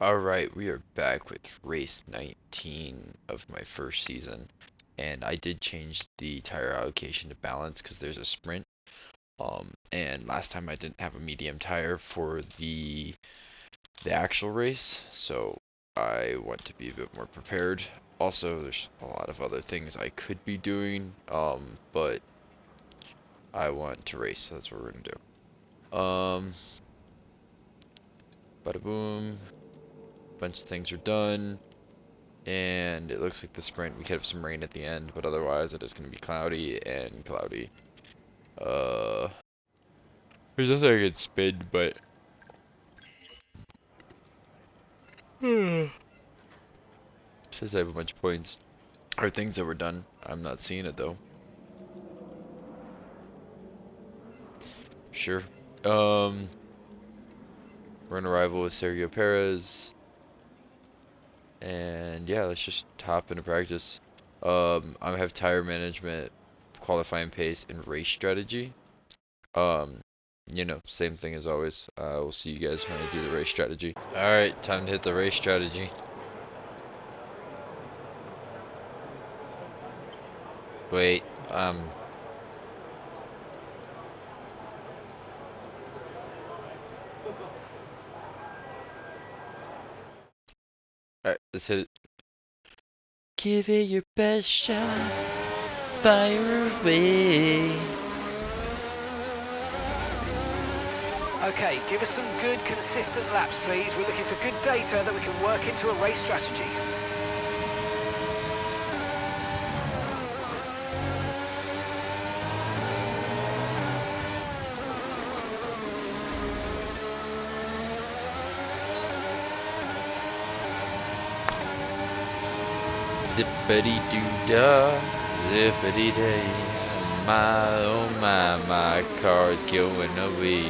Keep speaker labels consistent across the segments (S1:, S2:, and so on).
S1: Alright, we are back with race 19 of my first season, and I did change the tire allocation to balance because there's a sprint. And last time I didn't have a medium tire for the actual race, so I want to be a bit more prepared. Also, there's a lot of other things I could be doing, but I want to race, so that's what we're gonna do. Bada boom. Bunch of things are done, and it looks like the sprint we could have some rain at the end, but otherwise it is going to be cloudy and cloudy. There's nothing I could spin, but it says I have a bunch of points or things that were done. I'm not seeing it though. Sure. We're on arrival with Sergio Perez. And yeah, let's just hop into practice. I have tire management, qualifying pace, and race strategy. You know, same thing as always. We'll see you guys when I do the race strategy. Alright, time to hit the race strategy. Wait, Alright, let's hit it. Give it your best shot. Fire away.
S2: Okay, give us some good, consistent laps, please. We're looking for good data that we can work into a race strategy.
S1: Zippity-doo-dah, zippity-day. My, oh my car is going away.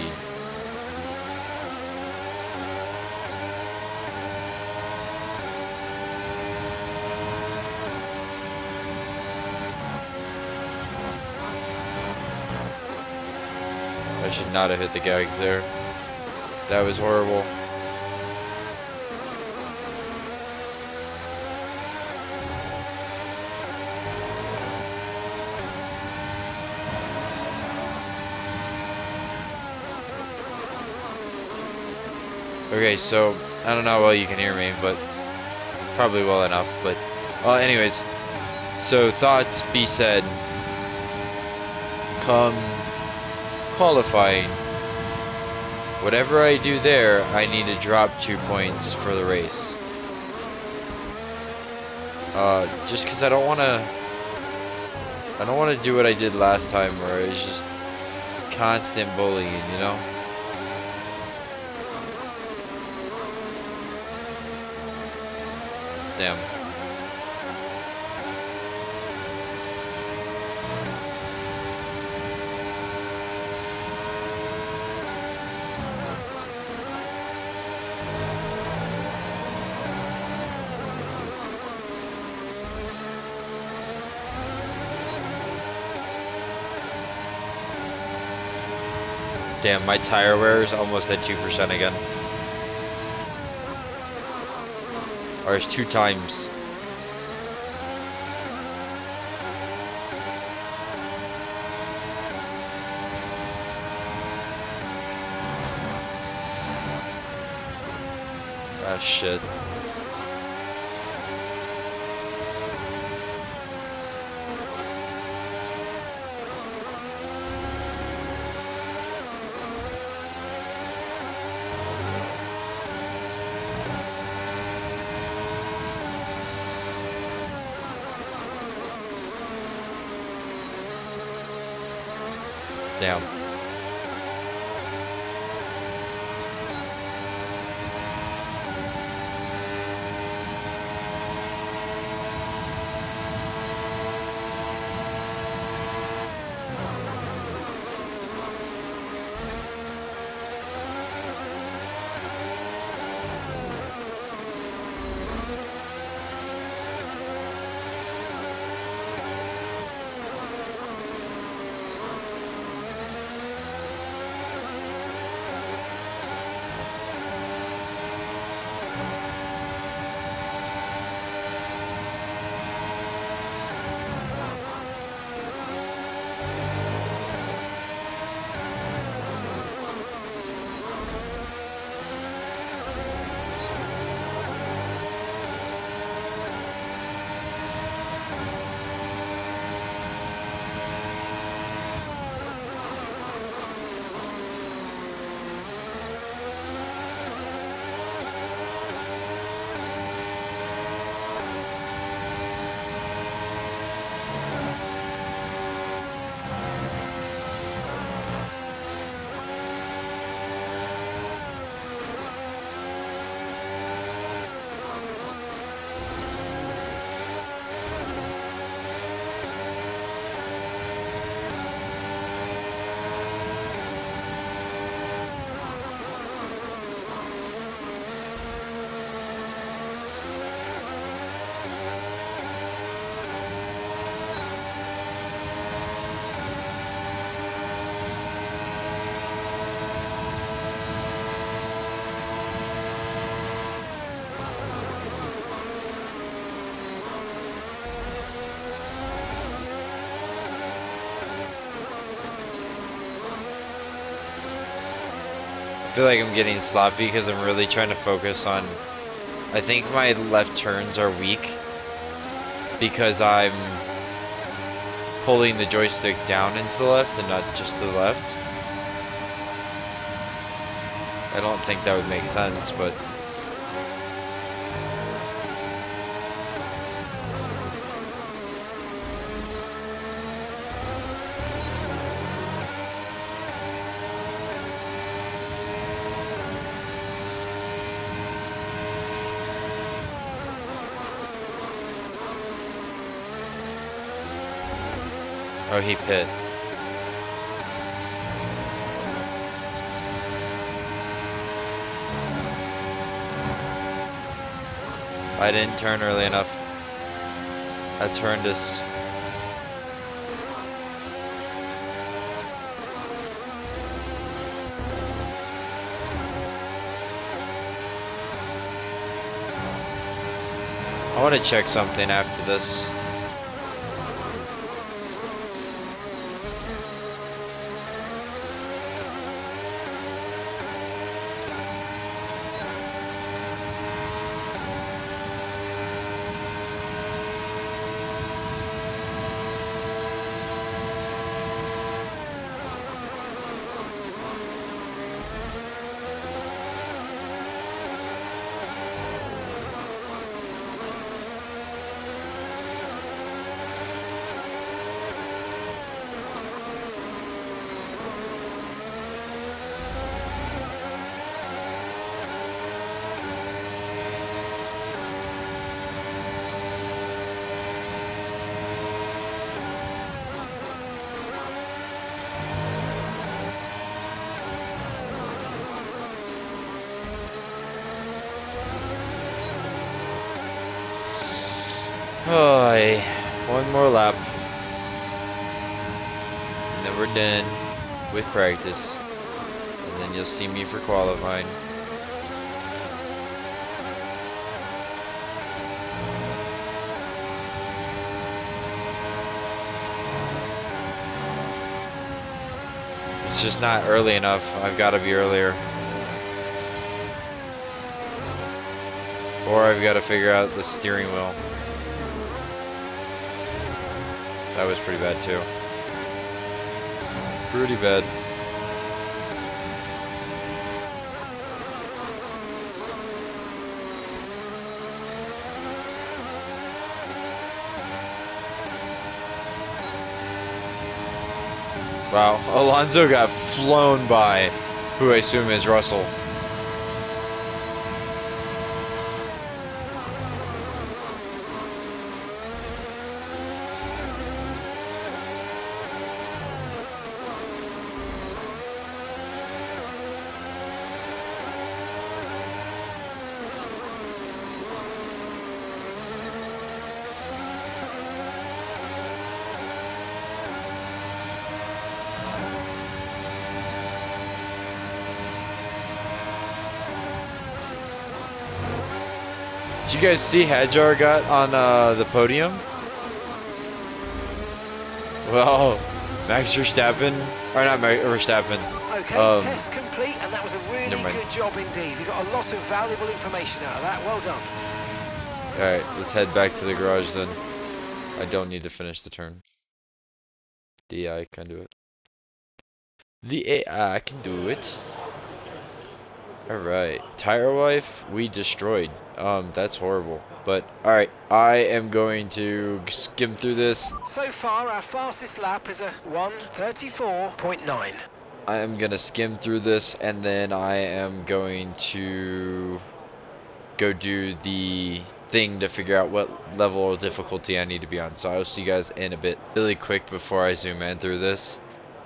S1: I should not have hit the gag there. That was horrible. Okay, so I don't know how well you can hear me, but probably well enough. But anyways, so thoughts be said. Come qualifying, whatever I do there, I need to drop 2 points for the race. Just because I don't want to do what I did last time, where it was just constant bullying, you know. Damn. Damn, my tire wear is almost at 2% again. Or it's 2 times. Ah, shit. Damn. feel like I'm getting sloppy because I'm really trying to focus on. I think my left turns are weak because I'm pulling the joystick down into the left and not just to the left. I don't think that would make sense, but oh, he pit. I didn't turn early enough. That's horrendous. I want to check something after this. Oh, one more lap. And then we're done with practice. And then you'll see me for qualifying. It's just not early enough. I've got to be earlier. Or I've got to figure out the steering wheel. That was pretty bad too. Pretty bad. Wow, Alonso got flown by, who I assume is Russell. Did you guys see Hadjar got on the podium? Well, Max Verstappen, or not Max Verstappen.
S2: Okay, test complete, and that was a really good job indeed. We got a lot of valuable information out of that. Well done.
S1: Alright, let's head back to the garage then. I don't need to finish the turn. The AI can do it. The AI can do it. Alright, tire life we destroyed. That's horrible. But alright, I am going to skim through this.
S2: So far our fastest lap is a 1:34.9.
S1: I am gonna skim through this and then I am going to go do the thing to figure out what level of difficulty I need to be on. So I'll see you guys in a bit. Really quick before I zoom in through this.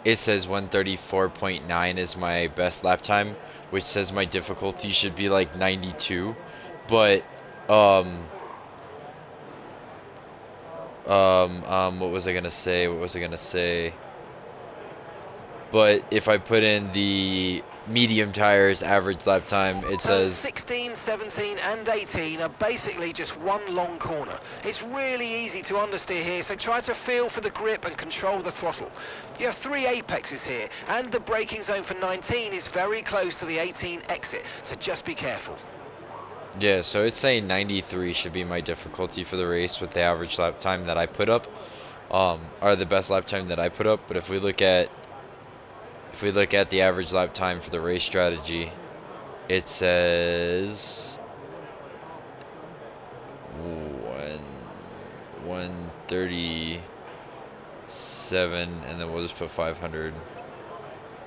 S1: It says 1:34.9 is my best lap time, which says my difficulty should be like 92, but what was I gonna say? But if I put in the medium tires average lap time, it
S2: Turns
S1: says
S2: 16, 17 and 18 are basically just one long corner. It's really easy to understeer here, so try to feel for the grip and control the throttle. You have 3 apexes here, and the braking zone for 19 is very close to the 18 exit, so just be careful.
S1: yeah, so it's saying 93 should be my difficulty for the race with the average lap time that I put up, or the best lap time that I put up. But if we look at the average lap time for the race strategy, it says 137, and then we'll just put 500.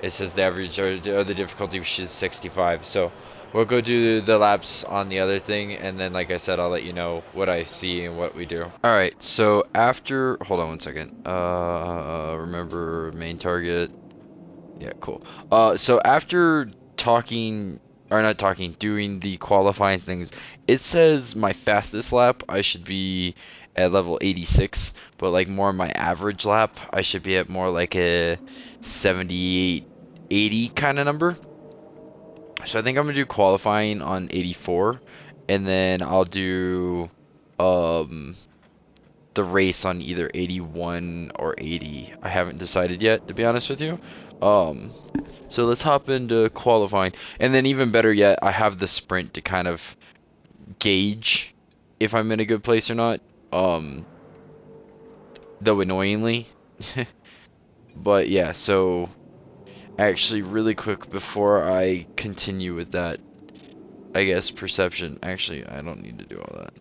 S1: It says the average or the difficulty, which is 65. So we'll go do the laps on the other thing, and then like I said, I'll let you know what I see and what we do. All right, so after, hold on one second. Remember main target. Yeah, cool. So after talking, or not talking, doing the qualifying things, it says my fastest lap I should be at level 86, but like more my average lap I should be at more like a 78, 80 kind of number. So I think I'm gonna do qualifying on 84, and then I'll do um the race on either 81 or 80. I haven't decided yet, to be honest with you. Um, so let's hop into qualifying. And then even better yet, I have the sprint to kind of gauge if I'm in a good place or not. Though annoyingly. But yeah, so actually really quick before I continue with that, I guess perception. Actually, I don't need to do all that.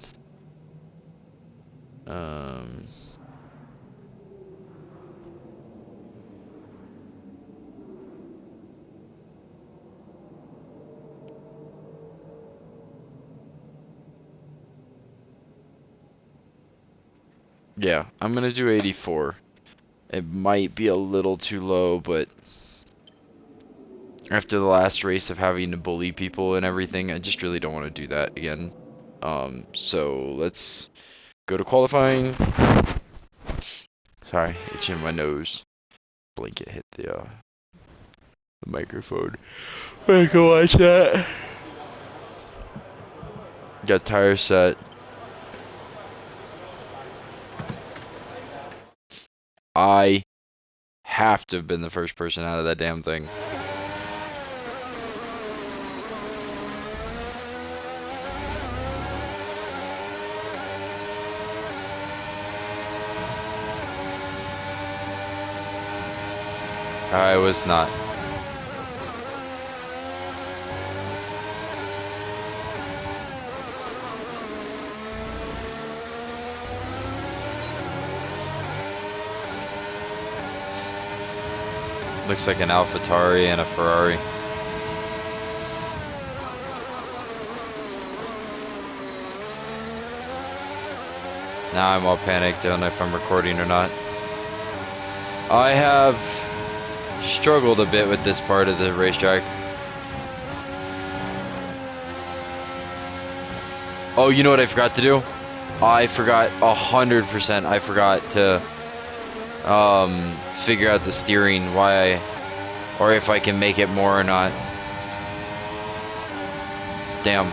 S1: Yeah, I'm gonna do 84. It might be a little too low, but after the last race of having to bully people and everything, I just really don't want to do that again. So let's go to qualifying. Sorry, itching my nose. Blanket hit the microphone. I can watch that. Got tire set. I have to have been the first person out of that damn thing. I was not. Looks like an AlphaTauri and a Ferrari. Now I'm all panicked, don't know if I'm recording or not. I have struggled a bit with this part of the racetrack. Oh, you know what I forgot to do? I forgot 100%. I forgot to figure out the steering, or if I can make it more or not. Damn.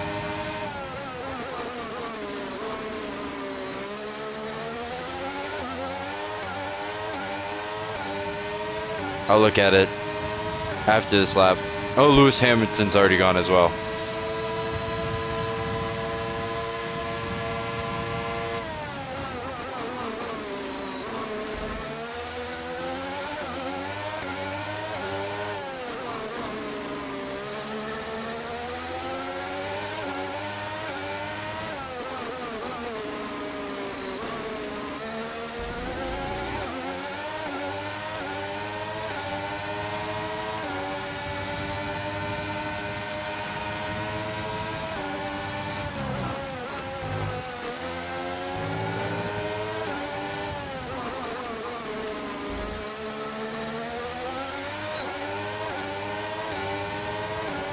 S1: I'll look at it after this lap. Oh, Lewis Hamilton's already gone as well.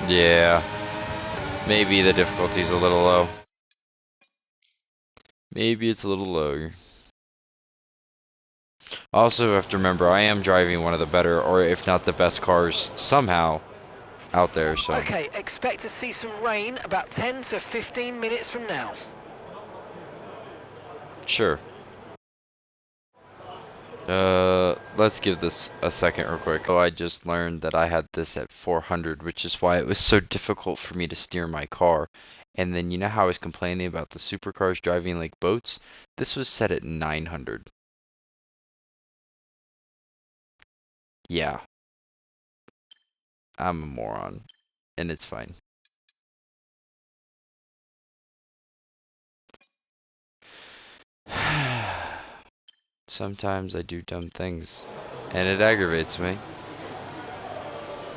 S1: Yeah, maybe the difficulty's a little low. Maybe it's a little low. Also have to remember, I am driving one of the better, or if not the best cars somehow out there, so.
S2: Okay, expect to see some rain about 10 to 15 minutes from now.
S1: Sure. Let's give this a second real quick. Oh, I just learned that I had this at 400, which is why it was so difficult for me to steer my car. And then you know how I was complaining about the supercars driving like boats? This was set at 900. Yeah, I'm a moron, and it's fine. Sometimes I do dumb things, and it aggravates me.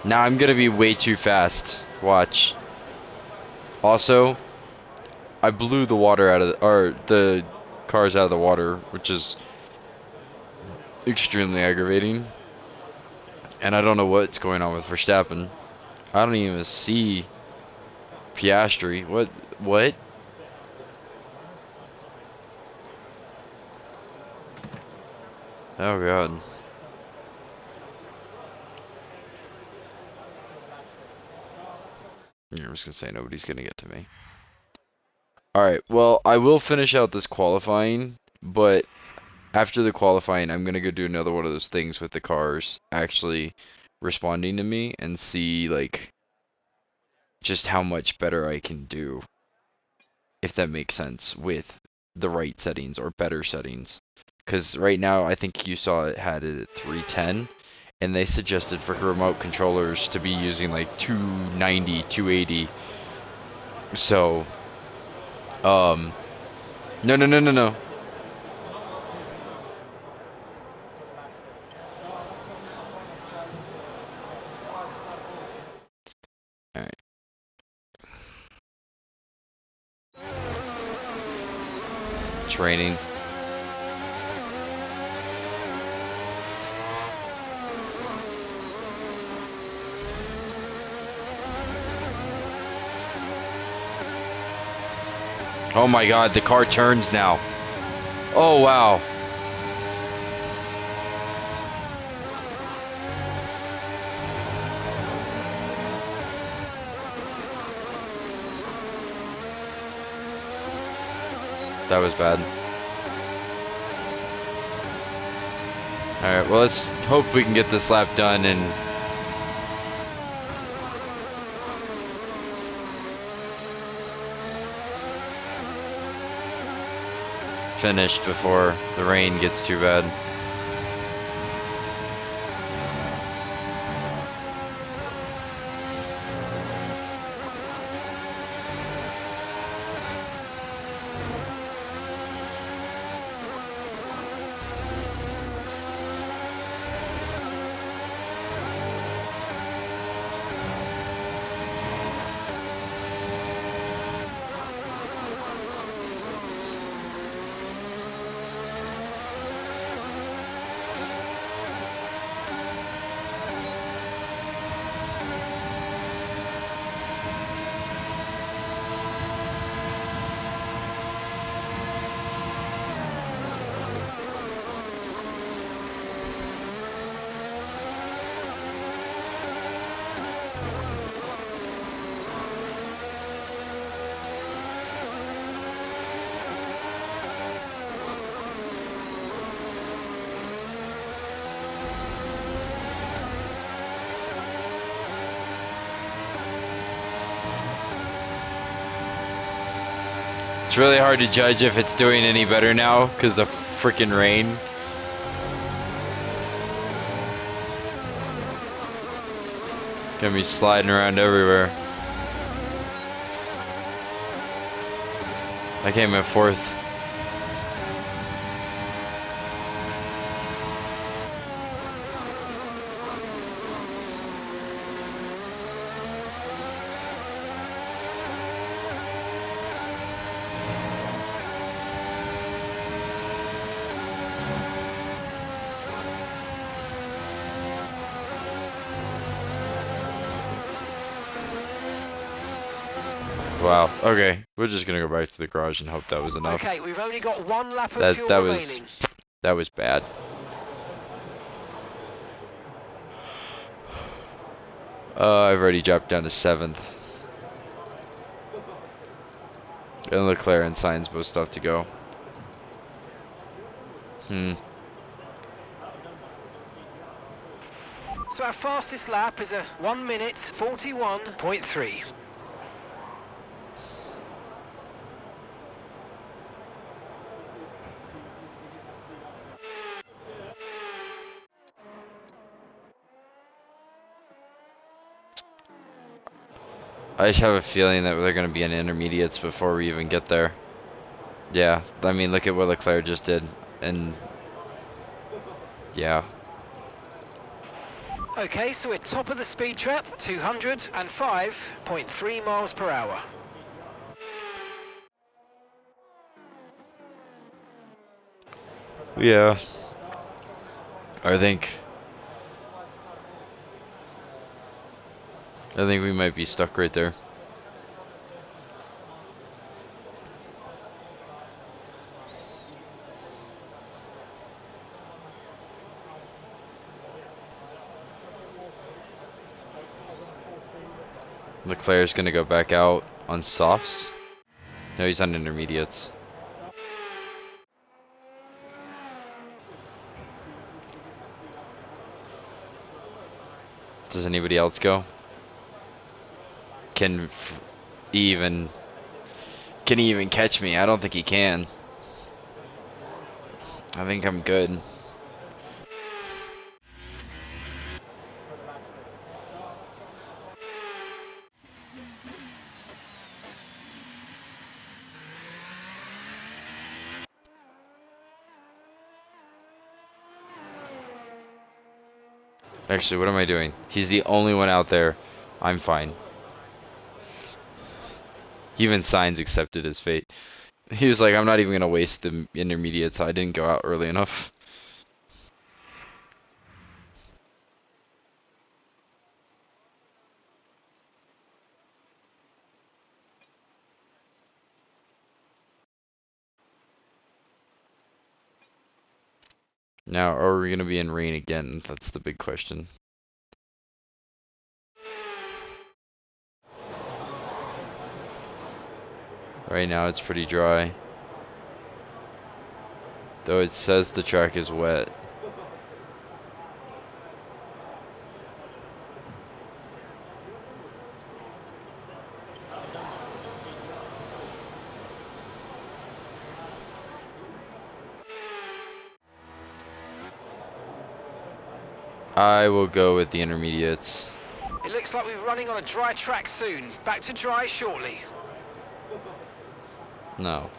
S1: Now I'm gonna be way too fast. Watch. Also, I blew the water out of the cars out of the water, which is extremely aggravating. And I don't know what's going on with Verstappen. I don't even see Piastri. What? What? Oh god. I'm just gonna say nobody's gonna get to me. Alright, well, I will finish out this qualifying, but after the qualifying, I'm gonna go do another one of those things with the cars actually responding to me and see, like, just how much better I can do, if that makes sense, with the right settings or better settings. Because right now, I think you saw it had it at 310, and they suggested for remote controllers to be using like 290, 280. So, no, no, no, no, no. Alright. It's raining. Oh my god, the car turns now. Oh wow. That was bad. Alright, well, let's hope we can get this lap done and finished before the rain gets too bad. It's really hard to judge if it's doing any better now because the freaking rain. Gonna be sliding around everywhere. I came in fourth. Wow. Okay, we're just gonna go back to the garage and hope that was enough.
S2: Okay, we've only got one lap of fuel remaining.
S1: That was bad. I've already dropped down to 7th. And Leclerc and Sainz both stuff to go.
S2: So our fastest lap is a 1 minute 41.3.
S1: I just have a feeling that they're going to be in intermediates before we even get there. Yeah, I mean, look at what Leclerc just did. And yeah.
S2: Okay, so we're top of the speed trap, 205.3 miles per hour.
S1: Yeah. I think we might be stuck right there. Leclerc's gonna go back out on softs. No, he's on intermediates. Does anybody else go? Can he even catch me? I don't think he can. I think I'm good. Actually, what am I doing? He's the only one out there. I'm fine. Even Sainz accepted his fate. He was like, I'm not even going to waste the intermediates. I didn't go out early enough. Now, are we going to be in rain again? That's the big question. Right now it's pretty dry. Though it says the track is wet. I will go with the intermediates.
S2: It looks like we're running on a dry track soon. Back to dry shortly.
S1: No.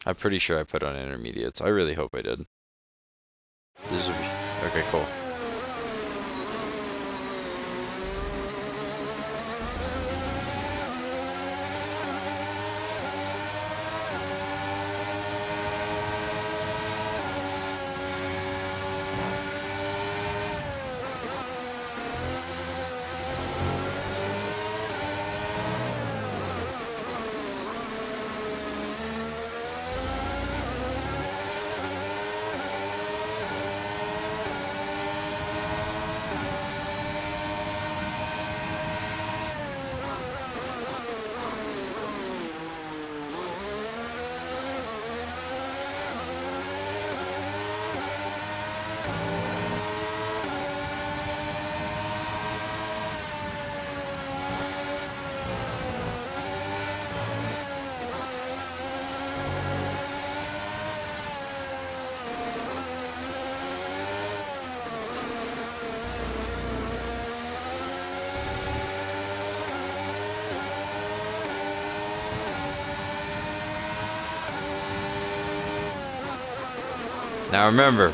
S1: I'm pretty sure I put on intermediates. I really hope I did. This would be... Okay, cool. Now remember,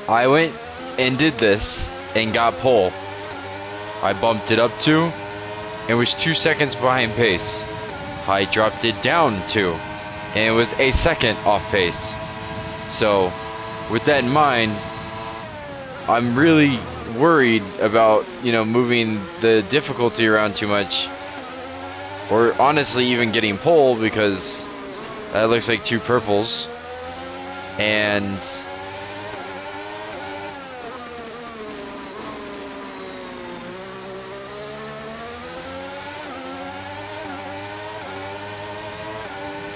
S1: I went and did this and got pole. I bumped it up to and was 2 seconds behind pace. I dropped it down to and it was a second off pace. So with that in mind, I'm really worried about, you know, moving the difficulty around too much. Or honestly even getting pole, because that looks like 2 purples. And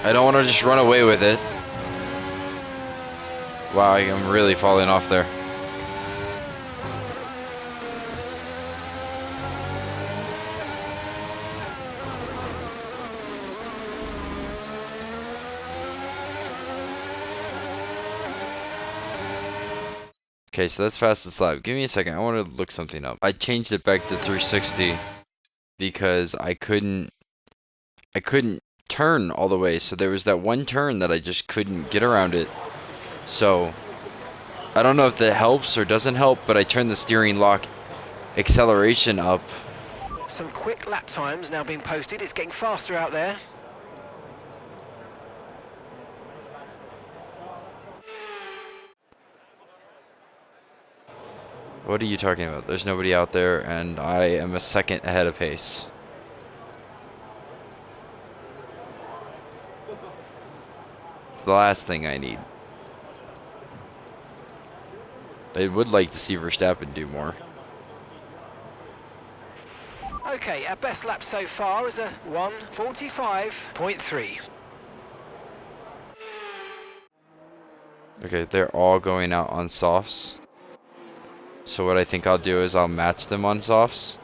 S1: I don't want to just run away with it. Wow, I'm really falling off there. Okay, so that's fastest lap. Give me a second. I want to look something up. I changed it back to 360 because I couldn't turn all the way. So there was that one turn that I just couldn't get around it. So I don't know if that helps or doesn't help, but I turned the steering lock acceleration up.
S2: Some quick lap times now being posted. It's getting faster out there.
S1: What are you talking about? There's nobody out there, and I am a second ahead of pace. It's the last thing I need. I would like to see Verstappen do more.
S2: Okay, our best lap so far is a 1:45.3.
S1: Okay, they're all going out on softs. So what I think I'll do is I'll match them on softs.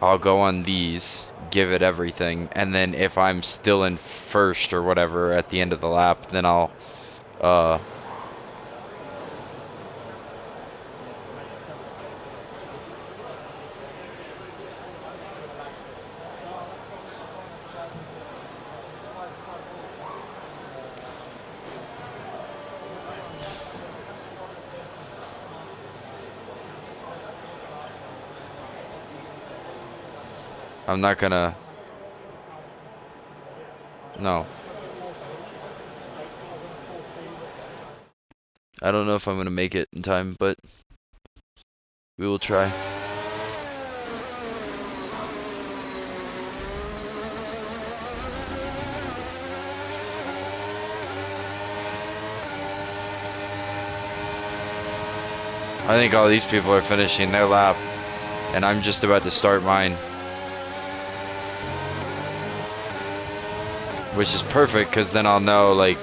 S1: I'll go on these, give it everything, and then if I'm still in first or whatever at the end of the lap, then I'll I'm not gonna. No. I don't know if I'm gonna make it in time, but we will try. I think all these people are finishing their lap, and I'm just about to start mine. Which is perfect, because then I'll know, like...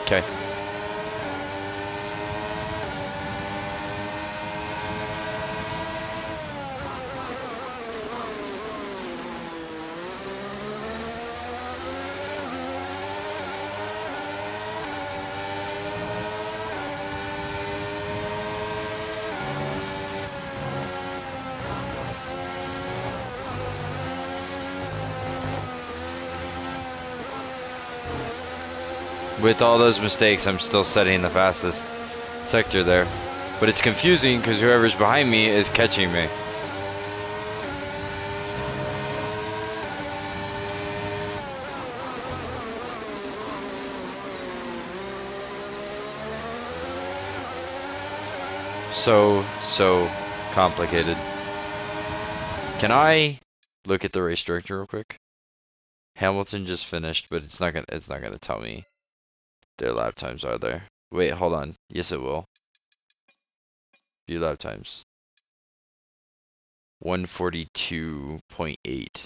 S1: Okay. With all those mistakes, I'm still setting the fastest sector there. But it's confusing because whoever's behind me is catching me. So complicated. Can I look at the race director real quick? Hamilton just finished, but it's not gonna tell me their lap times are there. Wait, hold on. Yes, it will. View lap times. 142.8.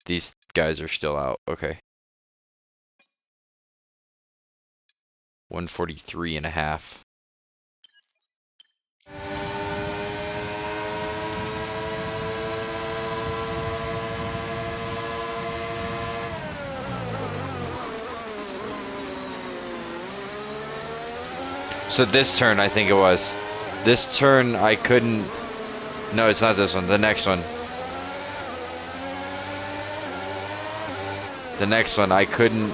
S1: These guys are still out. Okay. 143.5. So this turn, I think it was. This turn, I couldn't... No, it's not this one. The next one. The next one, I couldn't...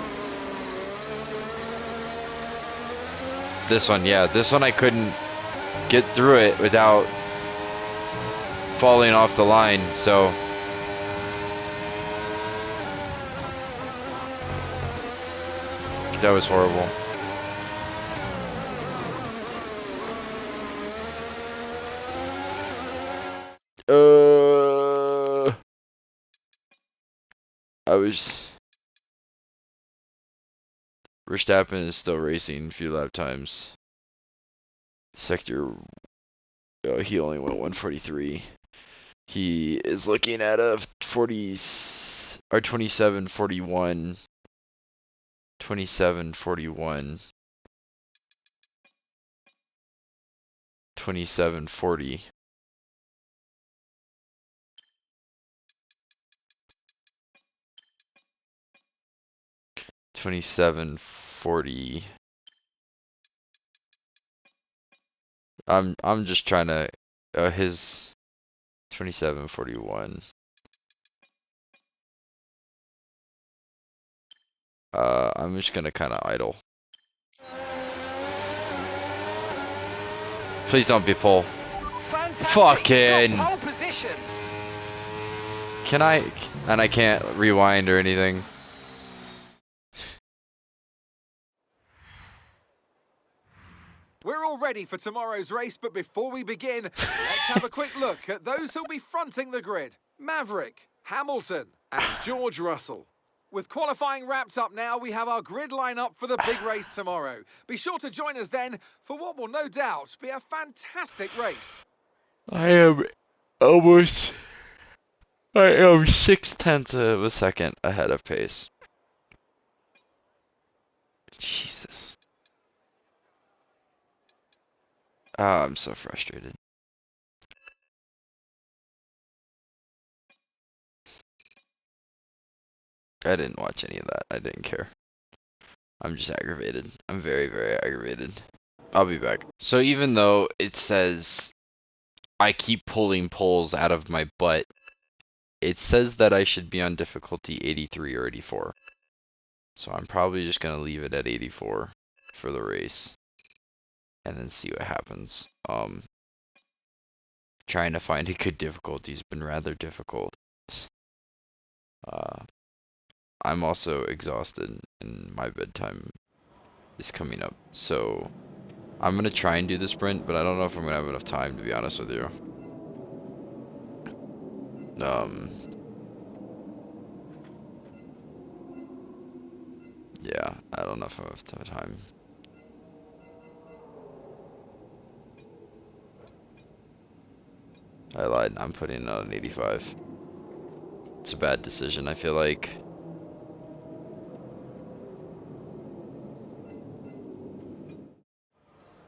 S1: This one, yeah. This one, I couldn't get through it without falling off the line. So That was horrible. Verstappen is still racing a few lap times. Sector, he only went 143. He is looking at a 40 or 27:41, 27:41, 27:40. $27.40. I'm just trying to his 27:41. I'm just gonna kind of idle. Please don't be pole.
S2: Fantastic.
S1: Fucking.
S2: Pole position.
S1: Can I? And I can't rewind or anything.
S3: We're all ready for tomorrow's race, but before we begin, let's have a quick look at those who'll be fronting the grid. Maverick, Hamilton, and George Russell. With qualifying wrapped up now, we have our grid lineup for the big race tomorrow. Be sure to join us then for what will no doubt be a fantastic race. I am
S1: 6/10 of a second ahead of pace. Jesus. Oh, I'm so frustrated. I didn't watch any of that. I didn't care. I'm just aggravated. I'm very, very aggravated. I'll be back. So even though it says I keep pulling poles out of my butt, it says that I should be on difficulty 83 or 84. So I'm probably just going to leave it at 84 for the race. And then see what happens. Trying to find a good difficulty has been rather difficult. I'm also exhausted and my bedtime is coming up. So I'm going to try and do the sprint, but I don't know if I'm going to have enough time, to be honest with you. Yeah, I don't know if I have time. I lied. I'm putting it on an 85. It's a bad decision, I feel like.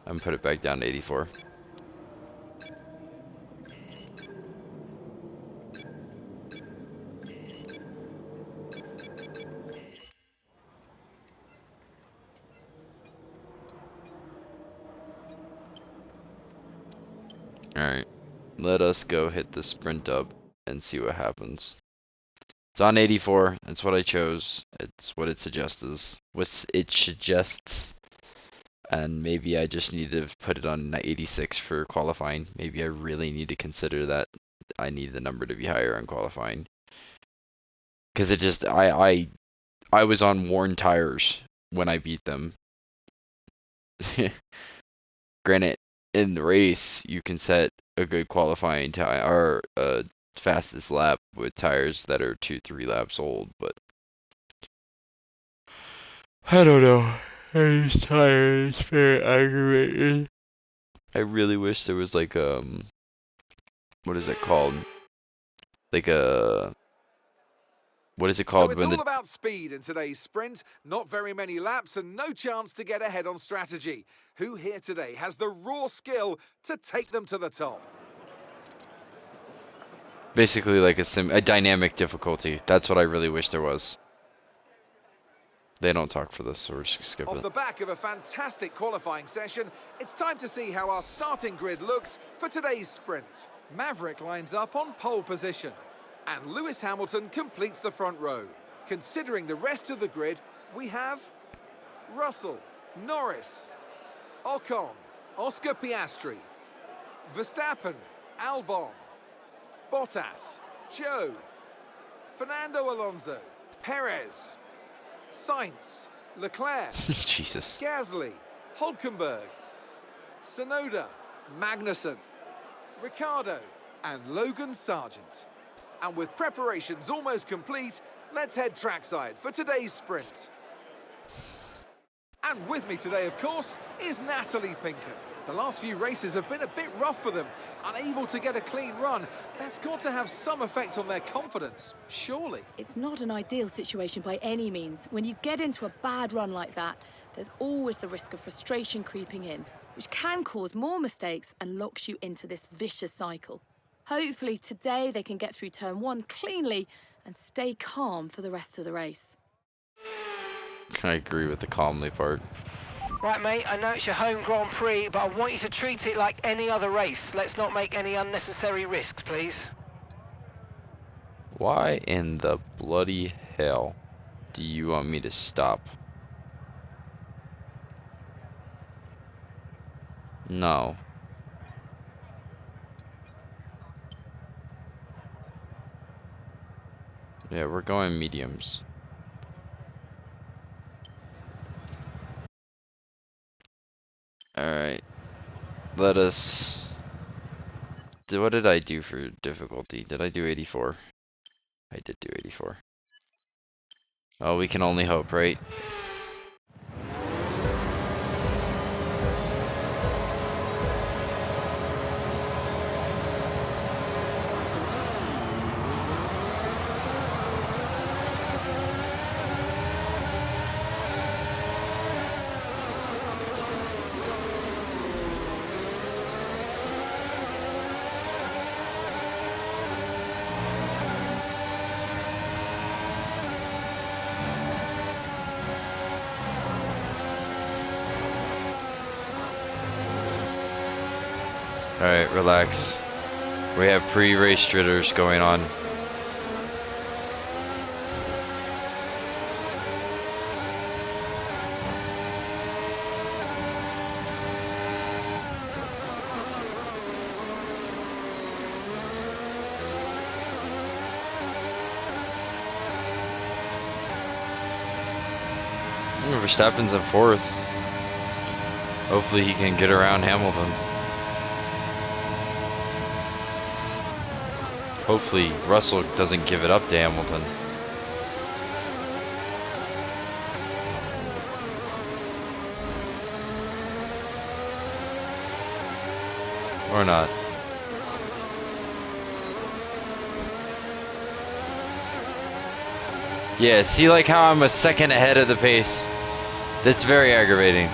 S1: I'm gonna put it back down to 84. Alright. Let us go hit the sprint up and see what happens. It's on 84. That's what I chose. It's what it suggests. What it suggests. And maybe I just need to put it on 86 for qualifying. Maybe I really need to consider that I need the number to be higher on qualifying. Because it just, I was on worn tires when I beat them. Granted, in the race, you can set a good qualifying time or a fastest lap with tires that are 2-3 laps old, but I don't know. These tires very aggravated. I really wish there was like what is it called? Like a what is it called
S3: so it's
S1: when
S3: all about speed in today's sprint. Not very many laps and no chance to get ahead on strategy. Who here today has the raw skill to take them to the top?
S1: basically like a dynamic difficulty. That's what I really wish there was. They don't talk for this, so we're just skipping
S3: Off the back of a fantastic qualifying session, it's time to see how our starting grid looks for today's sprint. Maverick lines up on pole position, and Lewis Hamilton completes the front row. Considering the rest of the grid, we have Russell, Norris, Ocon, Oscar Piastri, Verstappen, Albon, Bottas, Joe, Fernando Alonso, Perez, Sainz, Leclerc,
S1: Jesus.
S3: Gasly, Hulkenberg, Tsunoda, Magnussen, Ricciardo and Logan Sargent. And with preparations almost complete, let's head trackside for today's sprint. And with me today, of course, is Natalie Pinkham. The last few races have been a bit rough for them, unable to get a clean run. That's got to have some effect on their confidence, surely.
S4: It's not an ideal situation by any means. When you get into a bad run like that, there's always the risk of frustration creeping in, which can cause more mistakes and locks you into this vicious cycle. Hopefully today they can get through turn 1 cleanly and stay calm for the rest of the race.
S1: I agree with the calmly part.
S2: Right, mate, I know it's your home Grand Prix, but I want you to treat it like any other race. Let's not make any unnecessary risks, please.
S1: Why in the bloody hell do you want me to stop? No. Yeah, we're going mediums. Alright. Let us... What did I do for difficulty? Did I do 84? I did do 84. Oh, we can only hope, right? Alright, relax. We have pre-race jitters going on. Verstappen's in 4th. Hopefully he can get around Hamilton. Hopefully Russell doesn't give it up to Hamilton. Or not. Yeah, see like how I'm a second ahead of the pace? That's very aggravating.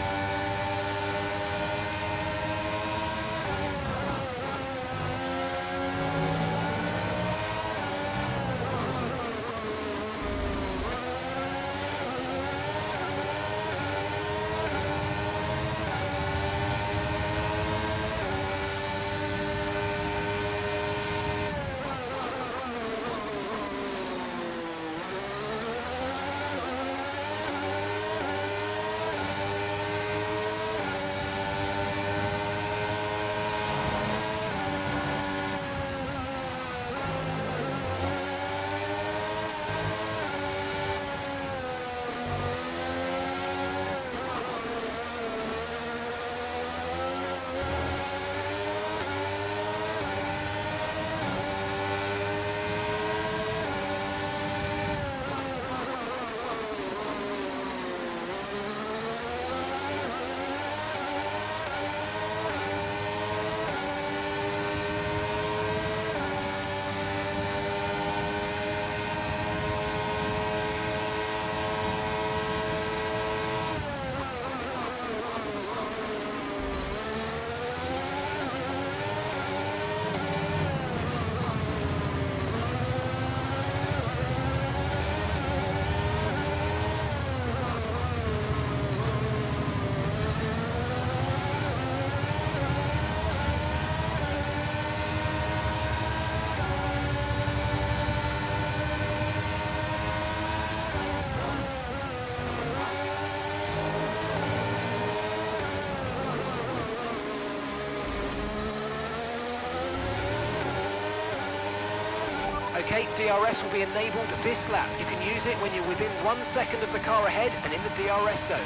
S2: Okay, DRS will be enabled this lap. You can use it when you're within 1 second of the car ahead and in the DRS zone.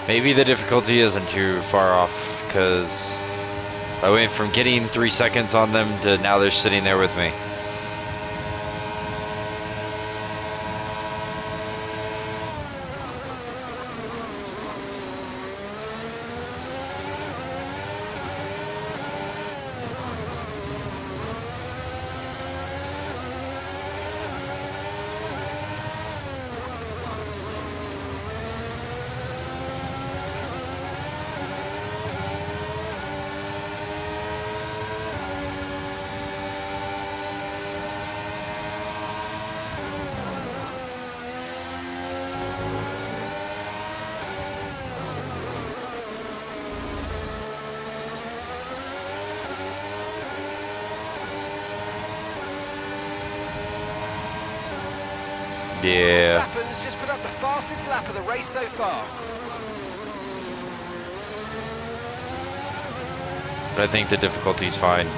S1: Maybe the difficulty isn't too far off, because I went from getting 3 seconds on them to now they're sitting there with me. Yeah.
S2: Verstappen's just put up the fastest lap of the race so far.
S1: But I think the difficulty's fine.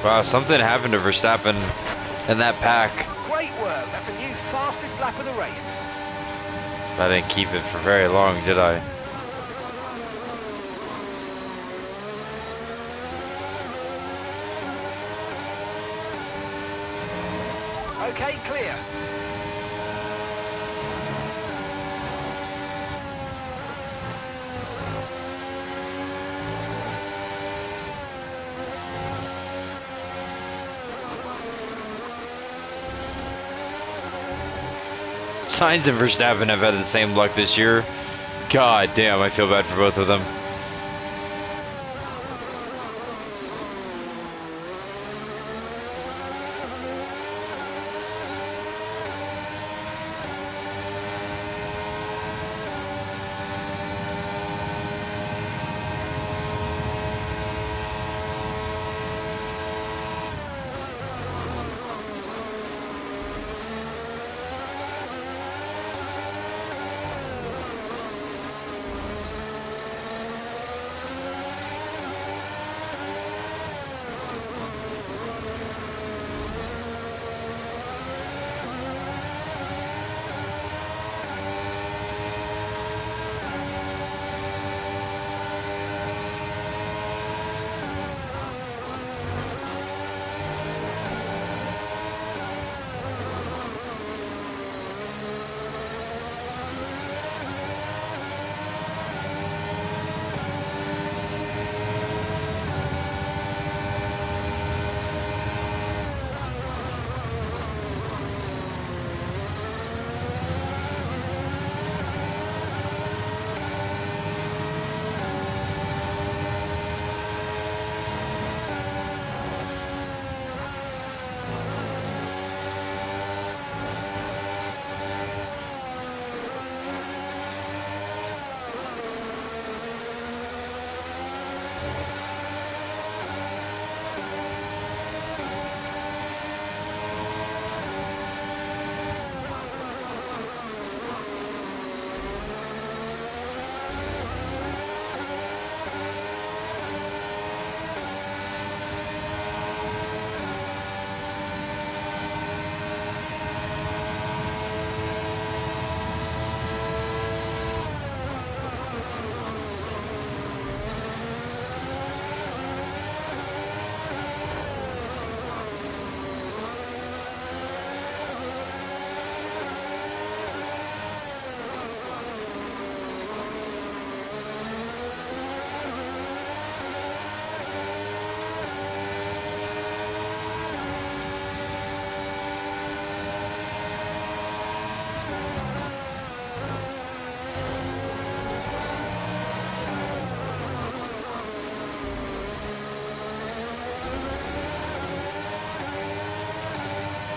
S1: Wow, something happened to Verstappen in that pack.
S2: Great work. That's a new fastest lap of the race.
S1: I didn't keep it for very long, did I?
S2: Okay, clear.
S1: Sainz and Verstappen have had the same luck this year. God damn, I feel bad for both of them.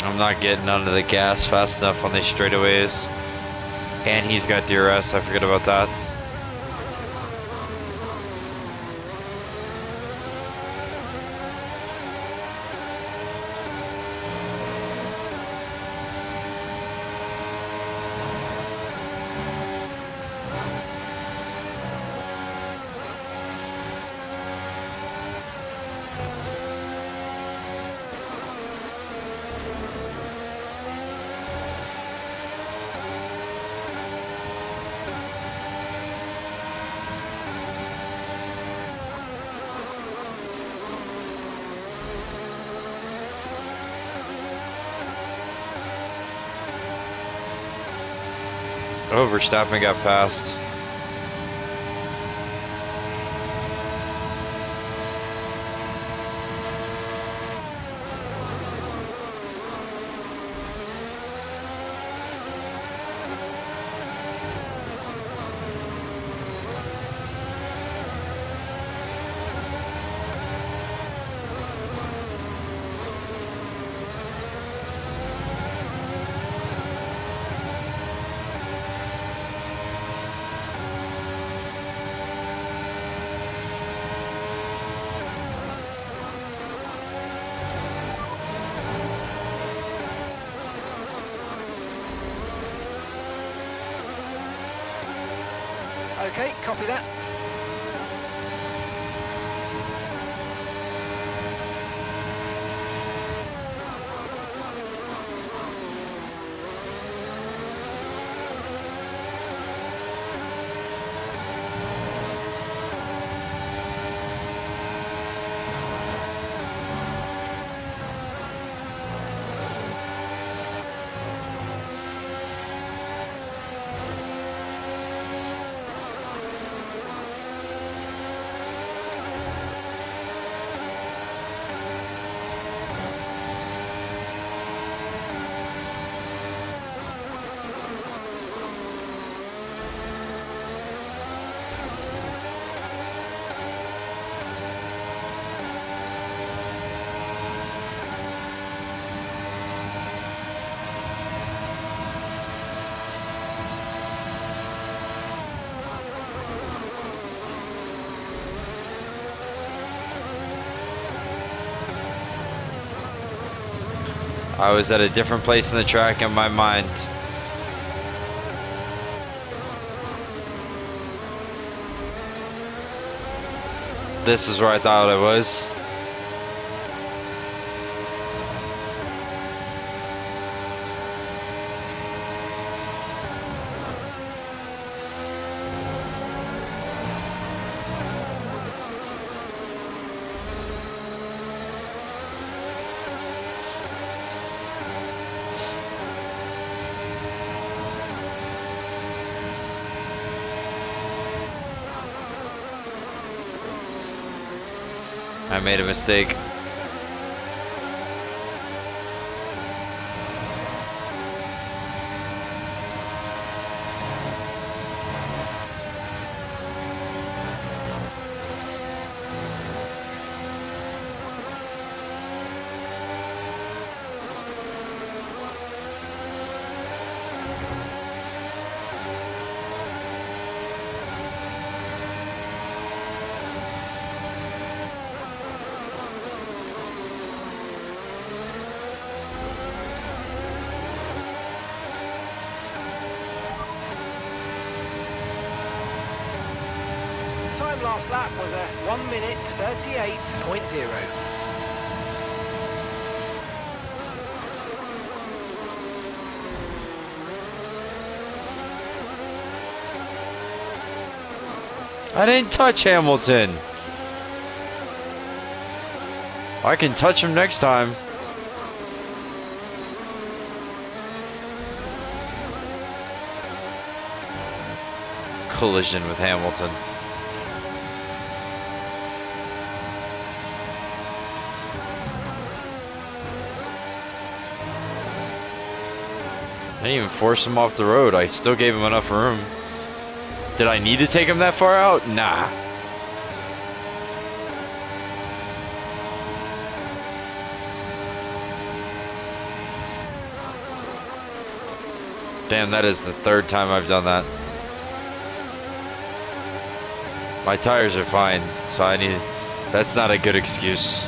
S1: I'm not getting onto the gas fast enough on these straightaways. And he's got DRS, I forget about that. Oh, Verstappen got passed.
S2: Okay, copy that.
S1: I was at a different place in the track in my mind. This is where I thought I was. I made a mistake.
S2: Time last lap was a 1 minute 38.0.
S1: I didn't touch Hamilton. I can touch him next time. Collision with Hamilton. I didn't even force him off the road. I still gave him enough room. Did I need to take him that far out? Nah. Damn, that is the third time I've done that. My tires are fine, so I need... That's not a good excuse.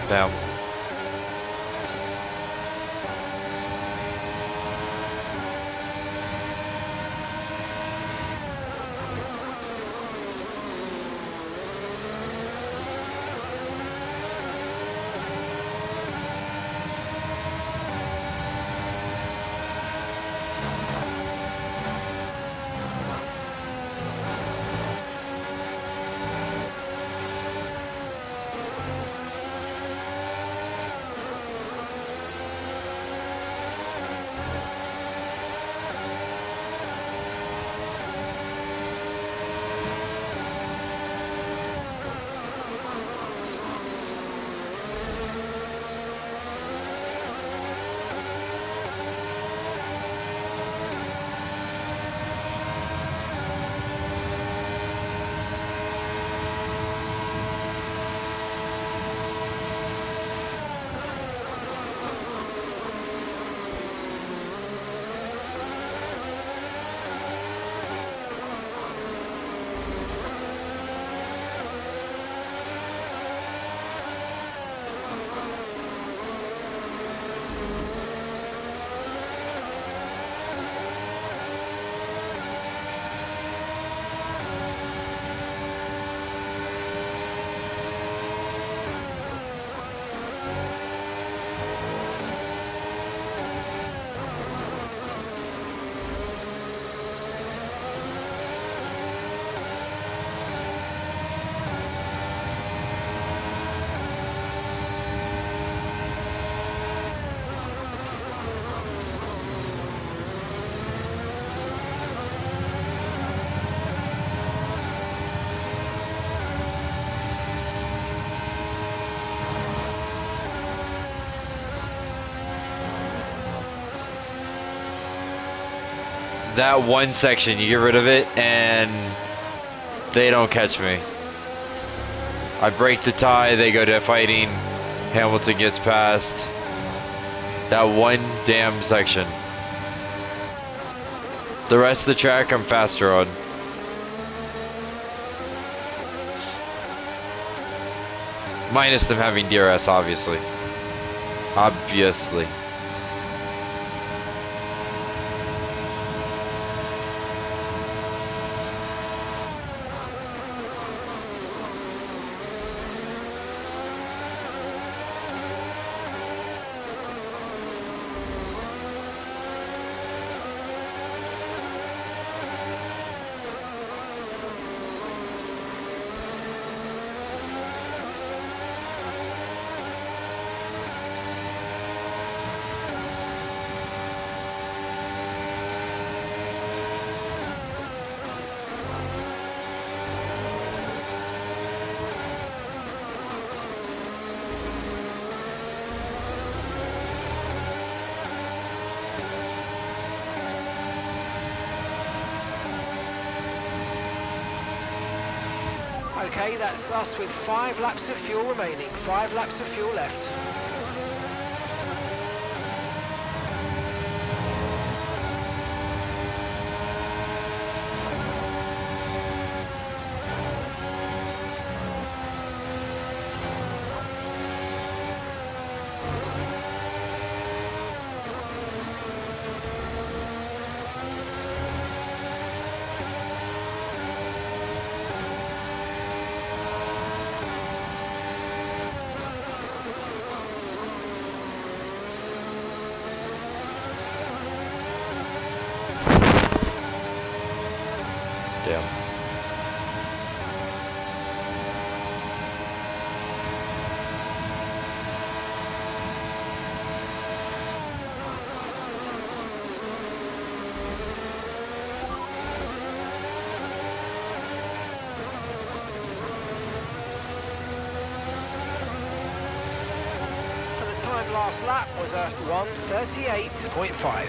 S1: Damn. That one section, you get rid of it, and they don't catch me. I break the tie, they go to fighting, Hamilton gets past. That one damn section. The rest of the track, I'm faster on. Minus them having DRS, obviously. Obviously.
S2: Okay, that's us with 5 laps of fuel remaining. 5 laps of fuel left.
S1: Damn.
S2: And the time last lap was a 1:38.5.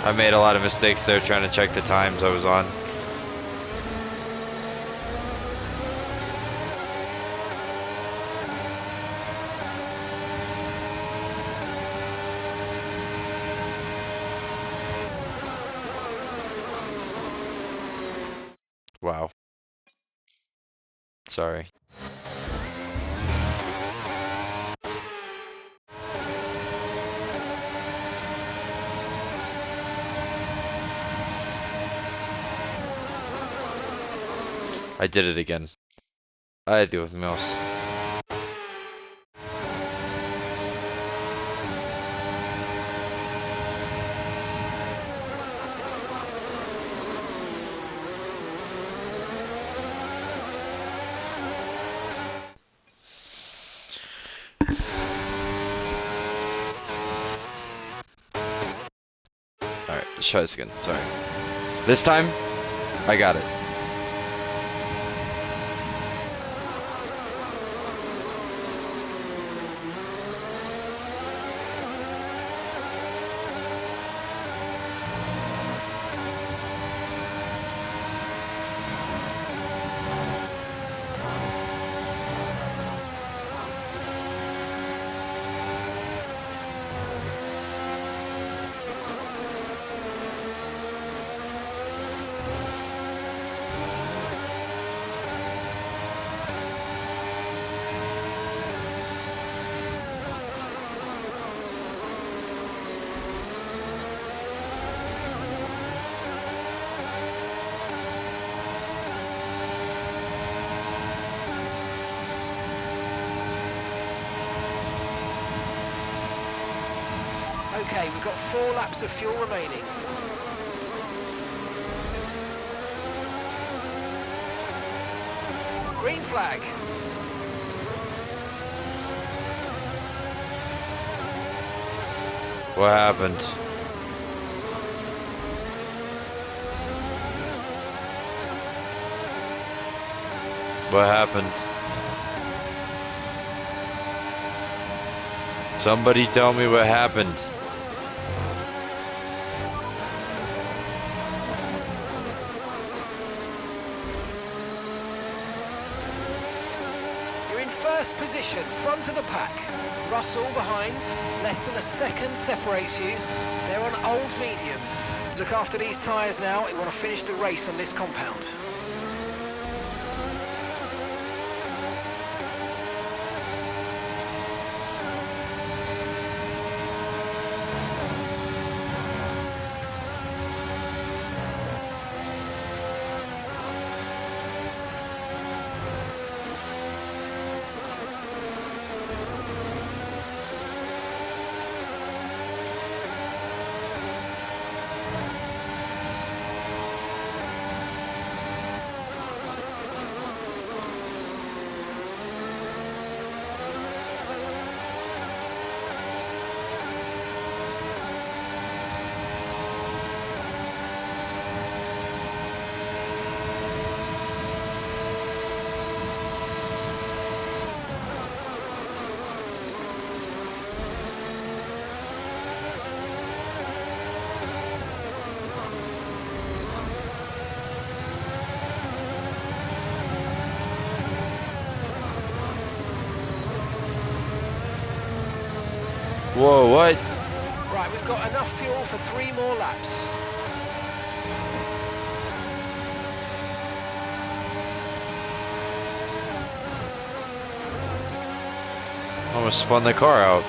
S1: I made a lot of mistakes there trying to check the times I was on. Wow. Sorry. I did it again. I do with mouse. Alright, let's try this again. Sorry. This time, I got it.
S2: Okay, we've got 4 laps of fuel remaining. Green flag.
S1: What happened? What happened? Somebody tell me what happened.
S2: You're in first position, front of the pack. Russell behind, less than a second separates you. They're on old mediums. Look after these tyres now, you want to finish the race on this compound.
S1: Whoa, what?
S2: Right, we've got enough fuel for 3 more laps.
S1: Almost spun the car out.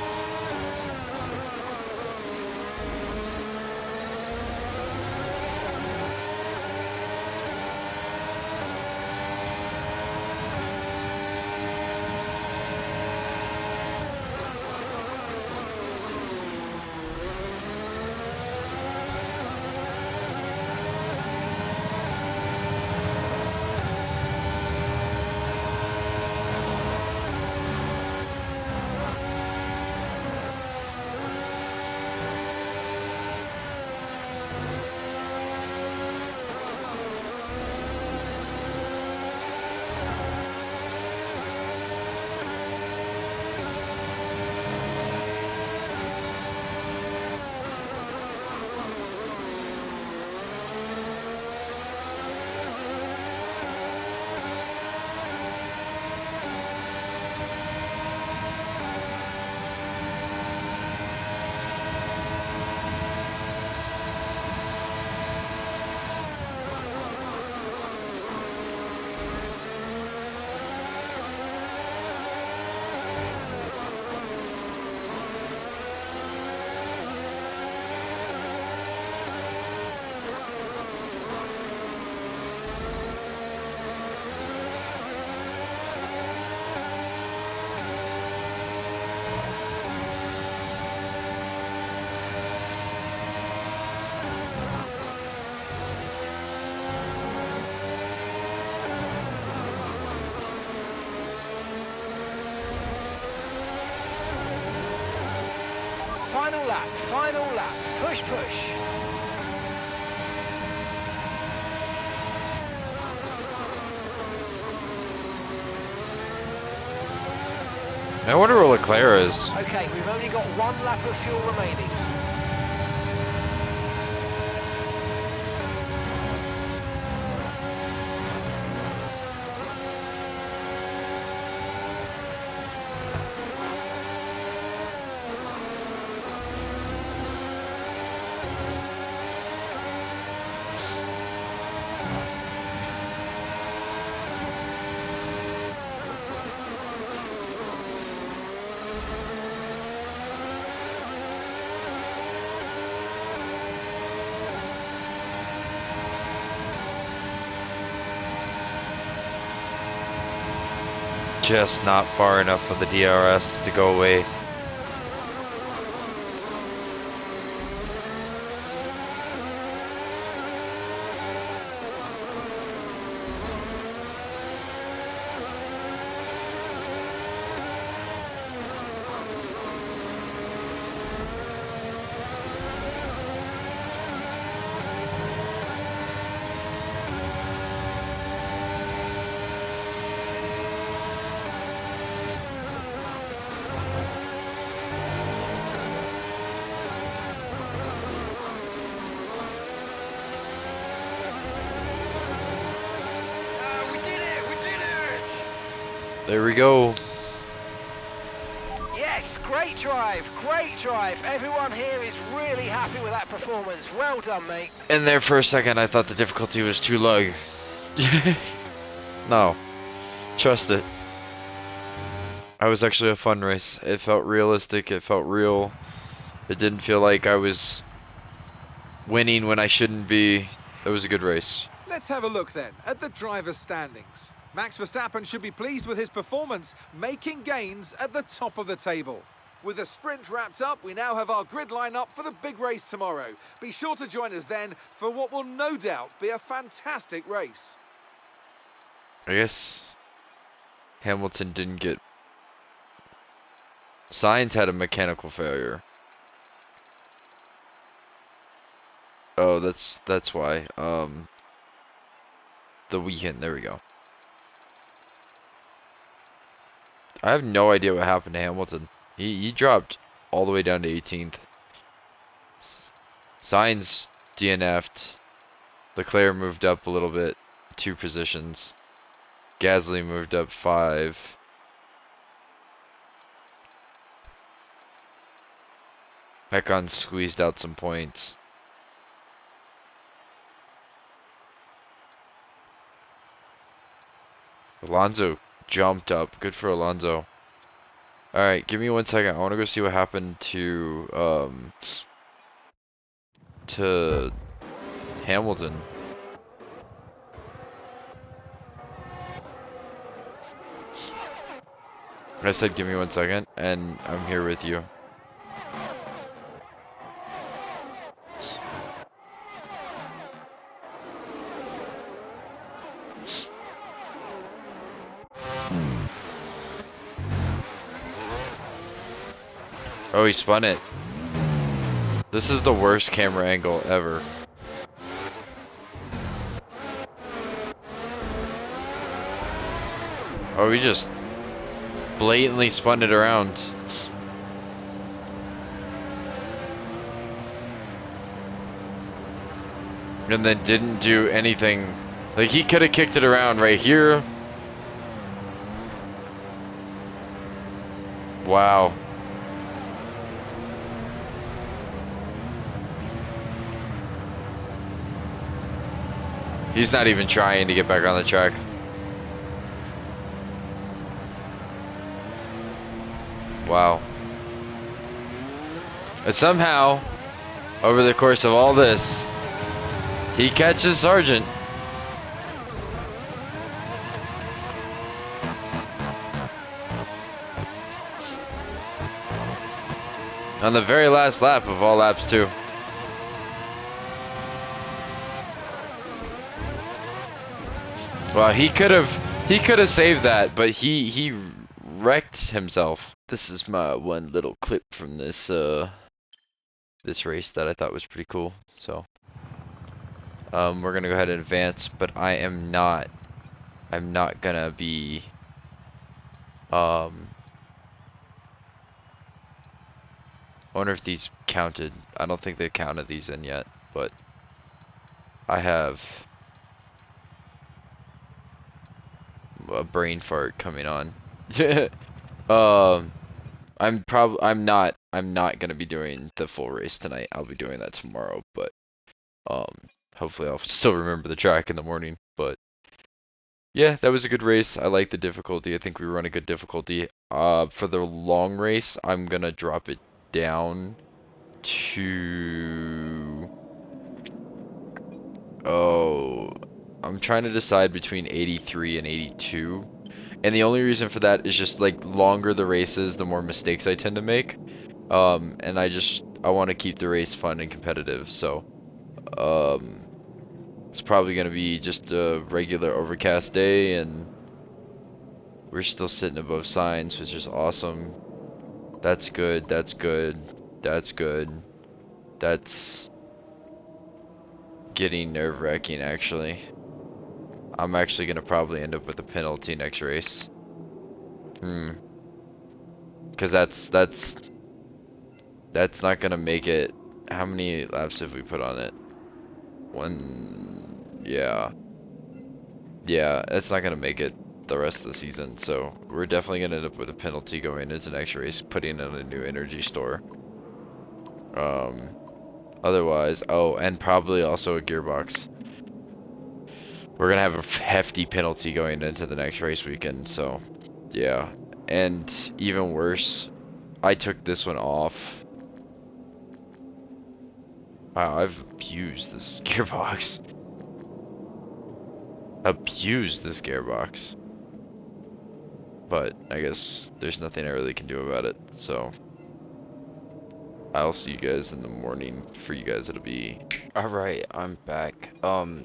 S2: Final lap, final lap. Push, push.
S1: I wonder where Leclerc is.
S2: Okay, we've only got 1 lap of fuel remaining.
S1: Just not far enough for the DRS to go away. There we go.
S2: Yes, great drive, great drive. Everyone here is really happy with that performance. Well done, mate.
S1: In there for a second, I thought the difficulty was too low. No, trust it. That was actually a fun race. It felt realistic. It felt real. It didn't feel like I was winning when I shouldn't be. It was a good race.
S3: Let's have a look then at the driver's standings. Max Verstappen should be pleased with his performance, making gains at the top of the table. With the sprint wrapped up, we now have our grid lineup for the big race tomorrow. Be sure to join us then for what will no doubt be a fantastic race.
S1: I guess Hamilton didn't get... Sainz had a mechanical failure. Oh, that's why. The weekend, there we go. I have no idea what happened to Hamilton. He dropped all the way down to 18th. Sainz DNF'd. Leclerc moved up a little bit, 2 positions. Gasly moved up 5. Ocon squeezed out some points. Alonso jumped up. Good for Alonso. Alright, give me 1 second. I want to go see what happened to Hamilton. I said give me 1 second, and I'm here with you. Oh, he spun it. This is the worst camera angle ever. Oh, he just blatantly spun it around. And then didn't do anything. Like, he could have kicked it around right here. Wow. He's not even trying to get back on the track. Wow. And somehow, over the course of all this, he catches Sargent. On the very last lap of all laps too. Well, he could have saved that, but he wrecked himself. This is my one little clip from this this race that I thought was pretty cool. So we're gonna go ahead and advance, but I'm not gonna be I wonder if these counted. I don't think they've counted these in yet, but I have a brain fart coming on. I'm not gonna be doing the full race tonight. I'll be doing that tomorrow, but hopefully I'll still remember the track in the morning. But yeah, that was a good race. I like the difficulty. I think we run a good difficulty. For the long race, I'm gonna drop it down to I'm trying to decide between 83 and 82. And the only reason for that is just like longer the races, the more mistakes I tend to make. And I want to keep the race fun and competitive. So it's probably going to be just a regular overcast day, and we're still sitting above Sainz, which is awesome. That's good. That's good. That's good. That's getting nerve-wracking, actually. I'm actually gonna probably end up with a penalty next race. Because that's not gonna make it. How many laps have we put on it? One. Yeah. Yeah, it's not gonna make it the rest of the season. So we're definitely gonna end up with a penalty going into the next race, putting in a new energy store. Otherwise, oh, and probably also a gearbox. We're gonna have a hefty penalty going into the next race weekend. So yeah, and even worse, I took this one off. Wow, I've abused this gearbox. Abused this gearbox. But I guess there's nothing I really can do about it, so I'll see you guys in the morning. For you guys, it'll be... Alright, I'm back.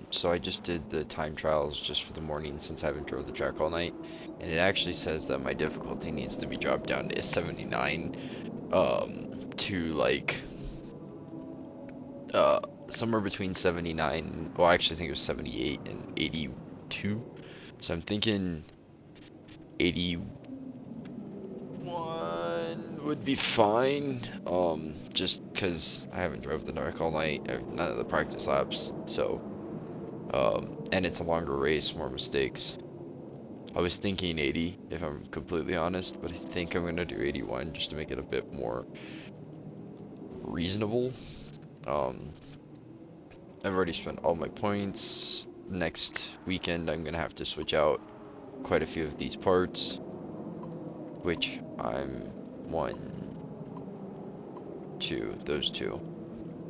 S1: So I just did the time trials just for the morning since I haven't drove the track all night, and it actually says that my difficulty needs to be dropped down to 79, to like, somewhere between 79, well I actually think it was 78 and 82, so I'm thinking 81 would be fine, just because I haven't drove the dark all night, none of the practice laps, so, and it's a longer race, more mistakes. I was thinking 80, if I'm completely honest, but I think I'm going to do 81 just to make it a bit more reasonable. I've already spent all my points. Next weekend I'm going to have to switch out quite a few of these parts, which I'm those two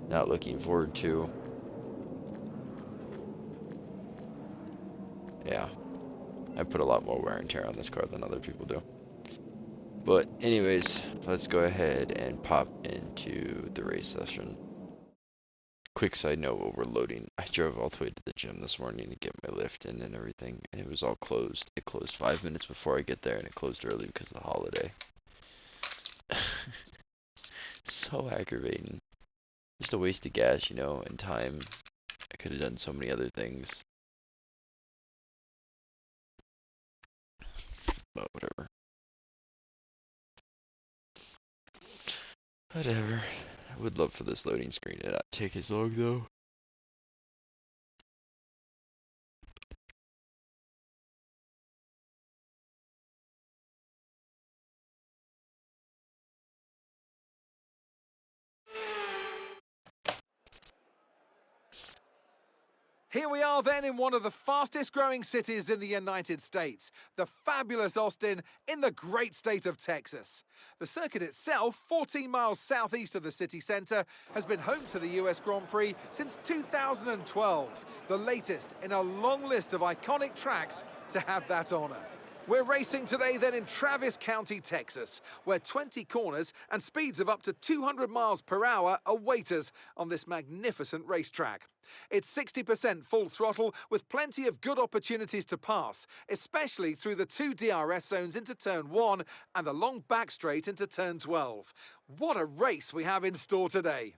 S1: not looking forward to. Yeah, I put a lot more wear and tear on this car than other people do. But anyways, let's go ahead and pop into the race session. Quick side note while we're loading, I drove all the way to the gym this morning to get my lift in and everything, and it was all closed. It closed 5 minutes before I get there, and it closed early because of the holiday. So aggravating. Just a waste of gas, you know, and time. I could have done so many other things. But whatever. Whatever. I would love for this loading screen to not take as long though.
S3: Here we are then in one of the fastest growing cities in the United States, the fabulous Austin in the great state of Texas. The circuit itself, 14 miles southeast of the city centre, has been home to the US Grand Prix since 2012, the latest in a long list of iconic tracks to have that honour. We're racing today then in Travis County, Texas, where 20 corners and speeds of up to 200 miles per hour await us on this magnificent racetrack. It's 60% full throttle with plenty of good opportunities to pass, especially through the 2 DRS zones into turn 1 and the long back straight into turn 12. What a race we have in store today.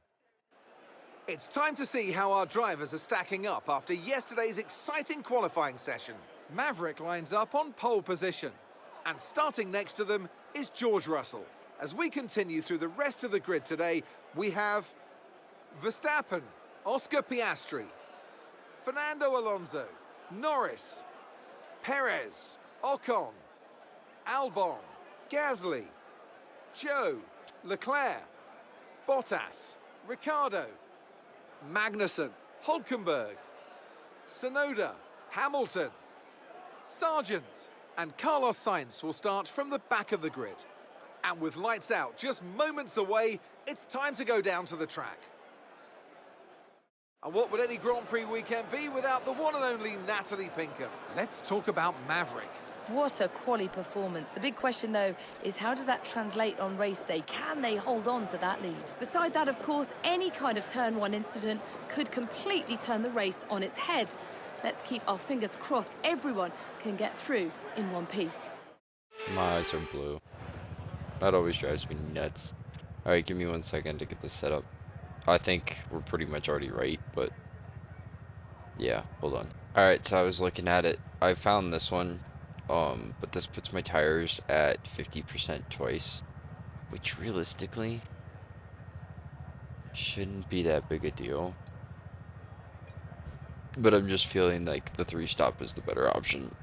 S3: It's time to see how our drivers are stacking up after yesterday's exciting qualifying session. Maverick lines up on pole position, and starting next to them is George Russell. As we continue through the rest of the grid today, we have Verstappen, Oscar Piastri, Fernando Alonso, Norris, Perez, Ocon, Albon, Gasly, Joe, Leclerc, Bottas, Ricciardo, Magnussen, Hülkenberg, Tsunoda, Hamilton, Sargent, and Carlos Sainz will start from the back of the grid. And with lights out just moments away, it's time to go down to the track. And what would any Grand Prix weekend be without the one and only Natalie Pinkham? Let's talk about Maverick.
S4: What a quality performance. The big question, though, is how does that translate on race day? Can they hold on to that lead? Beside that, of course, any kind of turn 1 incident could completely turn the race on its head. Let's keep our fingers crossed everyone can get through in one piece.
S1: My eyes are blue. That always drives me nuts. Alright, give me 1 second to get this set up. I think we're pretty much already right, but yeah, hold on. Alright, so I was looking at it. I found this one, but this puts my tires at 50% twice, which realistically shouldn't be that big a deal. But I'm just feeling like the 3-stop is the better option.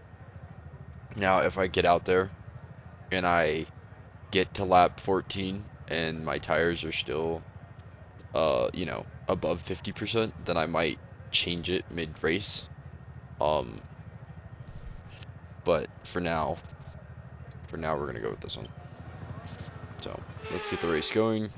S1: Now, if I get out there and I get to lap 14 and my tires are still, you know, above 50%, then I might change it mid-race. But for now we're gonna go with this one. So let's get the race going.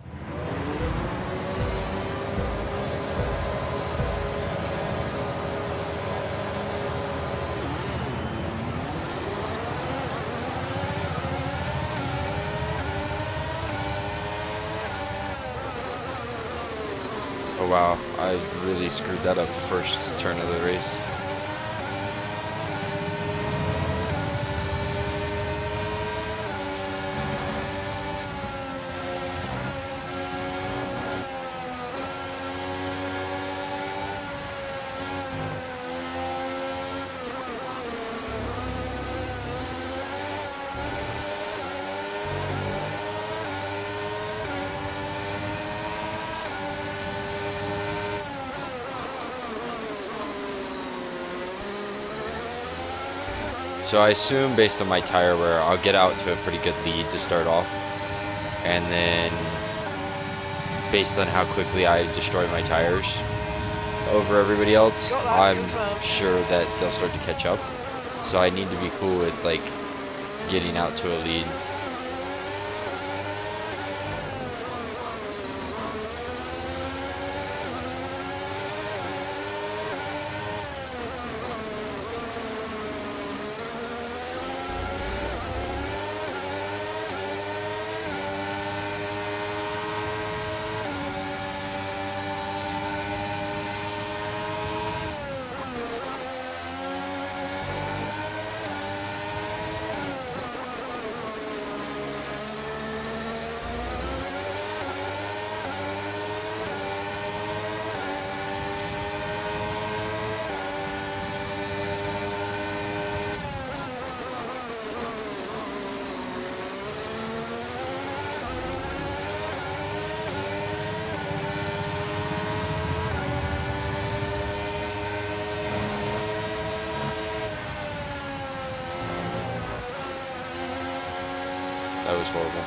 S1: Oh wow, I really screwed that up first turn of the race. So I assume, based on my tire wear, I'll get out to a pretty good lead to start off. And then, based on how quickly I destroy my tires over everybody else, I'm sure that they'll start to catch up. So I need to be cool with, like, getting out to a lead. That was horrible.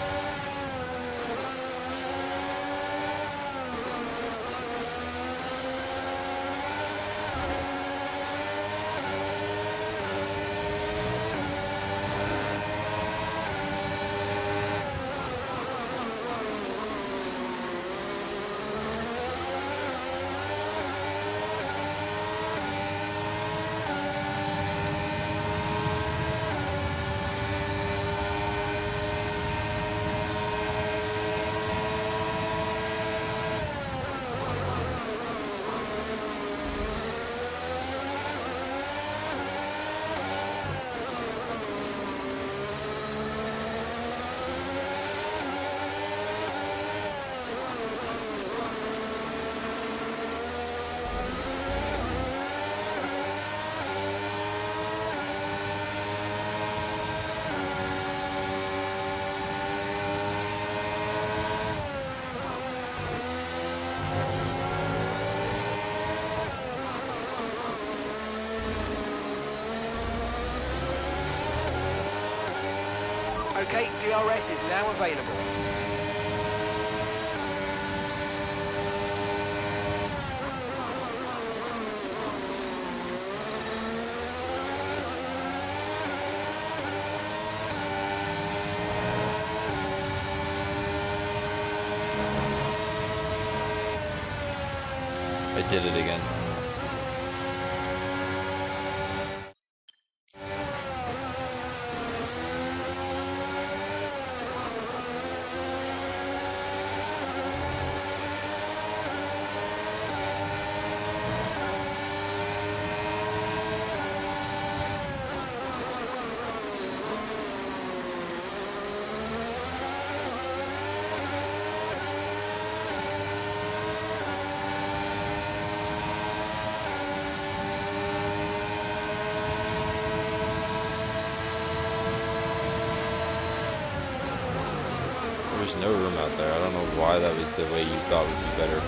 S2: Okay, DRS is now available.
S1: I did it again. There's no room out there. I don't know why that was the way you thought would be better.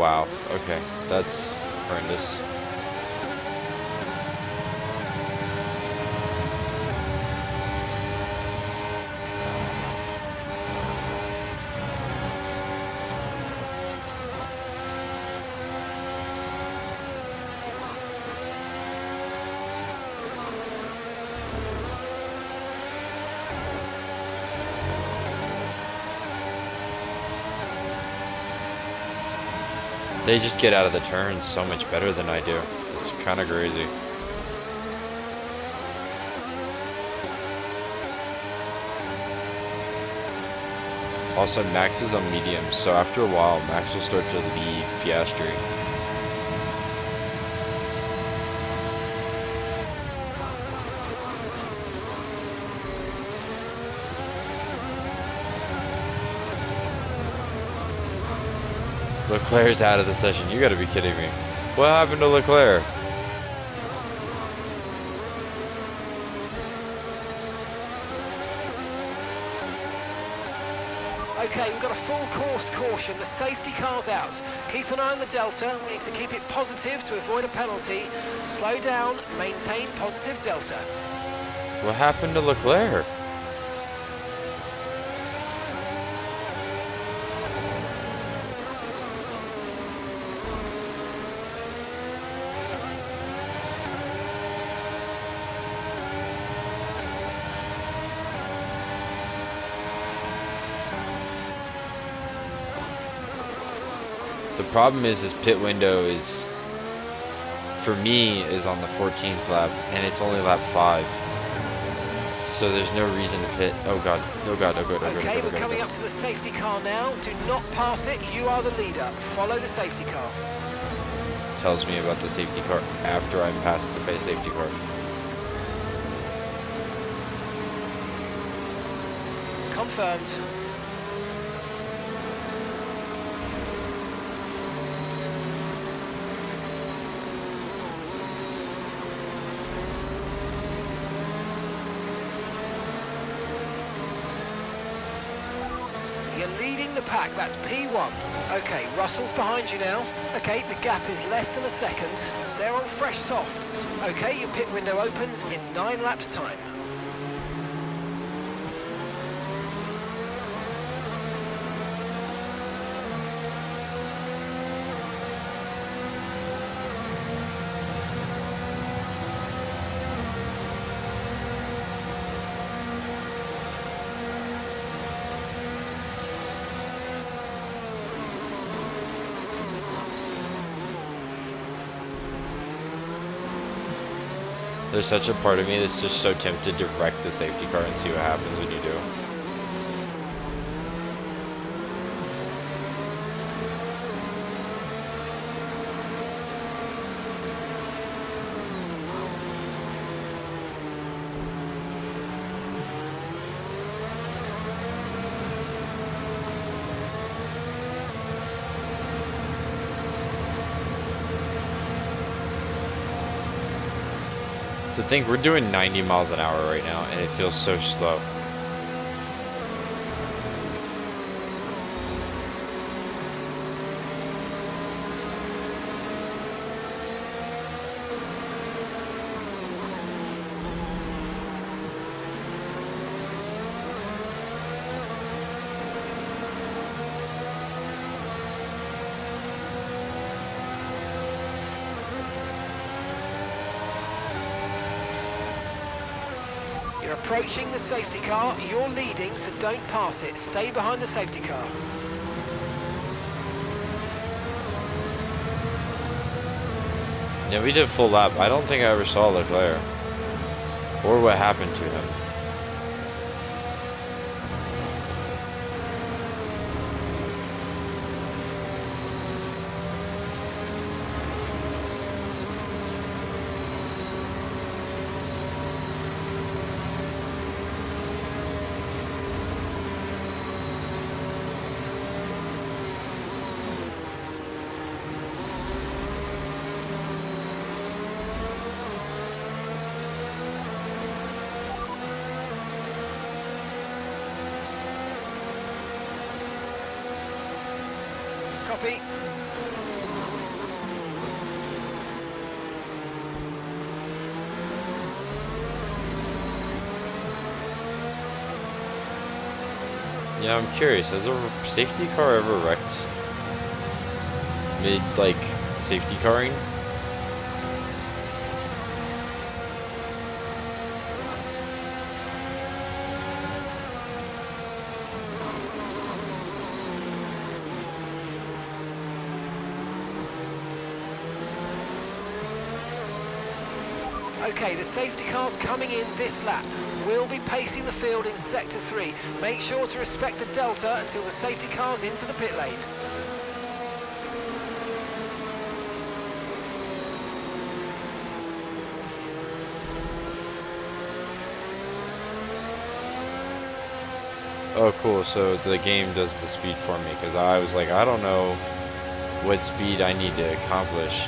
S1: Wow. Okay. That's horrendous. They just get out of the turns so much better than I do. It's kind of crazy. Also, Max is on medium, so after a while, Max will start to leave Piastri. Leclerc's out of the session. You gotta be kidding me. What happened to Leclerc?
S2: Okay, we've got a full course caution. The safety car's out. Keep an eye on the delta. We need to keep it positive to avoid a penalty. Slow down, maintain positive delta.
S1: What happened to Leclerc? The problem is his pit window is, for me, is on the 14th lap, and it's only lap 5. So there's no reason to pit. Oh god, oh god, oh god, oh god.
S2: Okay, we're coming up to the safety car now. Do not pass it. You are the leader. Follow the safety car.
S1: Tells me about the safety car after I'm past the safety car.
S2: Confirmed. You're leading the pack, that's P1. Okay, Russell's behind you now. Okay, the gap is less than a second. They're on fresh softs. Okay, your pit window opens in 9 laps time.
S1: There's such a part of me that's just so tempted to wreck the safety car and see what happens when you do. To think we're doing 90 miles an hour right now and it feels so slow.
S2: You're approaching the safety car. You're leading, so don't pass it. Stay behind the safety car.
S1: Yeah, we did full lap. I don't think I ever saw Leclerc or what happened to him.
S2: Copy.
S1: Yeah, I'm curious. Has a safety car ever wrecked mid, like, safety carring?
S2: Okay, the safety car's coming in this lap. We'll be pacing the field in sector 3. Make sure to respect the delta until the safety car's into the pit lane.
S1: Oh, cool. So the game does the speed for me, because I was like, I don't know what speed I need to accomplish.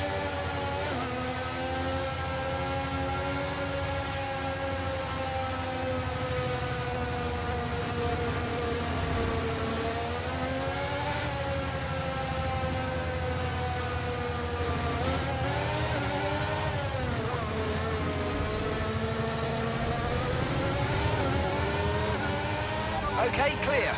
S2: Okay, clear.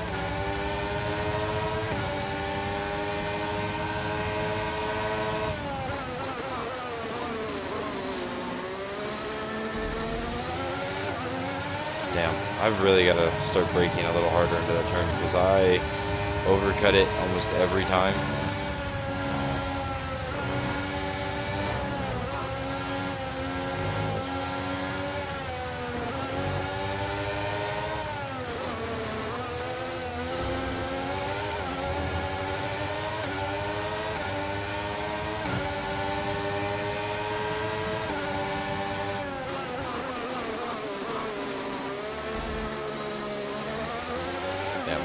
S1: Damn, I've really got to start braking a little harder into that turn, because I overcut it almost every time. Damn.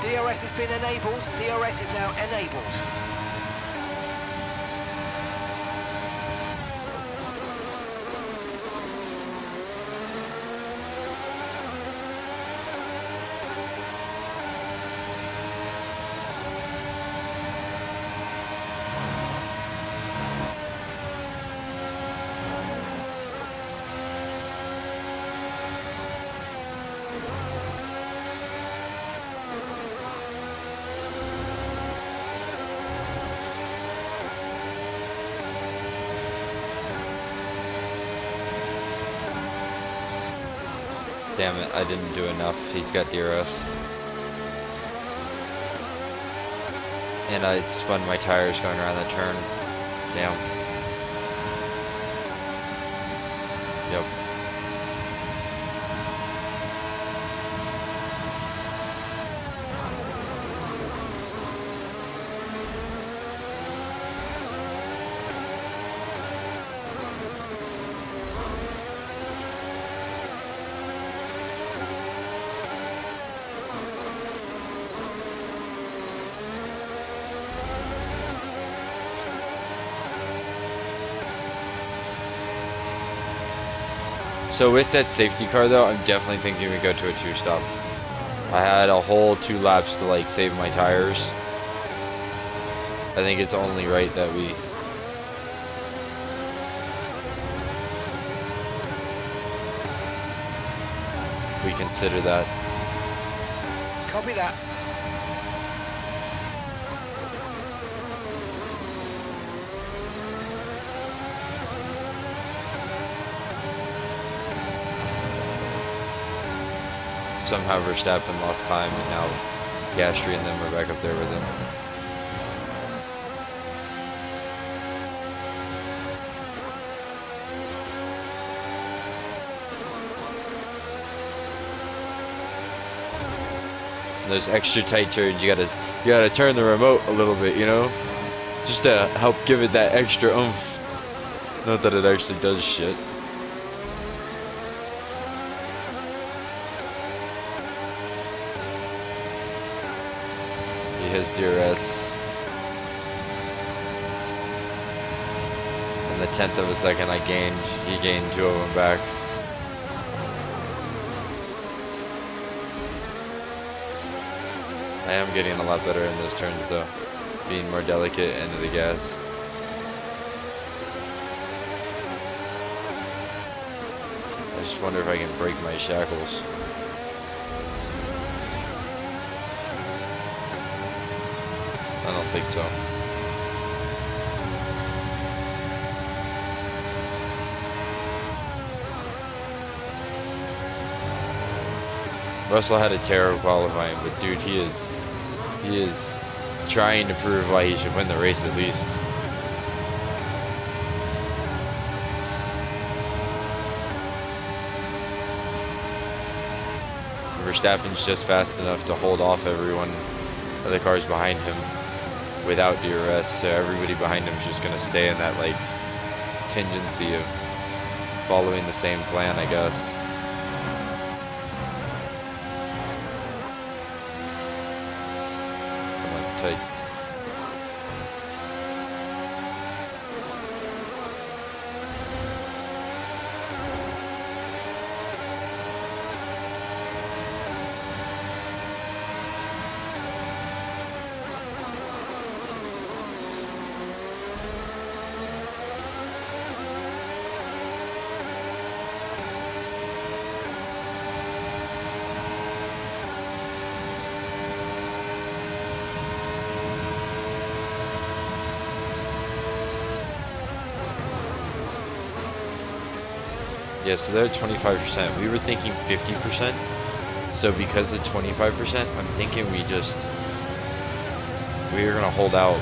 S2: DRS has been enabled. DRS is now enabled.
S1: Damn it, I didn't do enough. He's got DRS. And I spun my tires going around the turn. Damn. Yep. So with that safety car though, I'm definitely thinking we go to a 2-stop. I had a whole 2 laps to like save my tires. I think it's only right that we consider that.
S2: Copy that.
S1: Somehow Verstappen lost time, and now Piastri and them are back up there with him. Those extra tight turns, you gotta turn the remote a little bit, you know, just to help give it that extra oomph. Not that it actually does shit. He has DRS. And the 10th of a second I gained, he gained 2 of them back. I am getting a lot better in those turns though, being more delicate into the gas. I just wonder if I can break my shackles. I don't think so. Russell had a terrible qualifying, but dude, he is trying to prove why he should win the race at least. Verstappen's just fast enough to hold off everyone of the cars behind him without DRS, so everybody behind him is just gonna stay in that like tendency of following the same plan, I guess. Tight. Yeah, so they're at 25%. We were thinking 50%. So because of 25%, I'm thinking we're gonna hold out.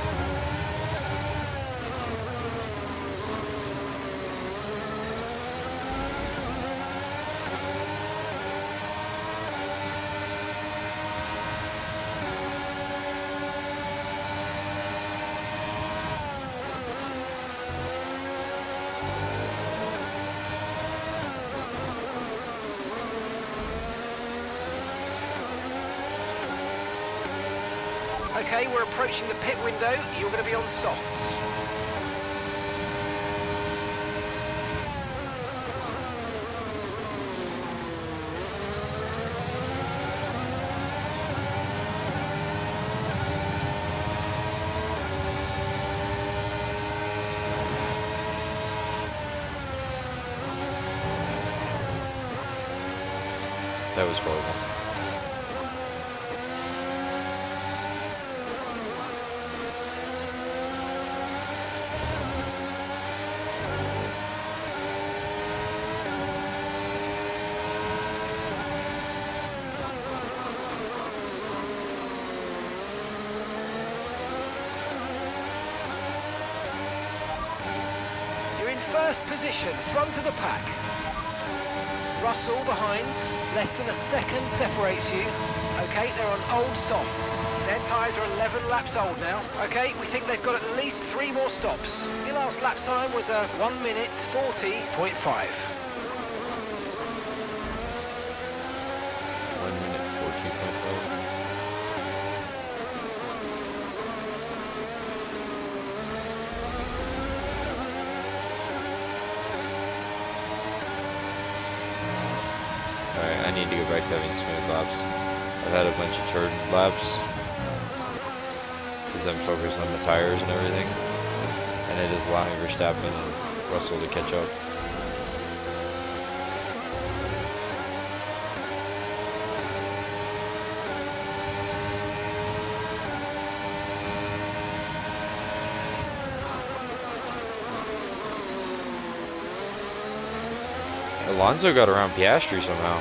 S2: Okay, we're approaching the pit window. You're going to be on softs.
S1: That was horrible.
S2: first position, front of the pack. Russell behind, less than a second separates you. Okay, they're on old softs. Their tyres are 11 laps old now. Okay, we think they've got at least 3 more stops. Your last lap time was a 1 minute 40.5.
S1: 1 minute 14.5. Alright, I need to go back to having smooth laps. I've had a bunch of turd laps because I'm focused on the tires and everything, and it is allowing Verstappen and Russell to catch up. Alonso got around Piastri somehow.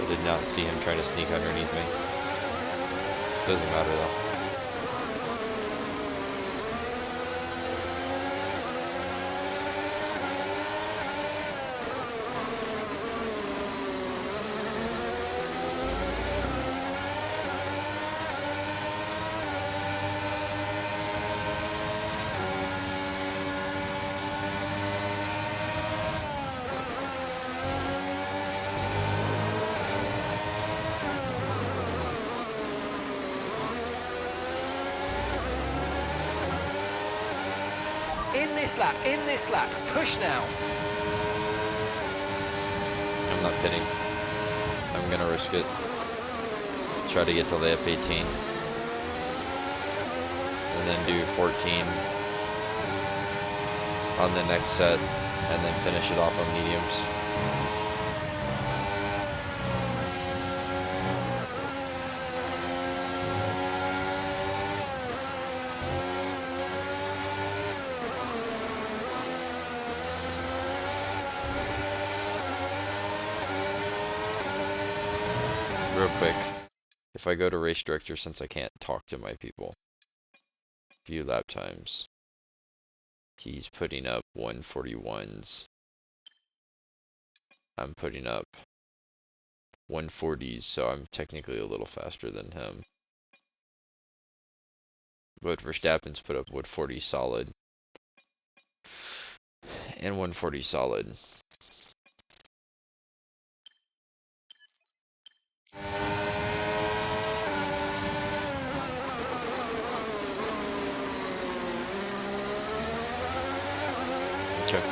S1: Did not see him trying to sneak underneath me. Doesn't matter though.
S2: In this lap, push now.
S1: I'm not pitting. I'm gonna risk it. Try to get to lap 18. And then do 14 on the next set, and then finish it off on mediums. Real quick, if I go to race director, since I can't talk to my people, view lap times, he's putting up 141s. I'm putting up 140s, so I'm technically a little faster than him. But Verstappen's put up 140 solid and 140 solid. Okay.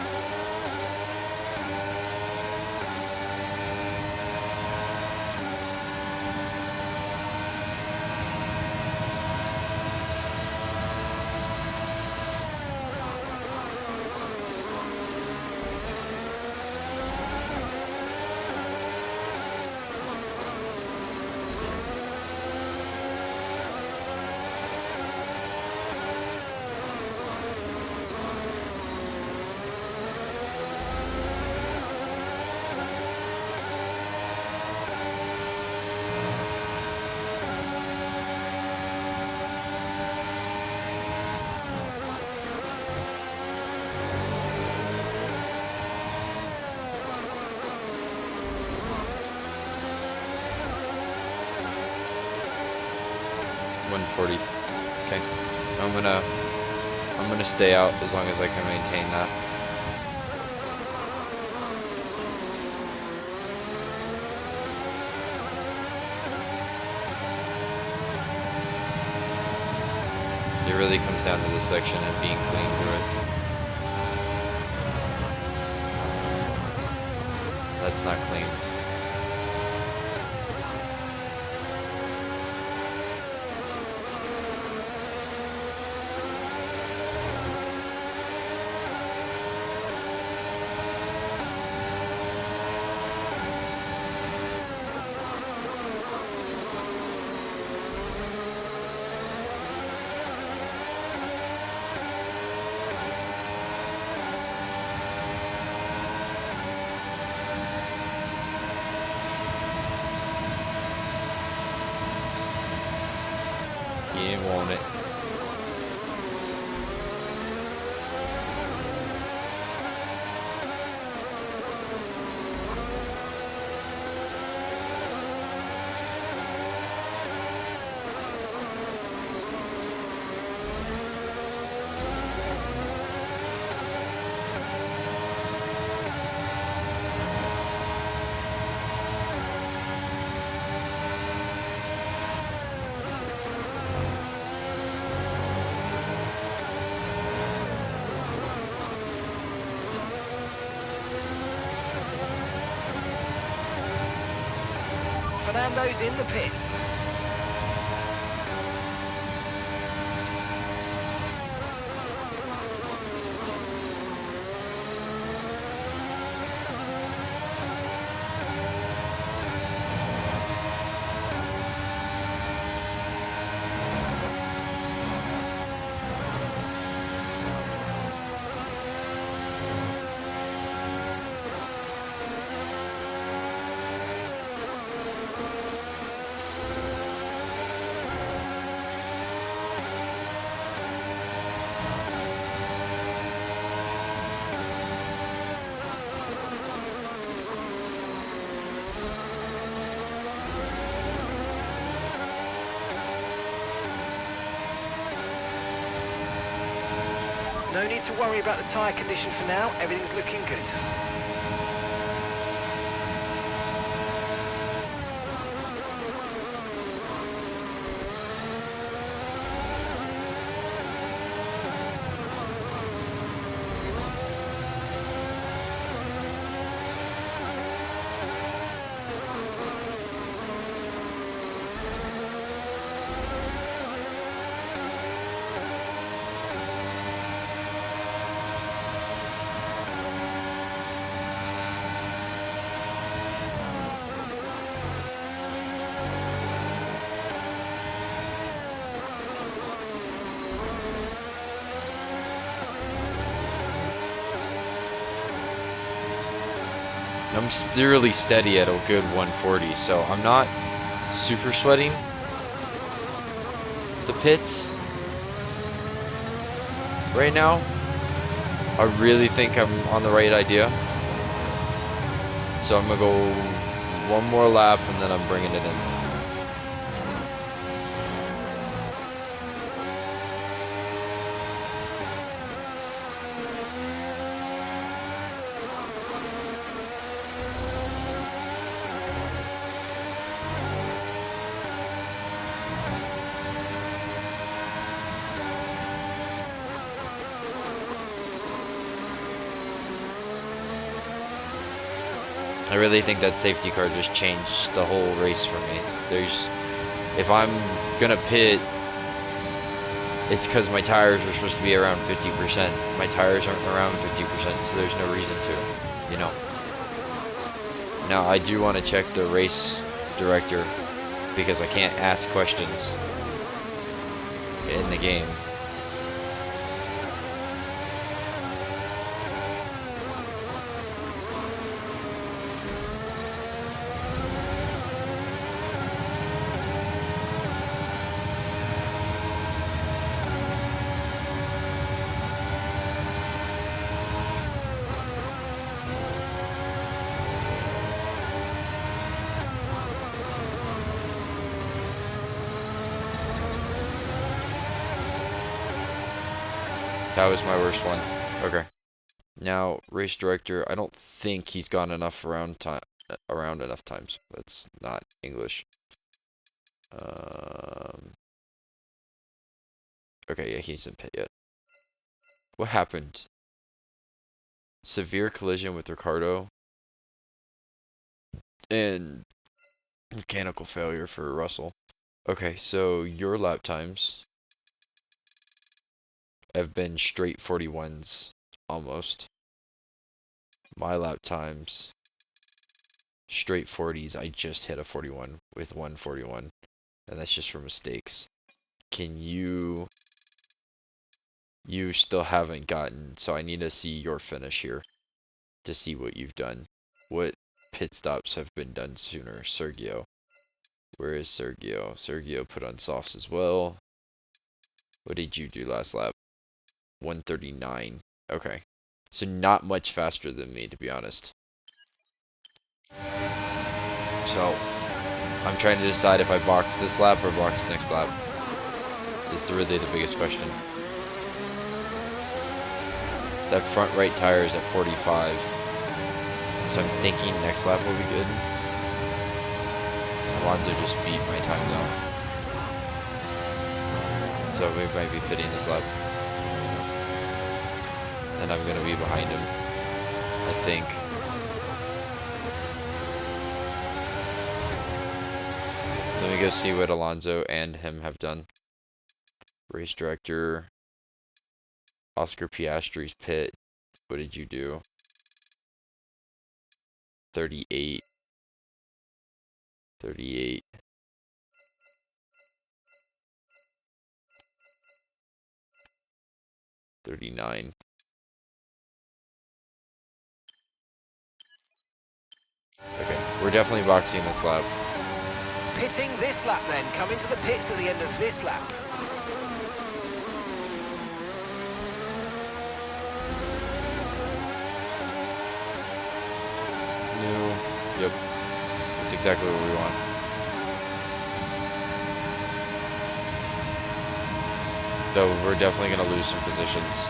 S1: Okay. I'm gonna stay out as long as I can maintain that. really comes down to this section and being clean through it. That's not clean. He didn't want it.
S2: Fernando's in the pits. No need to worry about the tyre condition for now, everything's looking good.
S1: I'm really steady at a good 140, so I'm not super sweating the pits right now. I really think I'm on the right idea. So I'm gonna go one more lap and then I'm bringing it in. I really think that safety car just changed the whole race for me. If I'm gonna pit, it's because my tires are supposed to be around 50%. My tires aren't around 50%, so there's no reason to, you know. Now I do want to check the race director because I can't ask questions in the game. That was my worst one. Okay. Now, race director, I don't think he's gone enough around enough times. That's not English. Okay, yeah, he's in pit yet. What happened? Severe collision with Ricardo. And mechanical failure for Russell. Okay, so your lap times have been straight 41s, almost. My lap times, straight 40s. I just hit a 41 with 141, and that's just for mistakes. Can you... You still haven't gotten, so I need to see your finish here to see what you've done. What pit stops have been done sooner? Sergio. Where is Sergio? Sergio put on softs as well. What did you do last lap? 139. Okay. So not much faster than me, to be honest. So, I'm trying to decide if I box this lap or box next lap. Is really the biggest question. That front right tire is at 45. So I'm thinking next lap will be good. Alonso just beat my time though. So we might be pitting this lap. And I'm going to be behind him, I think. Let me go see what Alonso and him have done. Race director, Oscar Piastri's pit. What did you do? 38. 38. $39. Okay, we're definitely boxing this lap.
S2: Pitting this lap then, coming to the pits at the end of this lap.
S1: New. Yep. That's exactly what we want. So we're definitely going to lose some positions.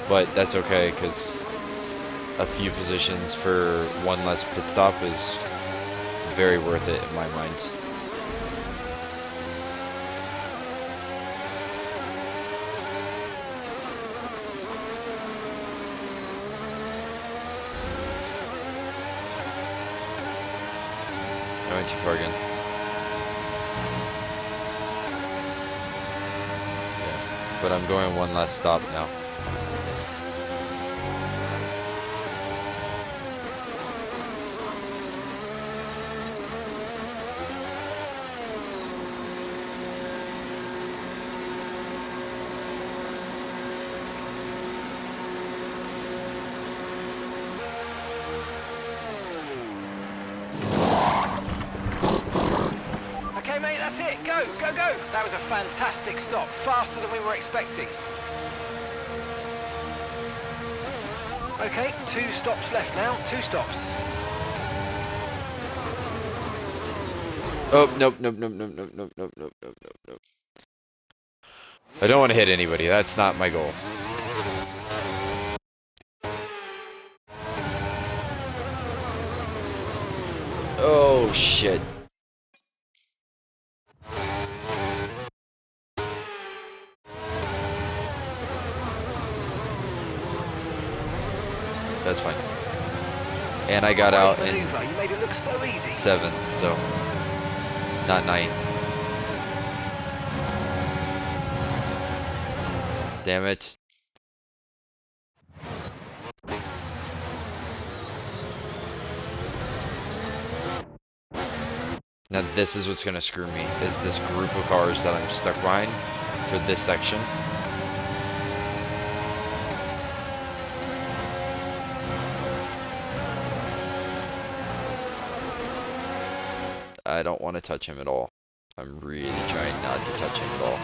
S1: But that's okay, because a few positions for one less pit stop is very worth it in my mind. I went too far again. Yeah, but I'm going one last stop now.
S2: That's it, go, go, go. That was a fantastic stop, faster than we were expecting. Okay, 2 stops left now, 2 stops.
S1: Oh, nope, nope, nope, nope, nope, nope, nope, nope, nope, nope, nope. I don't want to hit anybody, that's not my goal. Oh, shit. That's fine. And I got out in
S2: You made it look so easy.
S1: 7th, so not 9th. Damn it. Now this is what's gonna screw me, is this group of cars that I'm stuck behind for this section. I don't want to touch him at all. I'm really trying not to touch him at all.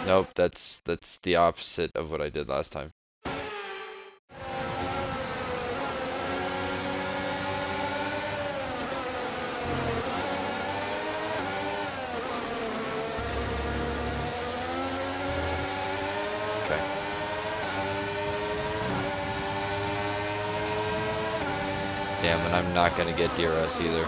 S1: Nope, that's the opposite of what I did last time. Damn, and I'm not gonna get DRS either.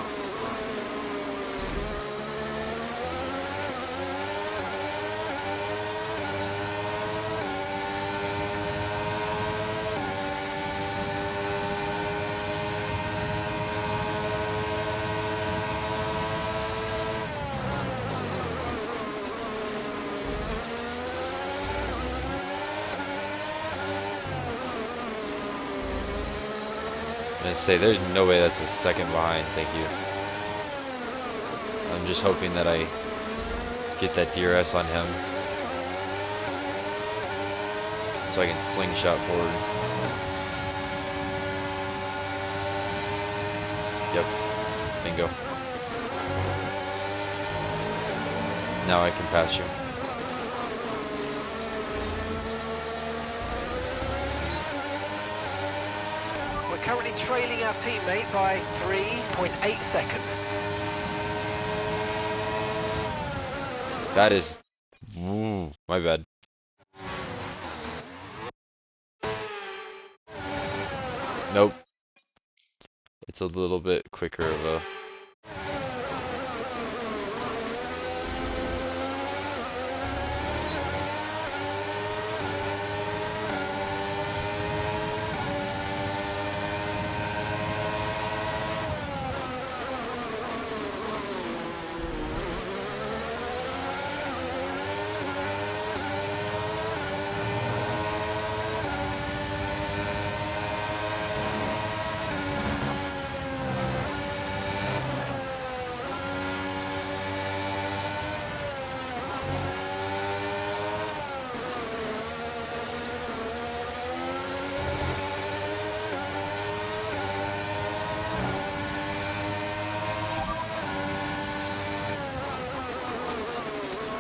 S1: I'm gonna say there's no way that's a second behind, thank you. I'm just hoping that I get that DRS on him so I can slingshot forward. Yep, bingo. Now I can pass you.
S2: Currently trailing our teammate by 3.8 seconds.
S1: That is... Ooh, my bad. Nope. It's a little bit quicker of a...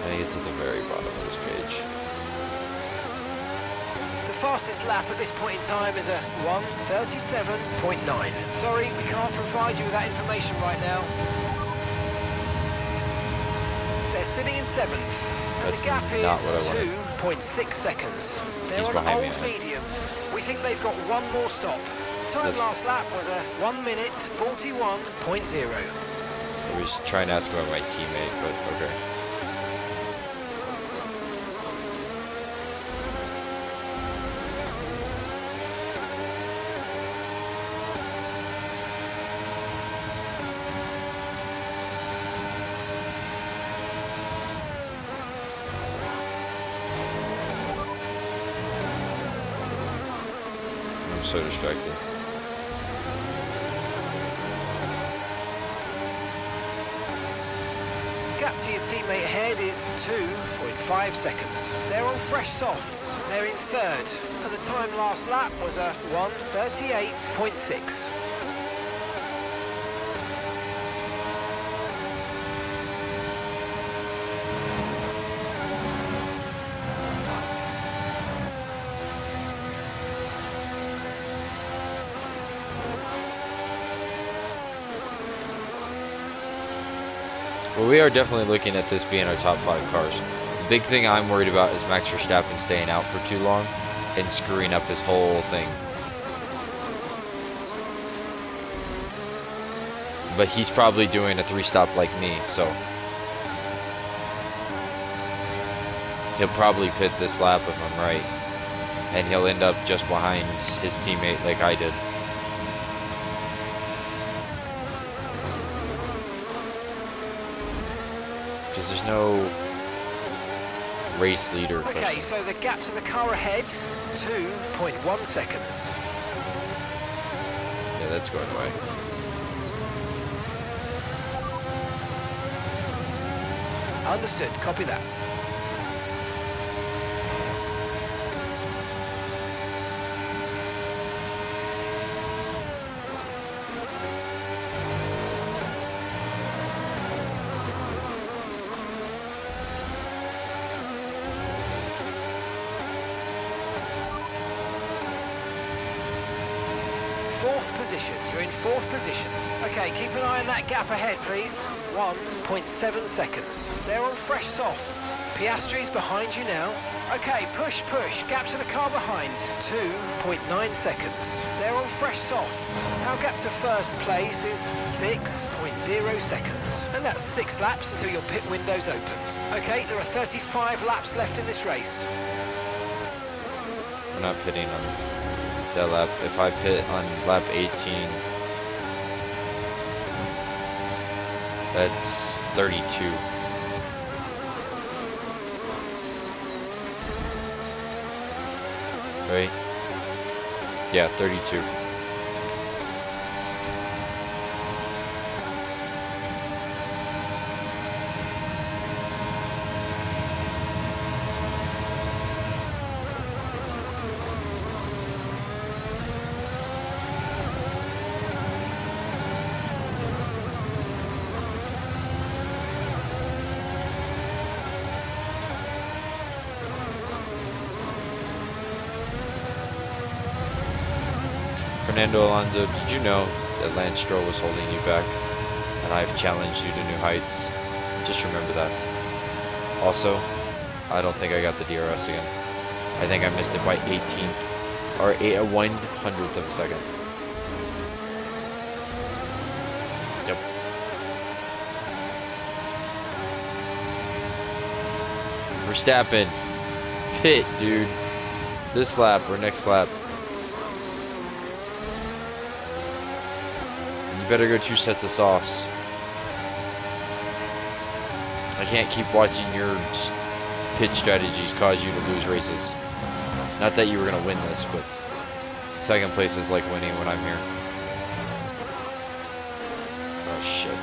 S1: I think it's at the very bottom of this page.
S2: The fastest lap at this point in time is a 1:37.9. Sorry, we can't provide you with that information right now. They're sitting in 7th. And
S1: That's
S2: the gap is
S1: not what I wanted.
S2: 2.6 seconds. They're
S1: He's
S2: on
S1: behind me,
S2: old
S1: I think.
S2: mediums. We think they've got one more stop. Time
S1: This-
S2: last lap was a 1:41.0.
S1: I was trying to ask about my teammate, but okay. I'm so distracted.
S2: Gap to your teammate ahead is 2.5 seconds. They're on fresh softs. They're in 3rd. And the time last lap was a 1:38.6.
S1: Well, we are definitely looking at this being our top 5 cars. The big thing I'm worried about is Max Verstappen staying out for too long and screwing up his whole thing. But he's probably doing a 3-stop like me, so he'll probably pit this lap if I'm right, and he'll end up just behind his teammate like I did. Because there's no race leader.
S2: Okay,
S1: question.
S2: so the gap to the car ahead, 2.1 seconds.
S1: Yeah, that's going away.
S2: Understood, copy that. position. You're in 4th position. Okay, keep an eye on that gap ahead, please. 1.7 seconds. They're on fresh softs. Piastri's behind you now. Okay, push, push. Gap to the car behind. 2.9 seconds. They're on fresh softs. Our gap to first place is 6.0 seconds. And that's 6 laps until your pit window's open. Okay, there are 35 laps left in this race.
S1: I'm not pitting on that lap. If I pit on lap 18, that's 32. Right? Yeah, 32. Fernando Alonso, did you know that Lance Stroll was holding you back? And I've challenged you to new heights. Just remember that. Also, I don't think I got the DRS again. I think I missed it by 18th, or a 1/100th of a second. Yep. Verstappen, pit, dude. This lap or next lap. Better go 2 sets of softs. I can't keep watching your pit strategies cause you to lose races. Not that you were gonna win this, but 2nd place is like winning when I'm here. Oh shit.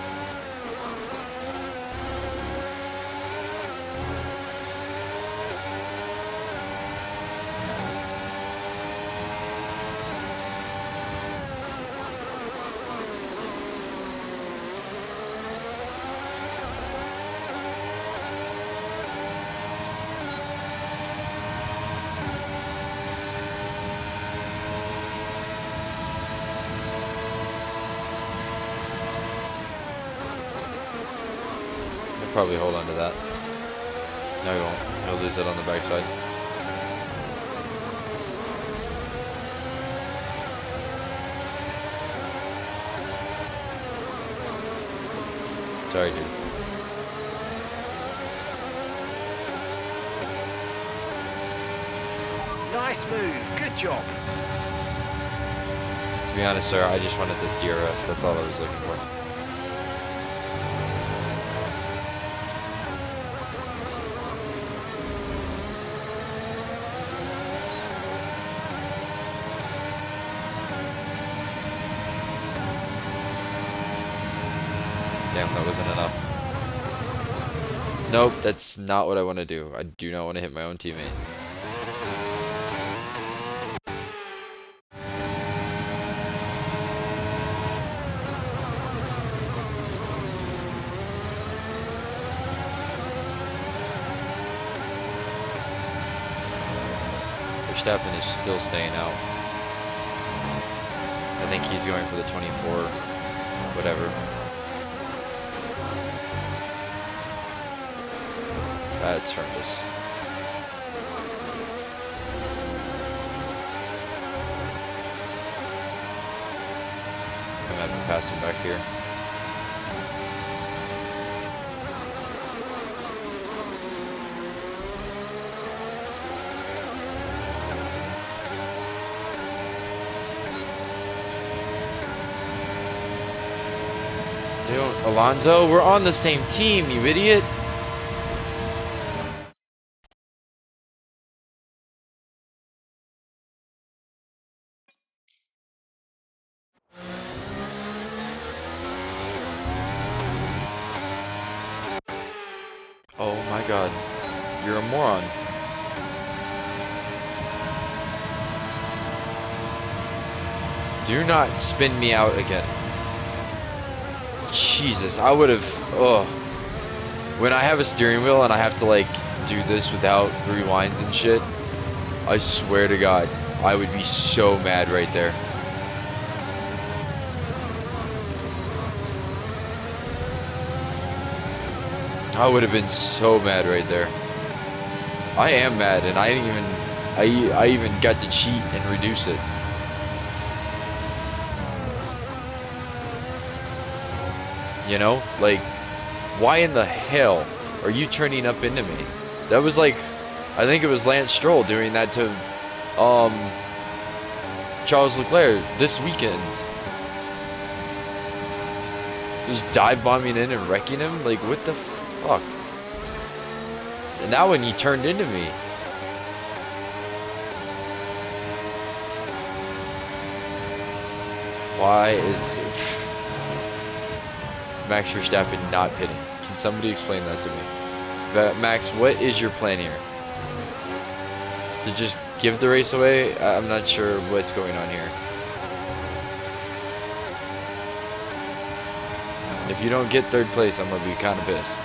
S1: Probably hold on to that. No, he won't. He'll lose it on the backside. Sorry, dude.
S2: Nice move. Good job.
S1: To be honest, sir, I just wanted this DRS. That's all I was looking for. Damn, that wasn't enough. Nope, that's not what I want to do. I do not want to hit my own teammate. Verstappen is still staying out. I think he's going for the 24, whatever. That's horrendous. I'm gonna have to pass him back here. Dude, Alonso, we're on the same team, you idiot. Oh my god, you're a moron. Do not spin me out again. Jesus, I would have, when I have a steering wheel and I have to like do this without rewinds and shit, I swear to God, I would be so mad right there. I would have been so mad right there. I am mad, and I didn't even, I even got to cheat and reduce it. You know, like, why in the hell are you turning up into me? That was like, I think it was Lance Stroll doing that to, Charles Leclerc this weekend. Just dive bombing in and wrecking him? Like, what the fuck? And now when he turned into me. Why is Max Verstappen not pitting? Can somebody explain that to me? Max, what is your plan here? To just give the race away? I'm not sure what's going on here. If you don't get third place, I'm gonna be kind of pissed.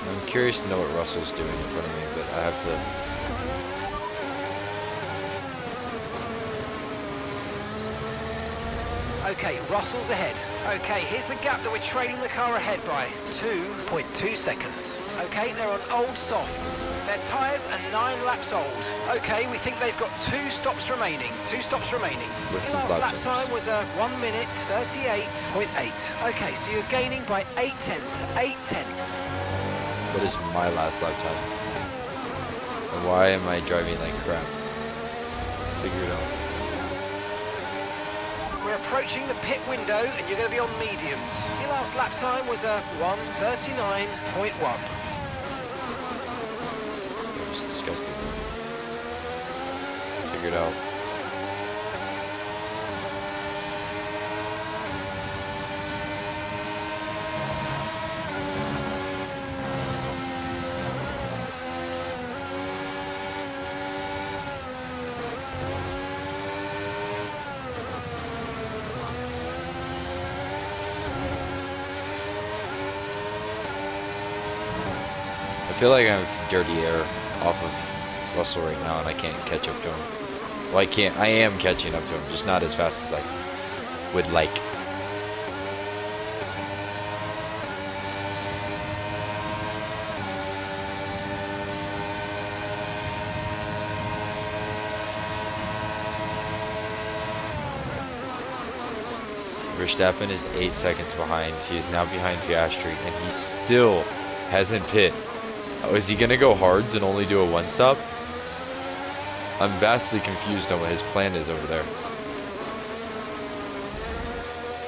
S1: I'm curious to know what Russell's doing in front of me, but I have to.
S2: Okay, Russell's ahead. Okay, here's the gap that we're trailing the car ahead by. 2.2 seconds. Okay, they're on old softs. Their tyres are 9 laps old. Okay, we think they've got 2 stops remaining. 2 stops remaining.
S1: What's his
S2: Last
S1: lap
S2: lap
S1: times?
S2: time was a 1 minute 38.8. Okay, so you're gaining by 8 tenths. 8 tenths.
S1: What is my last lap time? And why am I driving like crap? Figure it out.
S2: We're approaching the pit window and you're going to be on mediums. Your last lap time was a 1:39.1.
S1: That was disgusting. Figure it out. I feel like I have dirty air off of Russell right now, and I can't catch up to him. Well, I can't. I am catching up to him, just not as fast as I would like. Verstappen is 8 seconds behind. He is now behind Piastri, and he still hasn't pit. Oh, is he gonna go hards and only do a one stop? I'm vastly confused on what his plan is over there.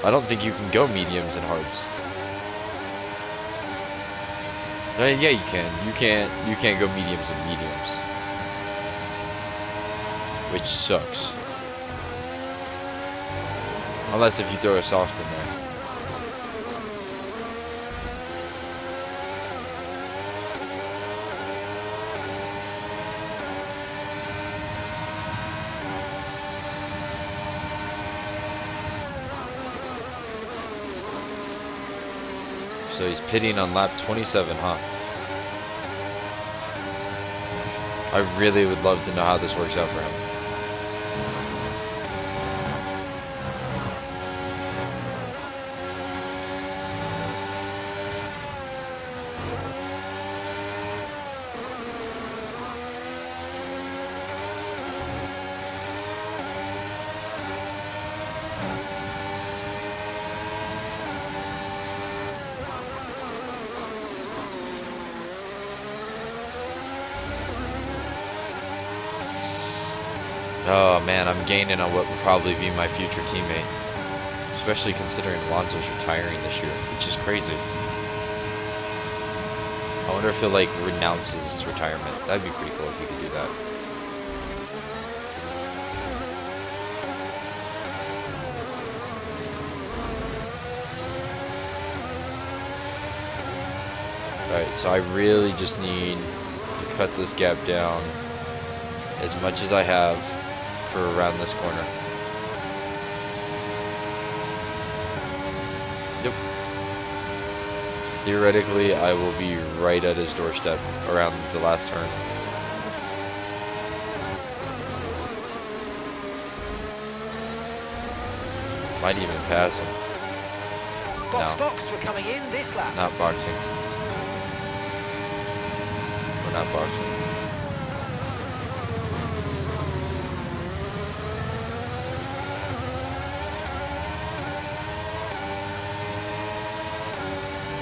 S1: I don't think you can go mediums and hards. Yeah, you can. You can't go mediums and mediums, which sucks. Unless if you throw a soft in there. So he's pitting on lap 27, huh? I really would love to know how this works out for him. Oh man, I'm gaining on what will probably be my future teammate. Especially considering Alonso's retiring this year, which is crazy. I wonder if he'll like renounces his retirement. That'd be pretty cool if he could do that. Alright, so I really just need to cut this gap down as much as I have for around this corner. Yep. Theoretically, I will be right at his doorstep around the last turn. Might even pass him.
S2: Box,
S1: No.
S2: box, we're coming in this lap.
S1: Not boxing. We're not boxing.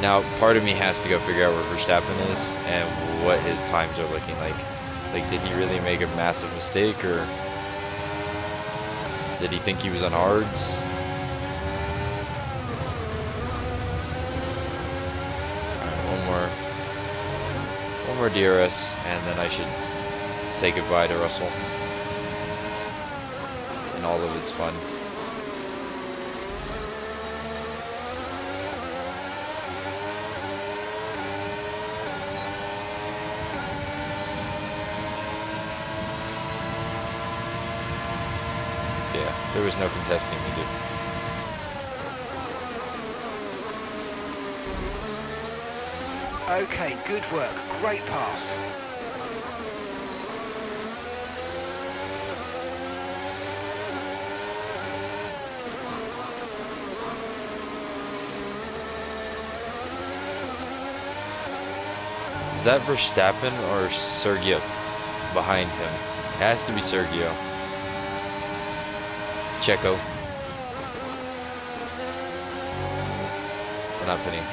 S1: Now, part of me has to go figure out where Verstappen is and what his times are looking like. Like, did he really make a massive mistake, or did he think he was on hards? Alright, one more DRS, and then I should say goodbye to Russell and all of its fun. Yeah, there was no contesting needed.
S2: Okay, good work. Great pass.
S1: Is that Verstappen or Sergio behind him? It has to be Sergio. Checo. We're not pitting.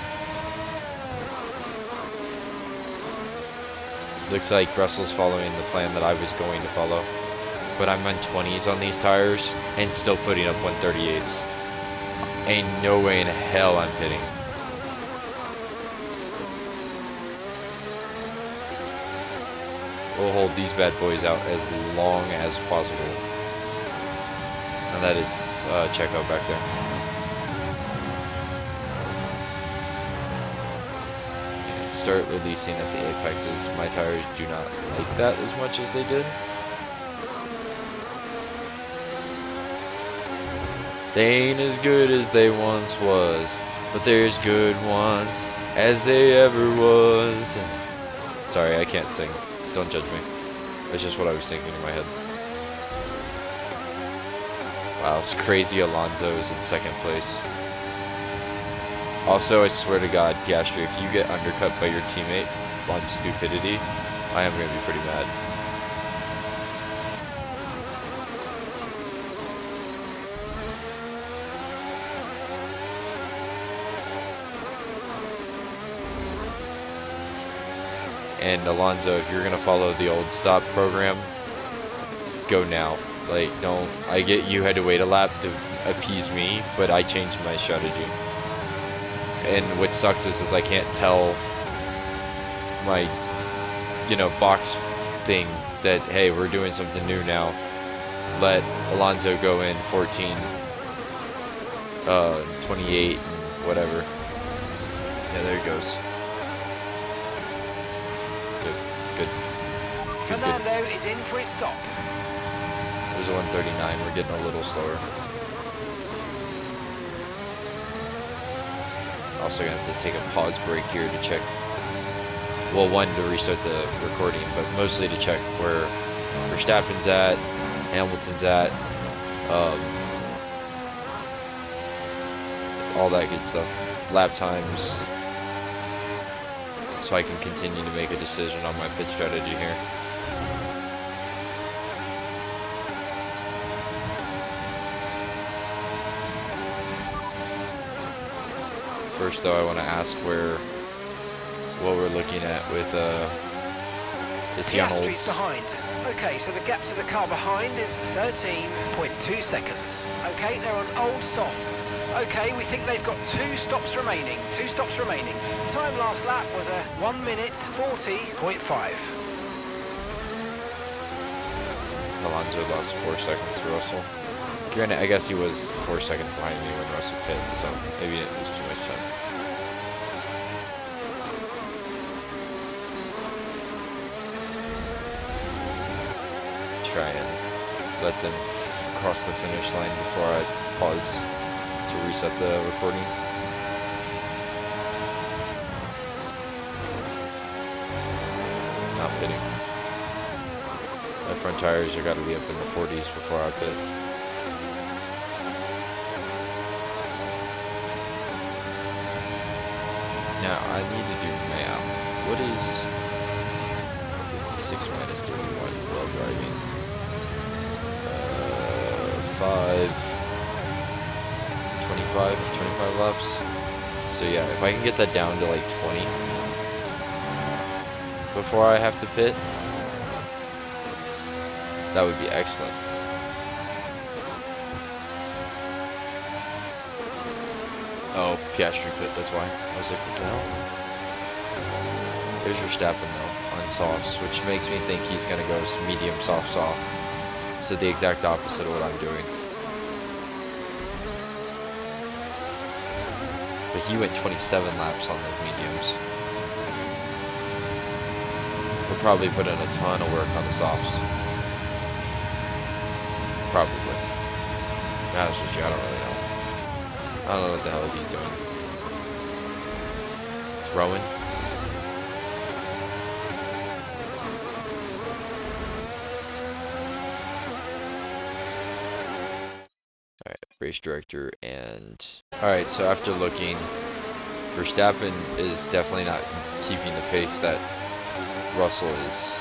S1: Looks like Russell's following the plan that I was going to follow. But I'm on 20s on these tires and still putting up 138s. Ain't no way in hell I'm pitting. We'll hold these bad boys out as long as possible. And that is Checo back there. Okay, start releasing at the apexes. My tires do not like that as much as they did. They ain't as good as they once was, but they're as good once as they ever was. Sorry, I can't sing. Don't judge me. That's just what I was thinking in my head. Wow, it's crazy Alonso is in second place. Also, I swear to God, Piastri, if you get undercut by your teammate on stupidity, I am going to be pretty mad. And Alonso, if you're gonna follow the old stop program, go now. Like, don't. I get you had to wait a lap to appease me, but I changed my strategy. And what sucks is I can't tell my, box thing that, hey, we're doing something new now. Let Alonso go in 14, 28, and whatever. Yeah, there he goes. Good.
S2: Fernando is in for his stop.
S1: There's a 139. We're getting a little slower. Also gonna have to take a pause break here to check. Well, one, to restart the recording, but mostly to check where Verstappen's at, Hamilton's at, all that good stuff. Lap times. So I can continue to make a decision on my pit strategy here. First though, I want to ask what we're looking at with is he on olds?
S2: Piastri's behind. Okay, so the gap to the car behind is 13.2 seconds. Okay, they're on old softs. Okay, we think they've got 2 stops remaining. Time last lap was a 1 minute 40.5.
S1: Alonso lost 4 seconds to Russell. Granted, I guess he was 4 seconds behind me when Russell pit, so maybe it was too much time. Try and let them cross the finish line before I pause to reset the recording. front tires are got to be up in the 40s before I pit. Now, I need to do math. What is 56 minus 31 while driving? 25 laps. So yeah, if I can get that down to like 20 before I have to pit, that would be excellent. Oh, Piastri pit, that's why. I was like, what the hell? There's Verstappen though, on softs, which makes me think he's gonna go medium, soft, soft. So the exact opposite of what I'm doing. But he went 27 laps on those mediums. He'll probably put in a ton of work on the softs. Probably. Honest with you, I don't really know. I don't know what the hell he's doing. Throwing. Alright, race director and... Alright, so after looking, Verstappen is definitely not keeping the pace that Russell is.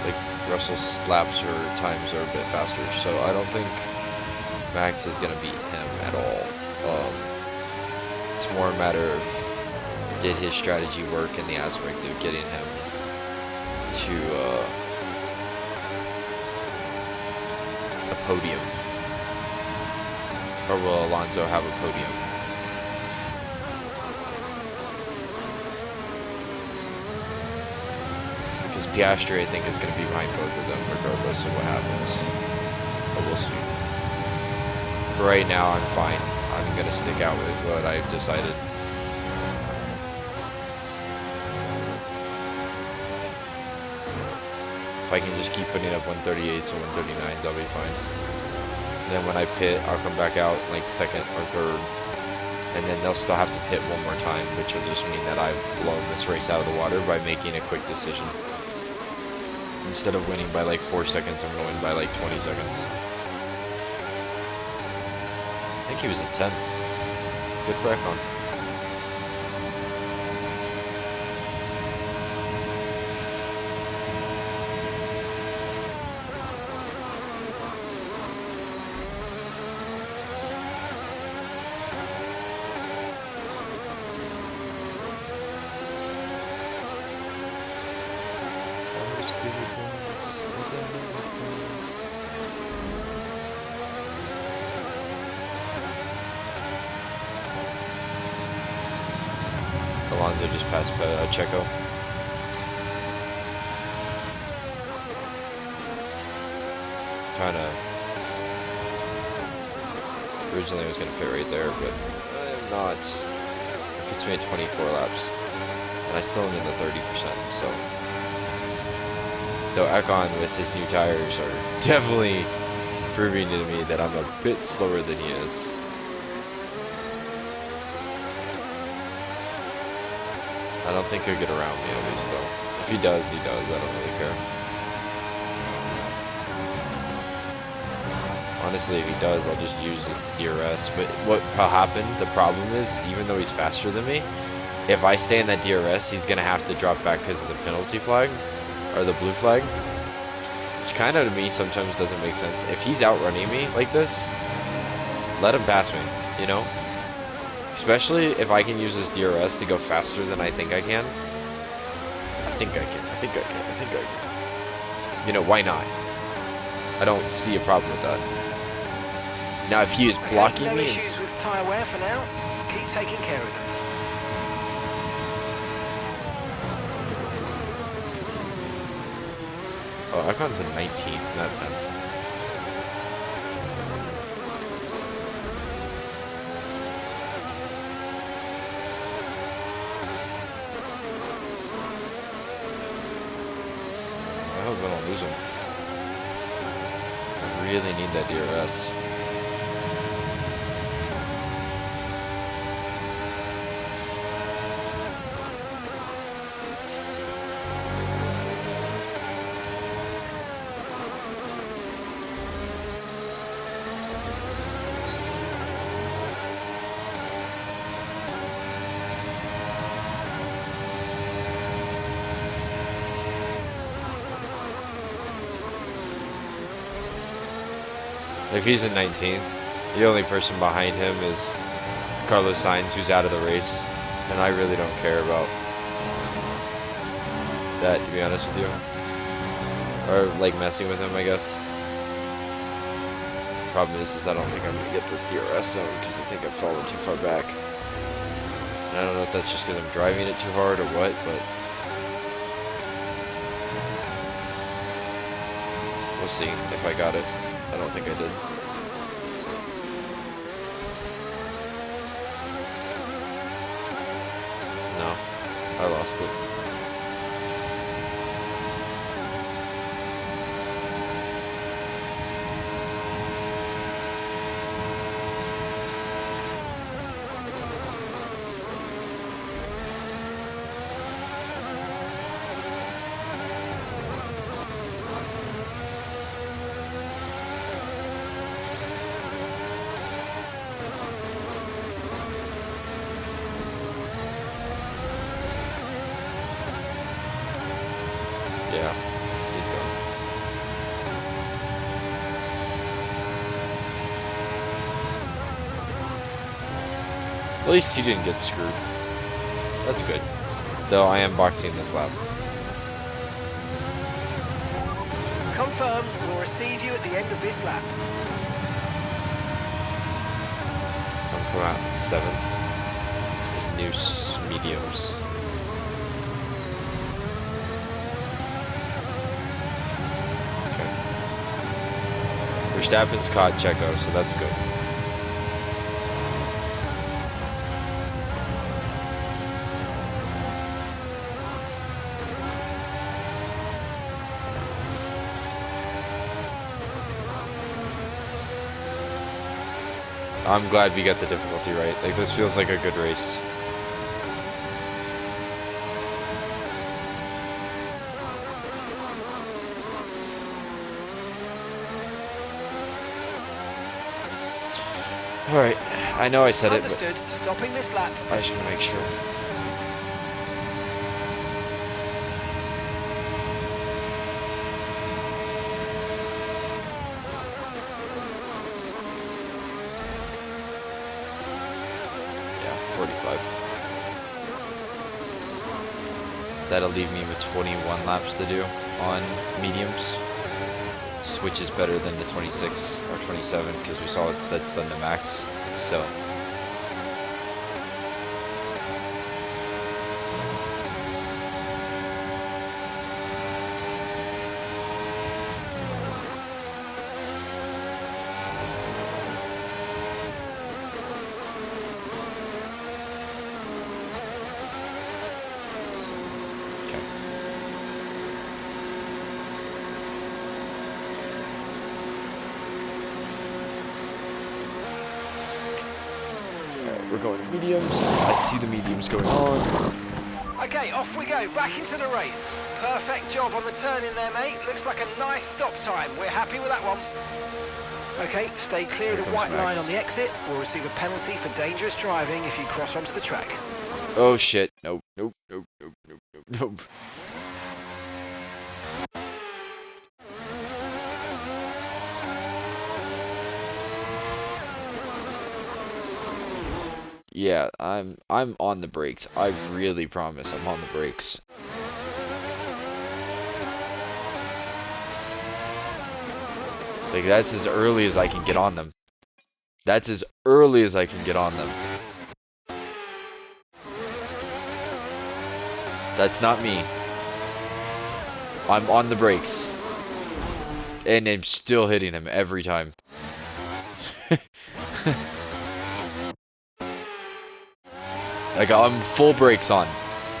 S1: Like, Russell's laps or times are a bit faster, so I don't think Max is going to beat him at all. It's more a matter of did his strategy work in the aspect of getting him to a podium, or will Alonso have a podium? Because Piastri, I think, is going to be behind both of them regardless of what happens, but we'll see. For right now, I'm fine. I'm gonna stick out with what I've decided. If I can just keep putting up 138s and 139s, I'll be fine. And then when I pit, I'll come back out like second or third. And then they'll still have to pit one more time, which will just mean that I've blown this race out of the water by making a quick decision. Instead of winning by like 4 seconds, I'm gonna win by like 20 seconds. I think he was at 10. Good for Econ. Alonso just passed Checo. Trying to... Originally I was going to pit right there, but I'm not. It puts me at 24 laps. And I still am in the 30%, so... Though Econ with his new tires are definitely proving to me that I'm a bit slower than he is. I don't think he'll get around me at least though. If he does, he does. I don't really care. Honestly, if he does, I'll just use his DRS. But what will happen, the problem is, even though he's faster than me, if I stay in that DRS, he's going to have to drop back because of the penalty flag, or the blue flag. Which kind of to me sometimes doesn't make sense. If he's outrunning me like this, let him pass me, you know? Especially if I can use this DRS to go faster than I think I can. I think I can. You know, why not? I don't see a problem with that. Now, if he is blocking
S2: no
S1: me...
S2: issues with tyre wear for now. Keep taking care of them.
S1: Oh, Econ's in 19th, not 10th. I hope I don't lose him. I really need that DRS. If he's in 19th, the only person behind him is Carlos Sainz, who's out of the race, and I really don't care about that, to be honest with you. Or like messing with him, I guess. Problem is I don't think I'm gonna get this DRS zone because I think I've fallen too far back. And I don't know if that's just because I'm driving it too hard or what, but we'll see if I got it. I don't think I did. No, I lost it. Yeah, he's gone. At least he didn't get screwed. That's good. Though I am boxing this lap.
S2: Confirmed, we'll receive you at the end of this lap.
S1: I'm coming out 7th. New mediums. Okay. Verstappen's caught Checo, so that's good. I'm glad we got the difficulty right. Like, this feels like a good race. Alright, I know I said it, but
S2: Understood. Stopping this lap.
S1: I should make sure. Yeah, 45. That'll leave me with 21 laps to do on mediums, which is better than the 26 or 27 because we saw that's done to max. So okay. We're going mediums. I see the mediums going on.
S2: Okay, off we go, back into the race. Perfect job on the turn in there, mate. Looks like a nice stop time. We're happy with that one. Okay, stay clear of the white line on the exit. We'll receive a penalty for dangerous driving if you cross onto the track.
S1: Oh shit. Nope, nope, nope, nope, nope, nope, nope. Yeah, I'm on the brakes. I really promise I'm on the brakes. Like, that's as early as I can get on them. That's as early as I can get on them. That's not me. I'm on the brakes. And I'm still hitting him every time. Like, I'm full brakes on.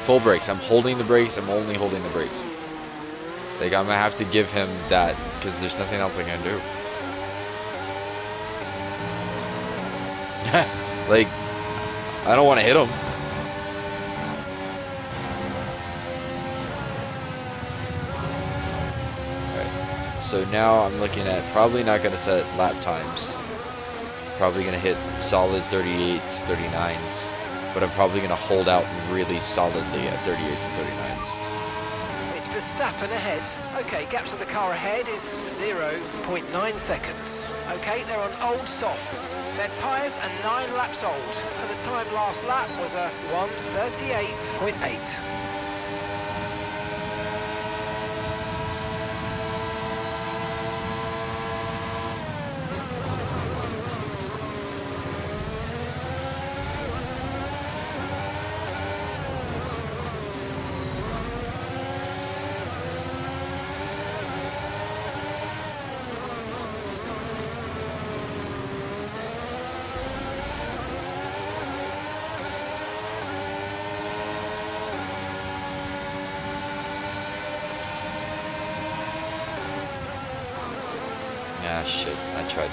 S1: Full brakes. I'm holding the brakes. I'm only holding the brakes. Like, I'm gonna have to give him that because there's nothing else I can do. Like, I don't want to hit him. Alright, so now I'm looking at probably not going to set lap times. Probably going to hit solid 38s, 39s. But I'm probably going to hold out really solidly at 38s and 39s.
S2: It's Verstappen ahead. Okay, gap to the car ahead is 0.9 seconds. Okay, they're on old softs. Their tyres are 9 laps old. And the time last lap was a 1:38.8.
S1: Ah, shit. I tried.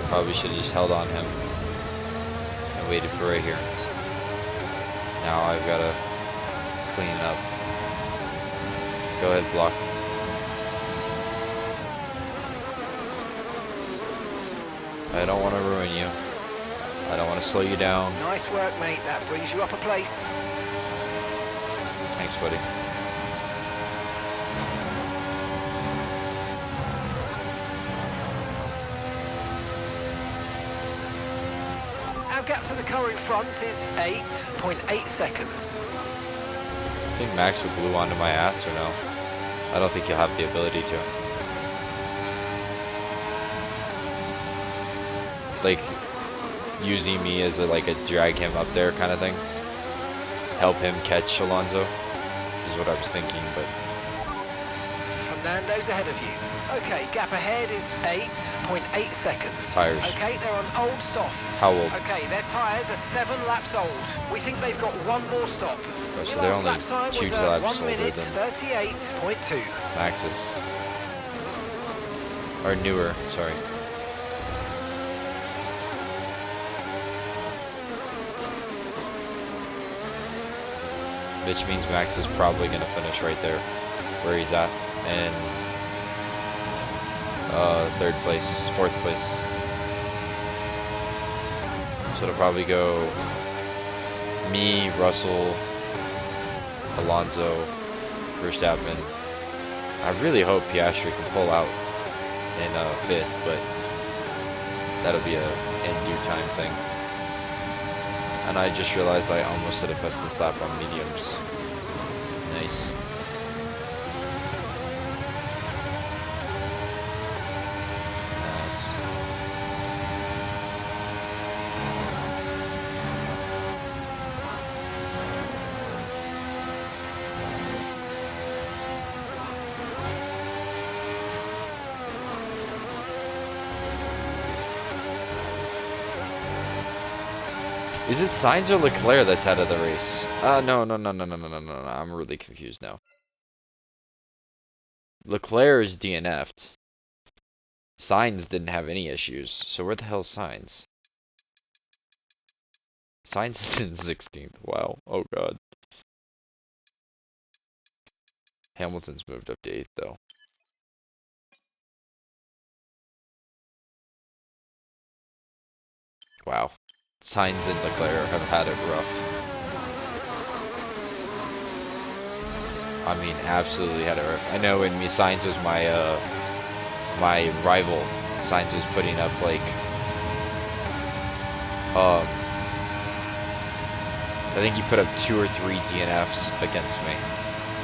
S1: Probably should have just held on him and waited for right here. Now I've got to clean it up. Go ahead, block. I don't want to ruin you. I don't want to slow you down.
S2: Nice work, mate. That brings you up a place.
S1: Thanks, buddy.
S2: Our gap to the car in front is 8.8 seconds.
S1: I think Max would glue onto my ass, or no? I don't think you'll have the ability to. Like, using me as a drag him up there kind of thing. Help him catch Alonso is what I was thinking, but
S2: Fernando's ahead of you. Okay, gap ahead is 8.8 seconds.
S1: Tires.
S2: Okay, they're on old softs.
S1: How old?
S2: Okay, their tyres are 7 laps old. We think they've got one more stop.
S1: Oh, so
S2: Your
S1: they're
S2: last
S1: only
S2: lap time
S1: 2
S2: was
S1: laps
S2: 1
S1: older
S2: minute
S1: than
S2: 38.2.
S1: Max's. Or newer, sorry. Which means Max is probably going to finish right there where he's at. And 3rd place, 4th place. So it'll probably go me, Russell, Alonso, Verstappen. I really hope Piastri can pull out in 5th, but that'll be a in due time thing. And I just realized I almost did a fastest lap on mediums. Nice. Is it Sainz or Leclerc that's out of the race? No. I'm really confused now. Leclerc is DNF'd. Sainz didn't have any issues. So where the hell's Sainz? Sainz is in 16th. Wow. Oh god. Hamilton's moved up to 8th though. Wow. Sainz and Leclerc have had it rough. I mean, absolutely had it rough. I know when Sainz was my my rival, Sainz was putting up like I think he put up 2 or 3 DNFs against me.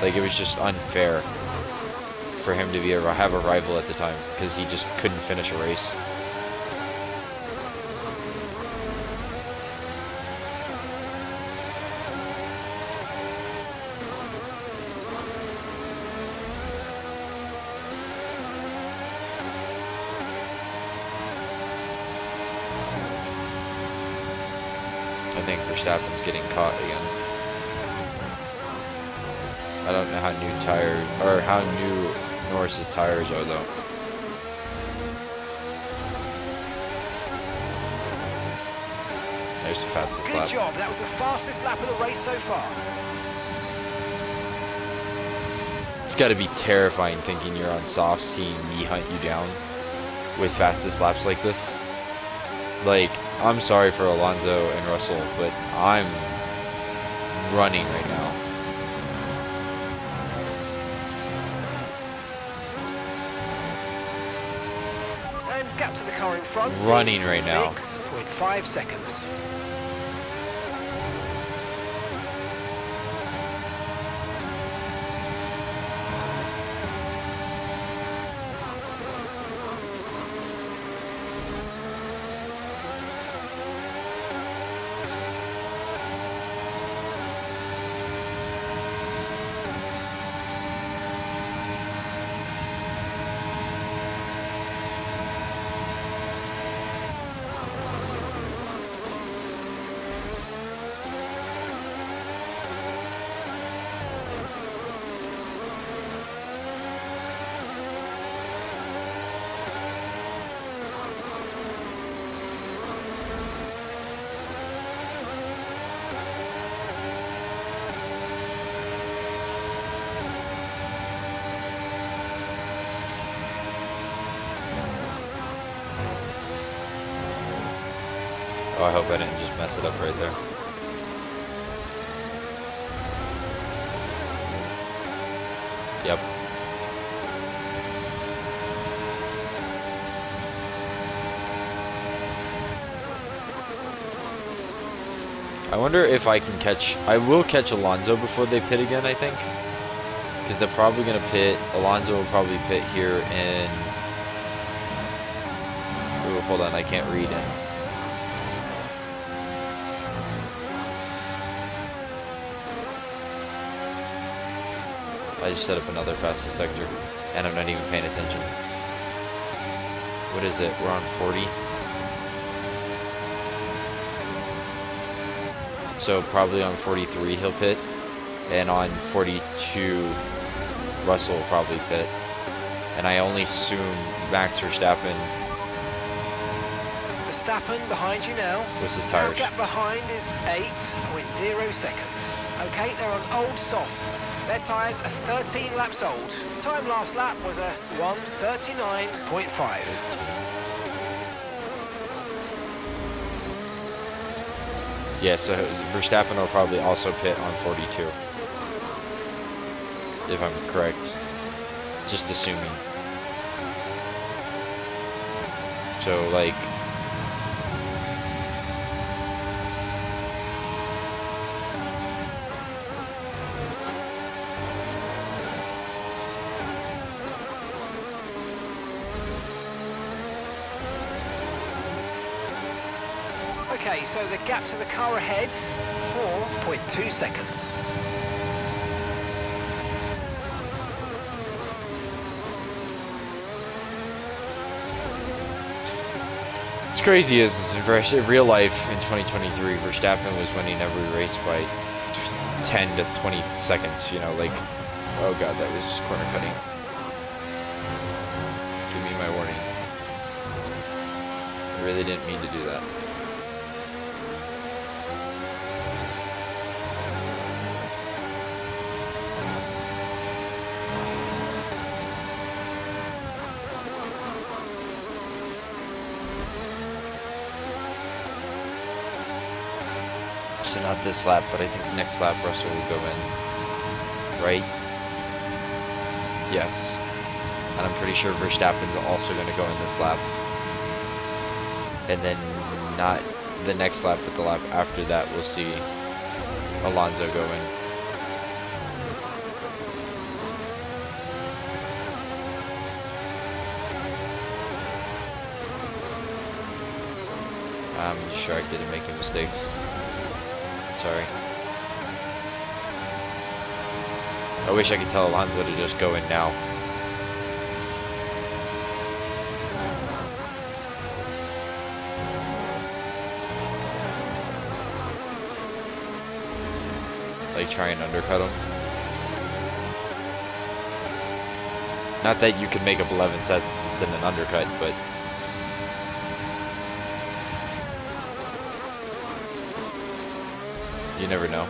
S1: Like, it was just unfair for him to be have a rival at the time because he just couldn't finish a race. I think Verstappen's getting caught again. I don't know how new tires, or how new Norris's tires are though. There's the fastest lap.
S2: Good job, that was the fastest lap of the race so far.
S1: It's got to be terrifying thinking you're on soft, seeing me hunt you down with fastest laps like this. Like, I'm sorry for Alonso and Russell, but I'm running right now.
S2: gap to the car in front.
S1: Running right now.
S2: 6.5 seconds.
S1: Oh, I hope I didn't just mess it up right there. Yep. I wonder if I can catch... I will catch Alonso before they pit again, I think. Because they're probably going to pit... Alonso will probably pit here in... Ooh, hold on, I can't read it. I just set up another fastest sector, and I'm not even paying attention. What is it? We're on 40. So probably on 43 he'll pit, and on 42 Russell will probably pit. And I only assume Max Verstappen.
S2: Verstappen behind you now.
S1: What's his tires?
S2: The gap behind is 8.0 seconds. Okay, they're on old softs. Their tyres are 13 laps old. Time last lap was a 1:39.5.
S1: Yeah, so Verstappen will probably also pit on 42. If I'm correct. Just assuming. So, like...
S2: Okay, so the gap to the car ahead, 4.2 seconds.
S1: What's crazy is in real life in 2023, Verstappen was winning every race by 10 to 20 seconds, you know, like, oh god, that was just corner cutting. Give me my warning. I really didn't mean to do that. So not this lap, but I think next lap Russell will go in. Right? Yes. And I'm pretty sure Verstappen's also going to go in this lap. And then not the next lap, but the lap after that, we'll see Alonso go in. I'm distracted and making mistakes. Sorry. I wish I could tell Alonso to just go in now. Like try and undercut him. Not that you could make up 11 sets in an undercut, but you never know.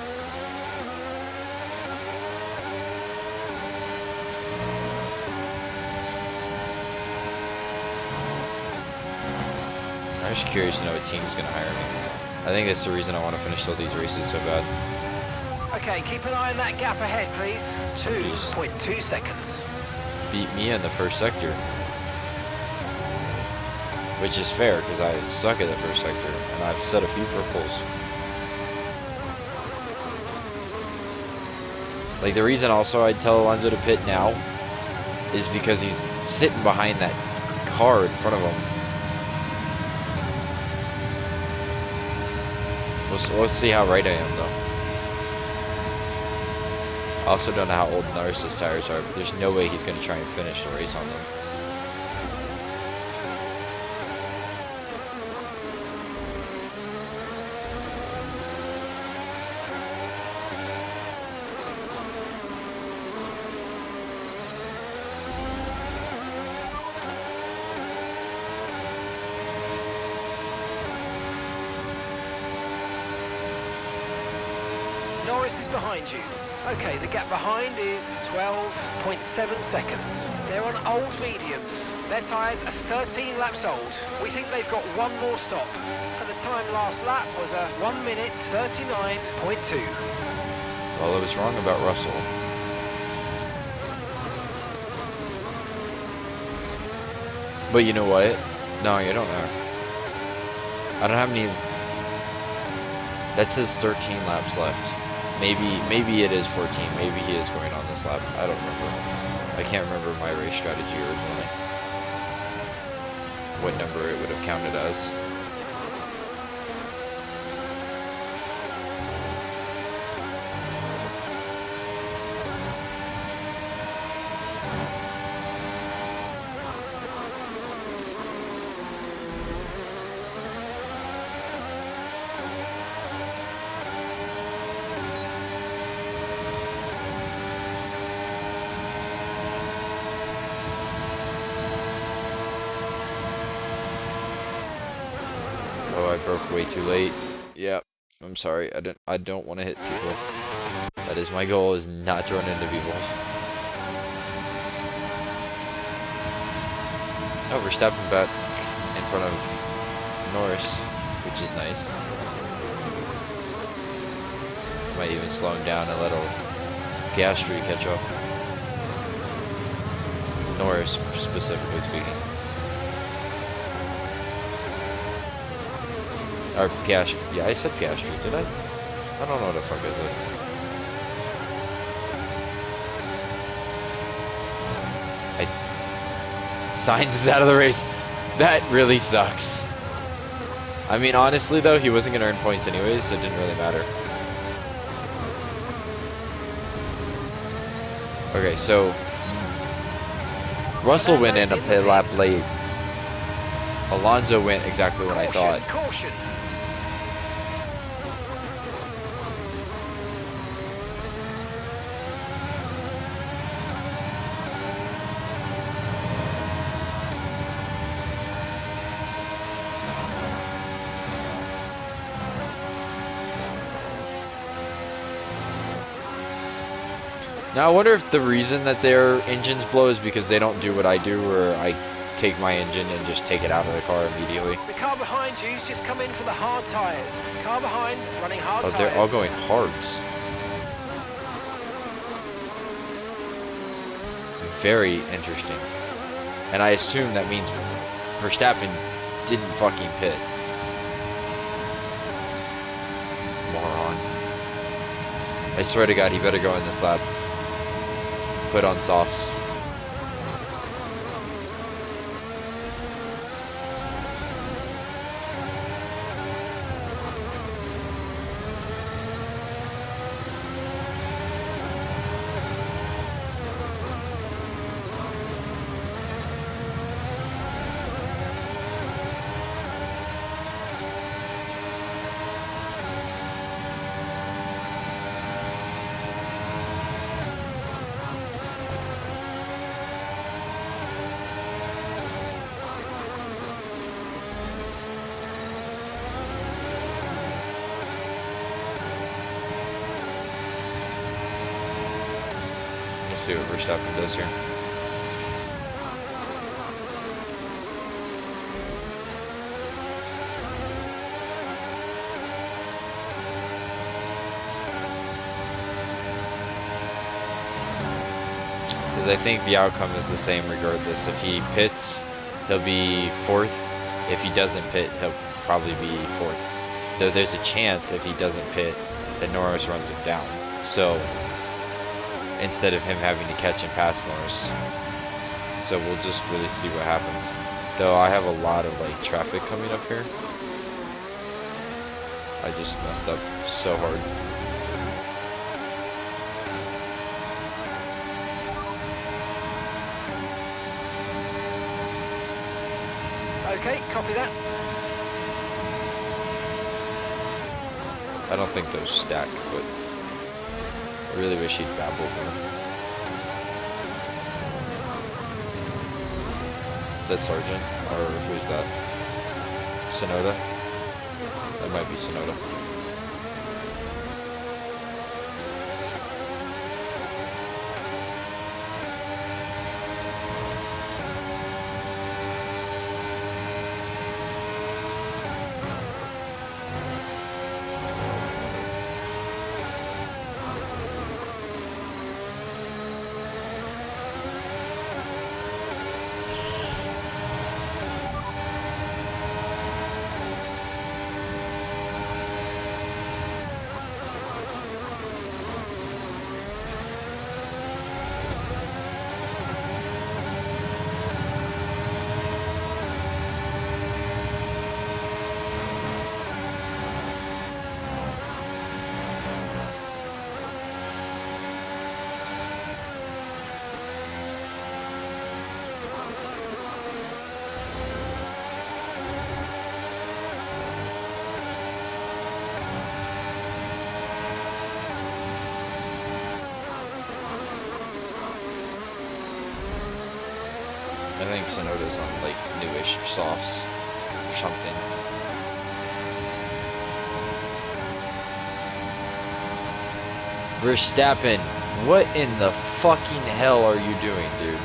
S1: I'm just curious to know what team's gonna hire me. I think that's the reason I want to finish all these races so bad.
S2: Okay, keep an eye on that gap ahead, please. 2.2 seconds.
S1: Beat me in the first sector. which is fair because I suck at the first sector, and I've set a few purples. Like, the reason also I'd tell Alonso to pit now is because he's sitting behind that car in front of him. We'll see how right I am, though. I also don't know how old Norris's tires are, but there's no way he's going to try and finish the race on them.
S2: Norris is behind you. Okay, the gap behind is 12.7 seconds. They're on old mediums. Their tyres are 13 laps old. We think they've got one more stop. And the time last lap was a 1 minute 39.2.
S1: Well, I was wrong about Russell. But you know what? No, you don't know. I don't have any... That says 13 laps left. Maybe it is 14. Maybe he is going on this lap. I don't remember. I can't remember my race strategy originally. What number it would have counted as. Oh, I broke way too late. Yep. I'm sorry. I don't want to hit people. That is my goal, is not to run into people. Oh, Verstappen back in front of Norris, which is nice. Might even slow him down and let Piastri catch up. Norris, specifically speaking. Or Piastri. Yeah, I said Piastri, did I? I don't know what the fuck is it. Sainz is out of the race. That really sucks. I mean, honestly, though, he wasn't going to earn points anyways, so it didn't really matter. Okay, so... Russell went in a pit lap late. Alonso went exactly what I thought.
S2: Caution.
S1: Now I wonder if the reason that their engines blow is because they don't do what I do, where I take my engine and just take it out of the car immediately.
S2: The car behind you's just come in for the hard tyres. Car behind running hard tyres.
S1: Oh, they're all going hards. Very interesting. And I assume that means Verstappen didn't fucking pit. Moron. I swear to God, he better go in this lap. Put on softs. See what Verstappen does here. Because I think the outcome is the same regardless. If he pits, he'll be 4th, if he doesn't pit, he'll probably be 4th. Though there's a chance if he doesn't pit, that Norris runs him down. So instead of him having to catch and pass Norris. So we'll just really see what happens. Though I have a lot of like traffic coming up here. I just messed up so hard.
S2: Okay, copy that.
S1: I don't think those stack, but I really wish he'd babble more. Is that Sargent? Or who's that? Sonoda? That might be Sonoda. I think Sonoda's on like newish softs or something. Verstappen, what in the fucking hell are you doing, dude?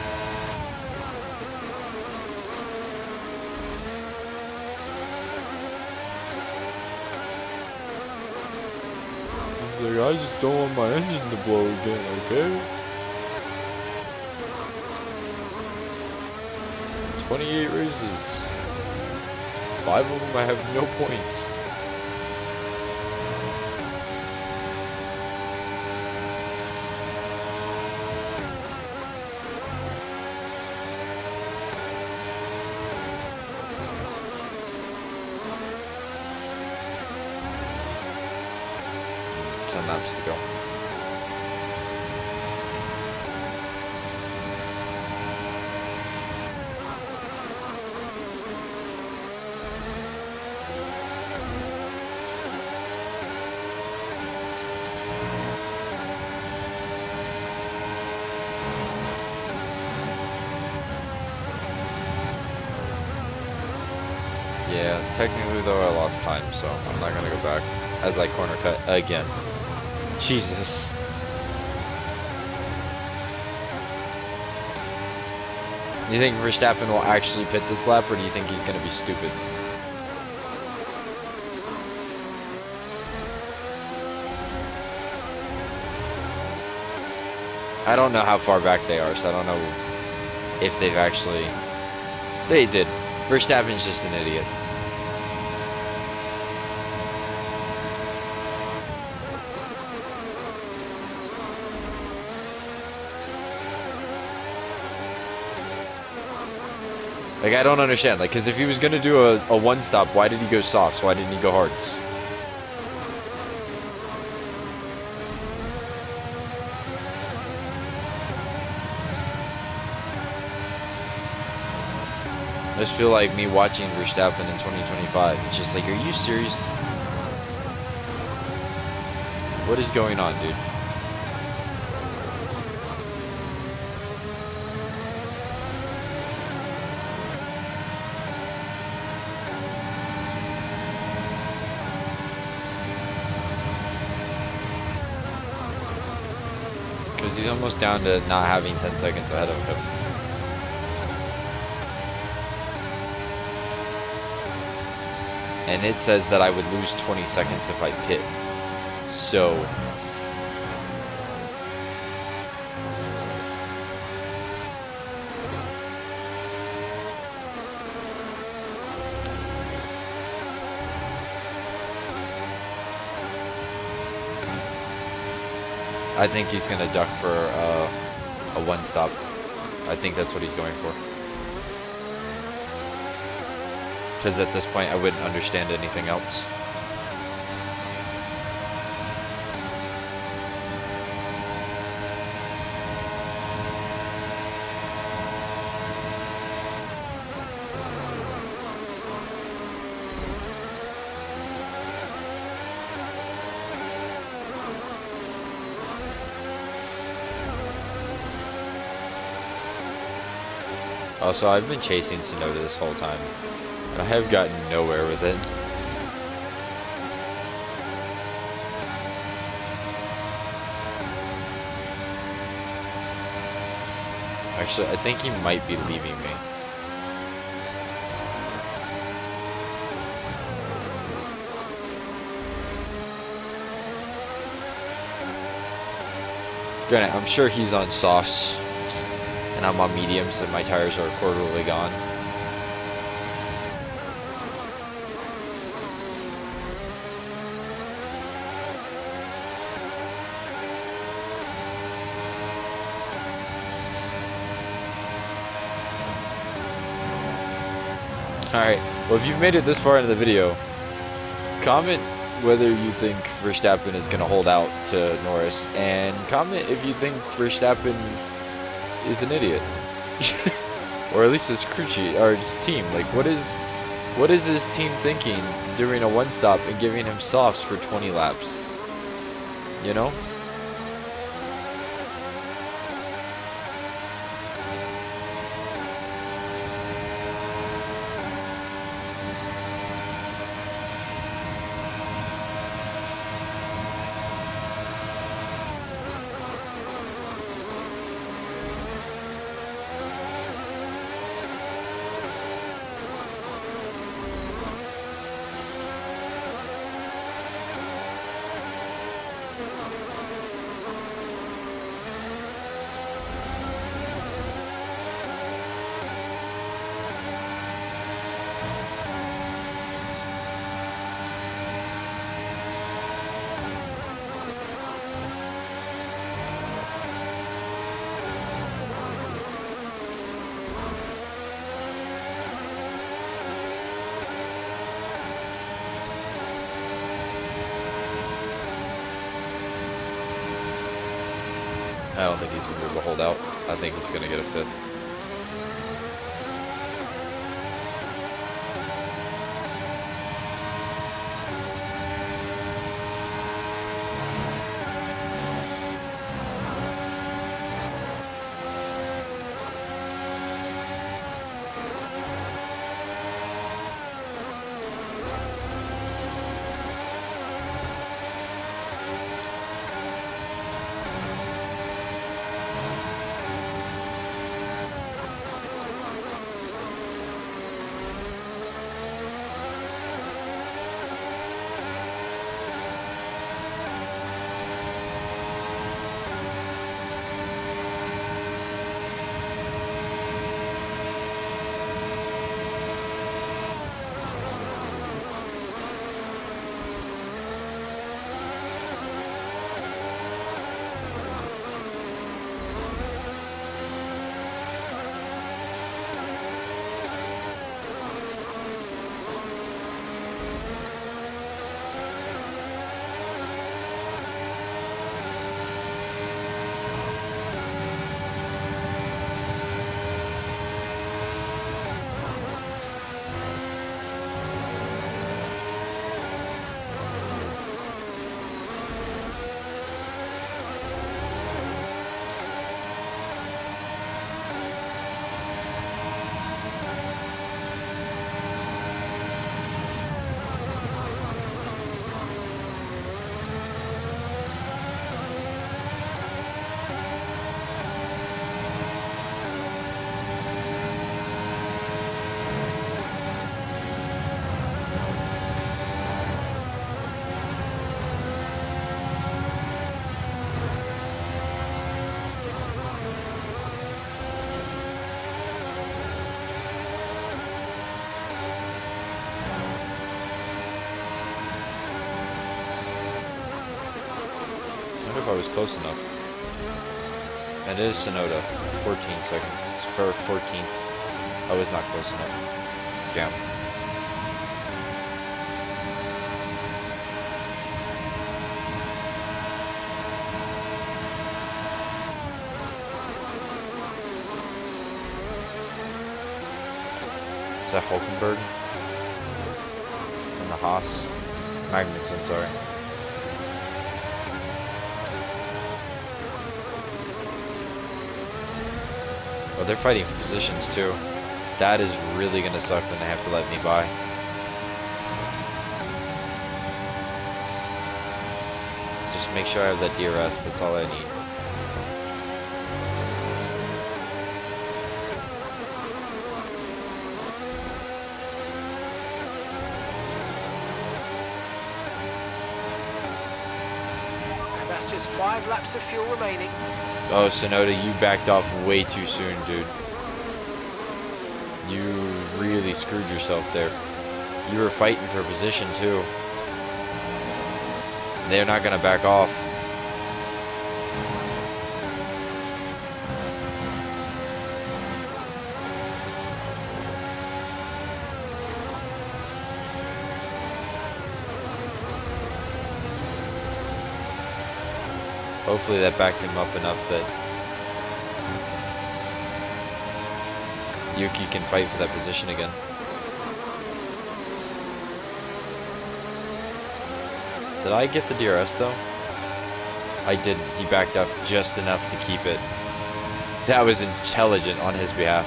S1: He's like, I just don't want my engine to blow again, okay? 28 races. 5 of them I have no points. Ten laps to go. Yeah, technically though I lost time, so I'm not gonna go back as I corner cut again. Jesus. Do you think Verstappen will actually pit this lap, or do you think he's gonna be stupid? I don't know how far back they are, so I don't know if they've actually... They did. Verstappen's just an idiot. Like, I don't understand. Like, because if he was going to do a one-stop, why did he go softs? Why didn't he go hards? I just feel like me watching Verstappen in 2025. It's just like, are you serious? What is going on, dude? Because he's almost down to not having 10 seconds ahead of him. And it says that I would lose 20 seconds if I pit. So... I think he's gonna duck for a one stop. I think that's what he's going for. Because at this point, I wouldn't understand anything else. Also, I've been chasing Tsunoda this whole time, and I have gotten nowhere with it. Actually, I think he might be leaving me. Granted, I'm sure he's on softs, and I'm on mediums, and my tires are a quarter of the way gone. Alright, well, if you've made it this far into the video, comment whether you think Verstappen is going to hold out to Norris, and comment if you think Verstappen is an idiot. Or at least his crew chief, or his team. Like, what is his team thinking during a one stop and giving him softs for 20 laps? You know? I don't think he's going to be able to hold out. I think he's going to get a fifth. I wonder if I was close enough. It is Sonoda. 14 seconds. For 14th. I was not close enough. Jam. Is that Hulkenberg? And the Haas? Magnussen, sorry. Oh, they're fighting for positions too. That is really gonna suck when they have to let me by. Just make sure I have that DRS, that's all I need.
S2: And that's just 5 laps of fuel remaining.
S1: Oh, Sonoda, you backed off way too soon, dude. You really screwed yourself there. You were fighting for position, too. They're not going to back off. Hopefully that backed him up enough that Yuki can fight for that position again. Did I get the DRS though? I didn't. He backed up just enough to keep it. That was intelligent on his behalf.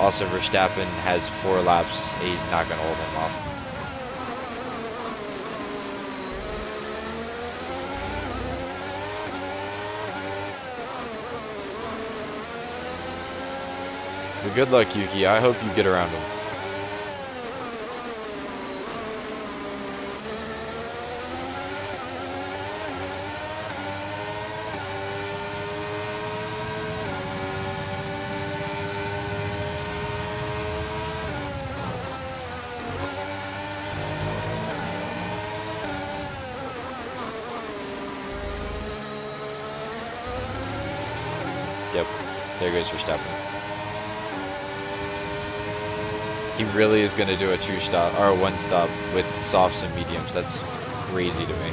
S1: Also, Verstappen has 4 laps. He's not going to hold him off. Well, good luck, Yuki. I hope you get around him. Yep, there goes Verstappen. He really is going to do a 2-stop or a 1-stop with softs and mediums. That's crazy to me.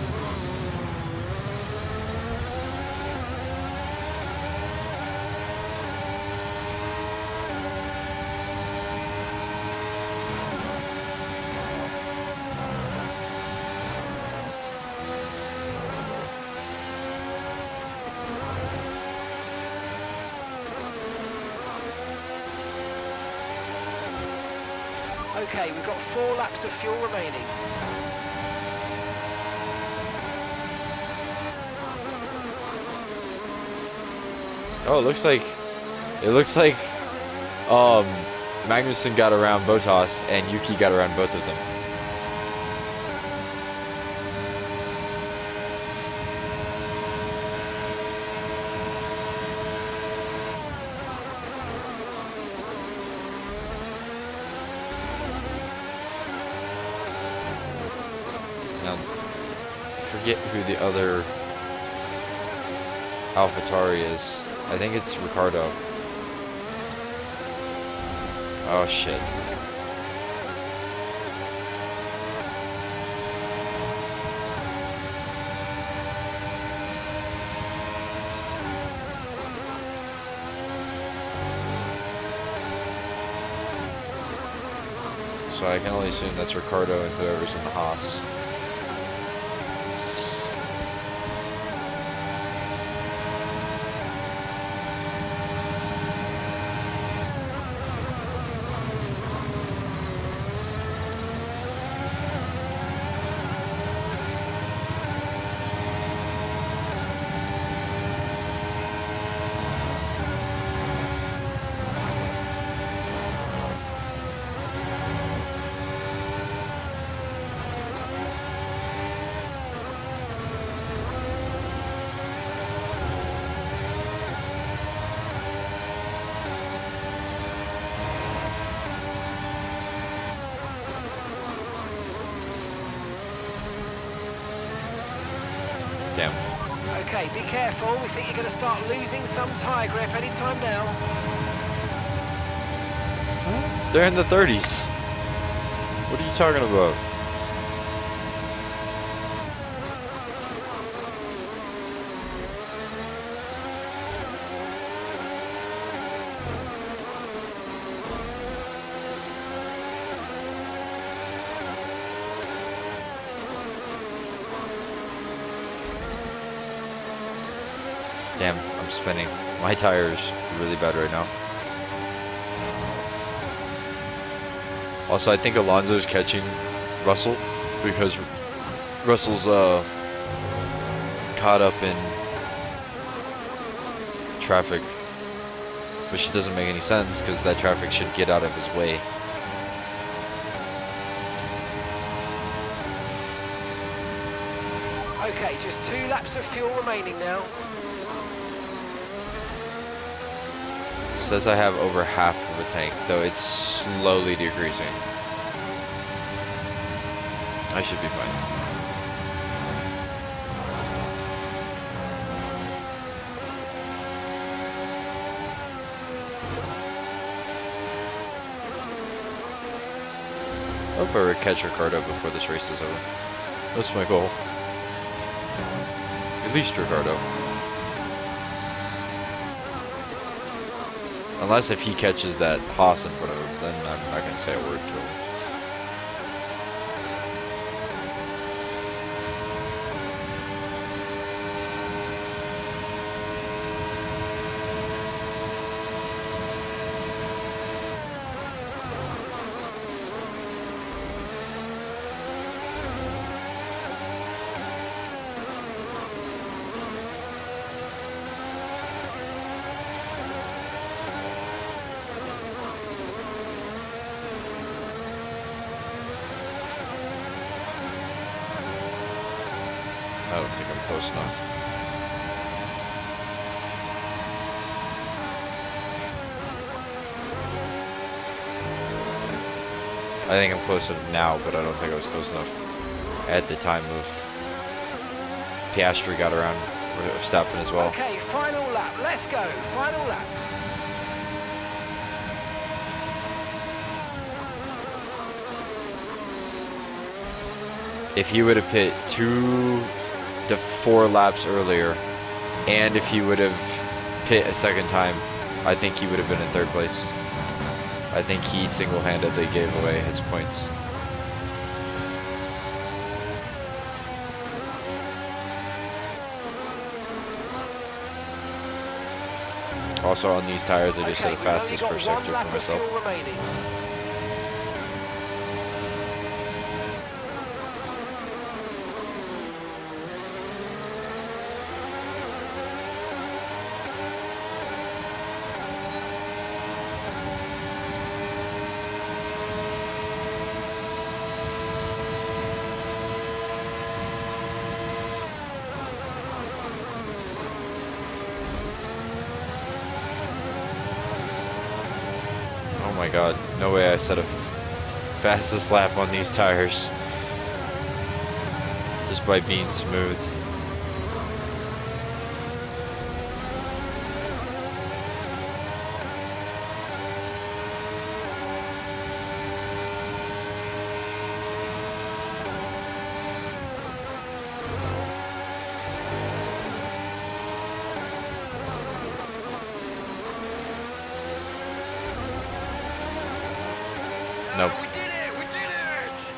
S2: Okay, we've got 4 laps of fuel remaining.
S1: Oh, it looks like Magnussen got around Bottas and Yuki got around both of them. Now, I forget who the other AlphaTauri is. I think it's Ricardo. Oh shit. So I can only assume that's Ricardo and whoever's in the Haas.
S2: Okay, Okay, be careful. We think you're going to start losing some tyre grip anytime now.
S1: They're in the 30s. What are you talking about? Damn, I'm spinning. My tire's really bad right now. Also, I think Alonso's catching Russell because Russell's caught up in traffic, which doesn't make any sense because that traffic should get out of his way.
S2: Okay, just 2 laps of fuel remaining now.
S1: It says I have over half of a tank, though it's slowly decreasing. I should be fine. I hope I catch Ricardo before this race is over. That's my goal. At least Ricardo. Unless if he catches that Haas in front of him, then I'm not going to say a word to him. I don't think I'm close enough. I think I'm close enough now, but I don't think I was close enough at the time of Piastri got around Verstappen as well.
S2: Okay, final lap. Let's go. Final lap.
S1: If he would have pit 2 to 4 laps earlier, and if he would have pit a second time, I think he would have been in 3rd place. I think he single-handedly gave away his points. Also on these tires, I just set the fastest first sector for myself. Oh my god, no way I set a fastest lap on these tires just by being smooth. Nope.
S2: We did it! We did it!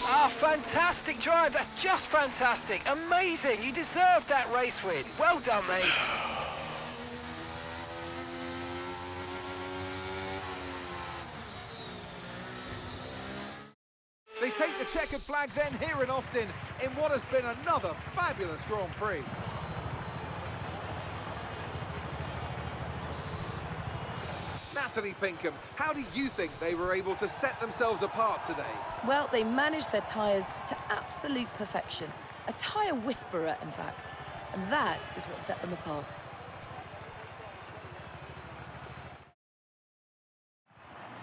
S2: Ah, fantastic drive. That's just fantastic. Amazing. You deserved that race win. Well done, mate.
S3: They take the checkered flag then here in Austin in what has been another fabulous Grand Prix. Natalie Pinkham, how do you think they were able to set themselves apart today?
S4: Well, they managed their tyres to absolute perfection. A tyre whisperer, in fact. And that is what set them apart.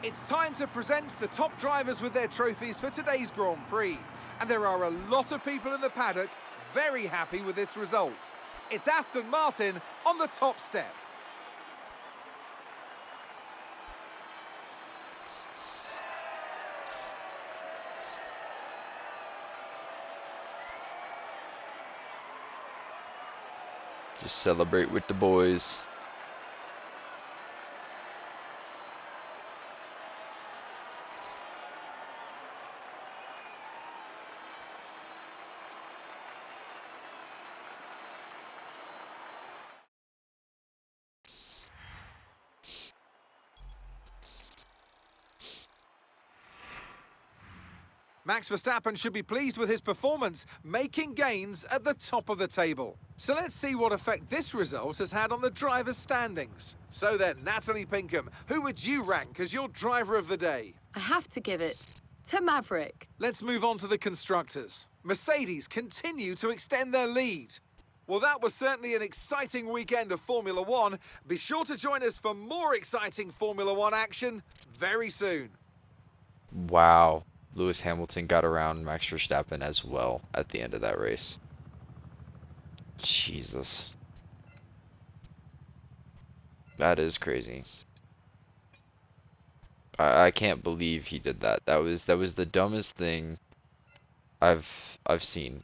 S3: It's time to present the top drivers with their trophies for today's Grand Prix. And there are a lot of people in the paddock very happy with this result. It's Aston Martin on the top step.
S1: Just celebrate with the boys.
S3: Max Verstappen should be pleased with his performance, making gains at the top of the table. So let's see what effect this result has had on the drivers' standings. So then, Natalie Pinkham, who would you rank as your driver of the day?
S4: I have to give it to Maverick.
S3: Let's move on to the constructors. Mercedes continue to extend their lead. Well, that was certainly an exciting weekend of Formula One. Be sure to join us for more exciting Formula One action very soon.
S1: Wow. Lewis Hamilton got around Max Verstappen as well at the end of that race. Jesus. That is crazy. I can't believe he did that. That was the dumbest thing I've seen.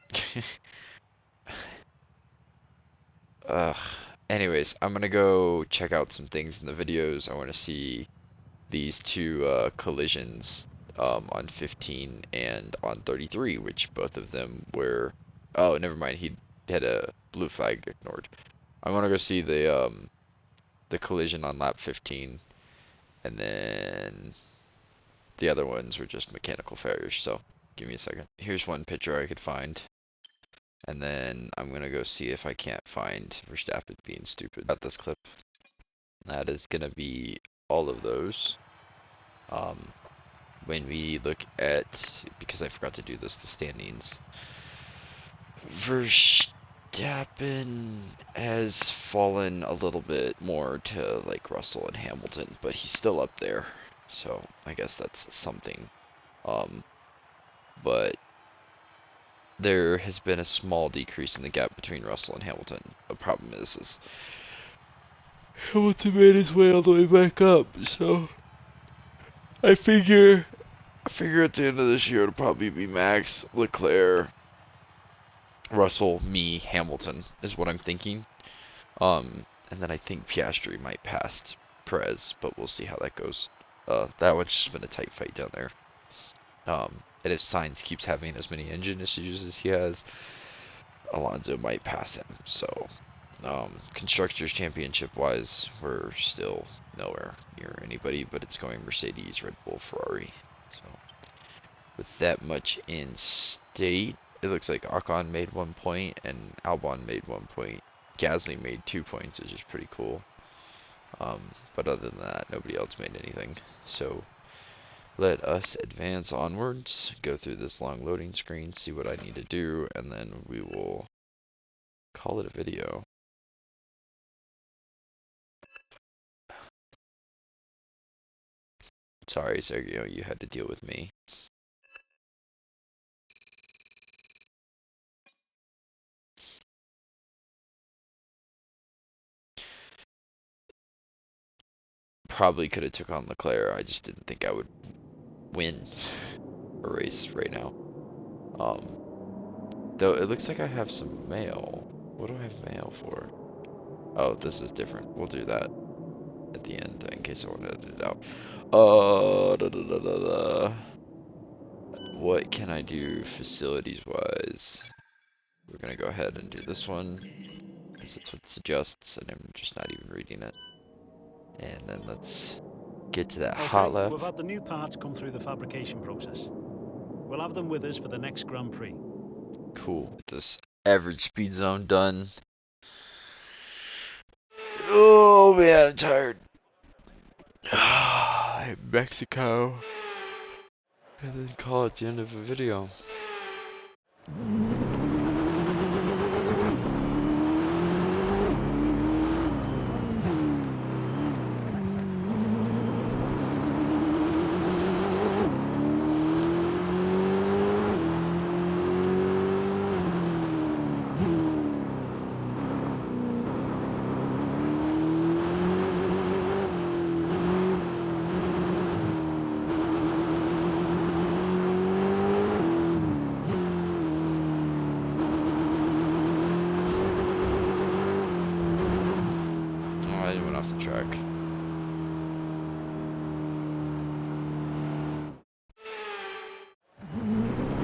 S1: Anyways, I'm gonna go check out some things in the videos. I want to see these two collisions on 15 and on 33, which both of them were, oh, never mind, he had a blue flag ignored. I want to go see the collision on lap 15, and then the other ones were just mechanical failures. So give me a second. Here's one picture I could find, and then I'm gonna go see if I can't find Verstappen being stupid. Got this clip. That is gonna be all of those. When we look at, because I forgot to do this, the standings, Verstappen has fallen a little bit more to like Russell and Hamilton, but he's still up there, so I guess that's something. But there has been a small decrease in the gap between Russell and Hamilton. The problem is Hamilton made his way all the way back up, so I figure at the end of this year it'll probably be Max, Leclerc, Russell, me, Hamilton is what I'm thinking. And then I think Piastri might pass Perez, but we'll see how that goes. That one's just been a tight fight down there. And if Sainz keeps having as many engine issues as he has, Alonso might pass him. So Constructors Championship wise, we're still nowhere near anybody, but it's going Mercedes, Red Bull, Ferrari. So with that much in state, it looks like Ocon made 1 point and Albon made 1 point. Gasly made 2 points, which is pretty cool. But other than that, nobody else made anything. So let us advance onwards, go through this long loading screen, see what I need to do, and then we will call it a video. Sorry, Sergio, you had to deal with me. Probably could have took on Leclerc. I just didn't think I would win a race right now. Though it looks like I have some mail. What do I have mail for? Oh, this is different. We'll do that at the end in case I want to edit it out. What can I do facilities wise? We're gonna go ahead and do this one because it's what it suggests, and I'm just not even reading it. And then let's get to that hot lap.
S5: We've had the new parts come through the fabrication process. We'll have them with us for the next Grand Prix.
S1: Cool. Get this average speed zone done. Oh man, I'm tired. Mexico. And then call it the end of the video. off the track.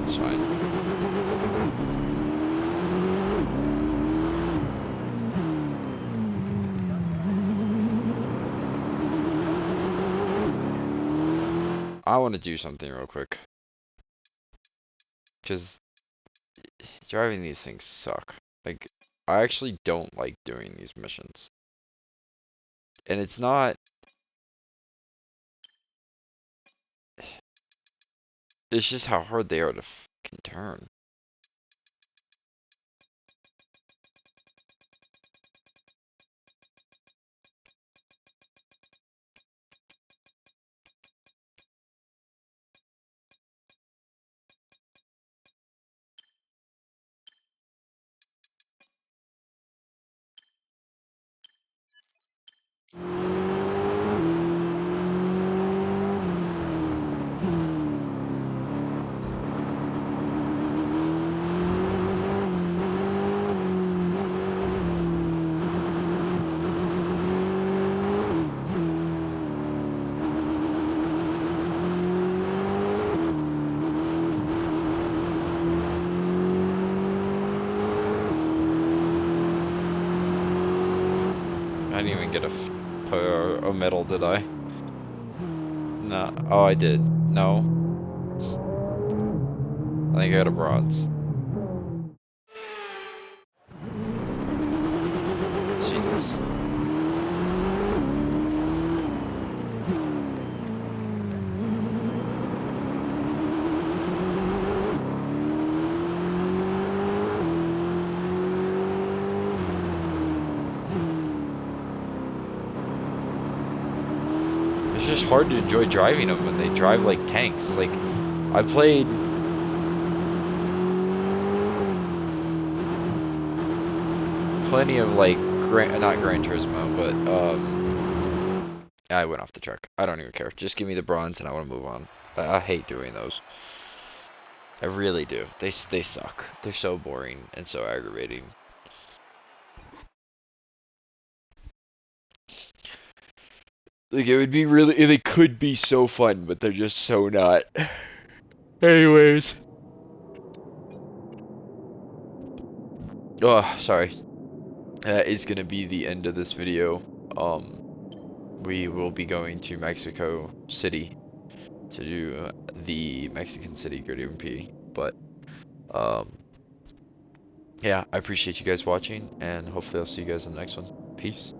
S1: It's fine. I want to do something real quick. Because driving these things suck. Like, I actually don't like doing these missions. And it's not... It's just how hard they are to fucking turn. I didn't even get a medal, did I? No. Oh, I did. No. I think I got a bronze. Jesus. It's just hard to enjoy driving them when they drive like tanks. Like, I played plenty of like not Gran Turismo, but I went off the track. I don't even care. Just give me the bronze and I want to move on. I hate doing those. I really do. They suck. They're so boring and so aggravating. Like, it would be really, they could be so fun, but they're just so not. Anyways. Oh, sorry. That is gonna be the end of this video. We will be going to Mexico City to do the Mexican City Grid MP. But, yeah, I appreciate you guys watching, and hopefully I'll see you guys in the next one. Peace.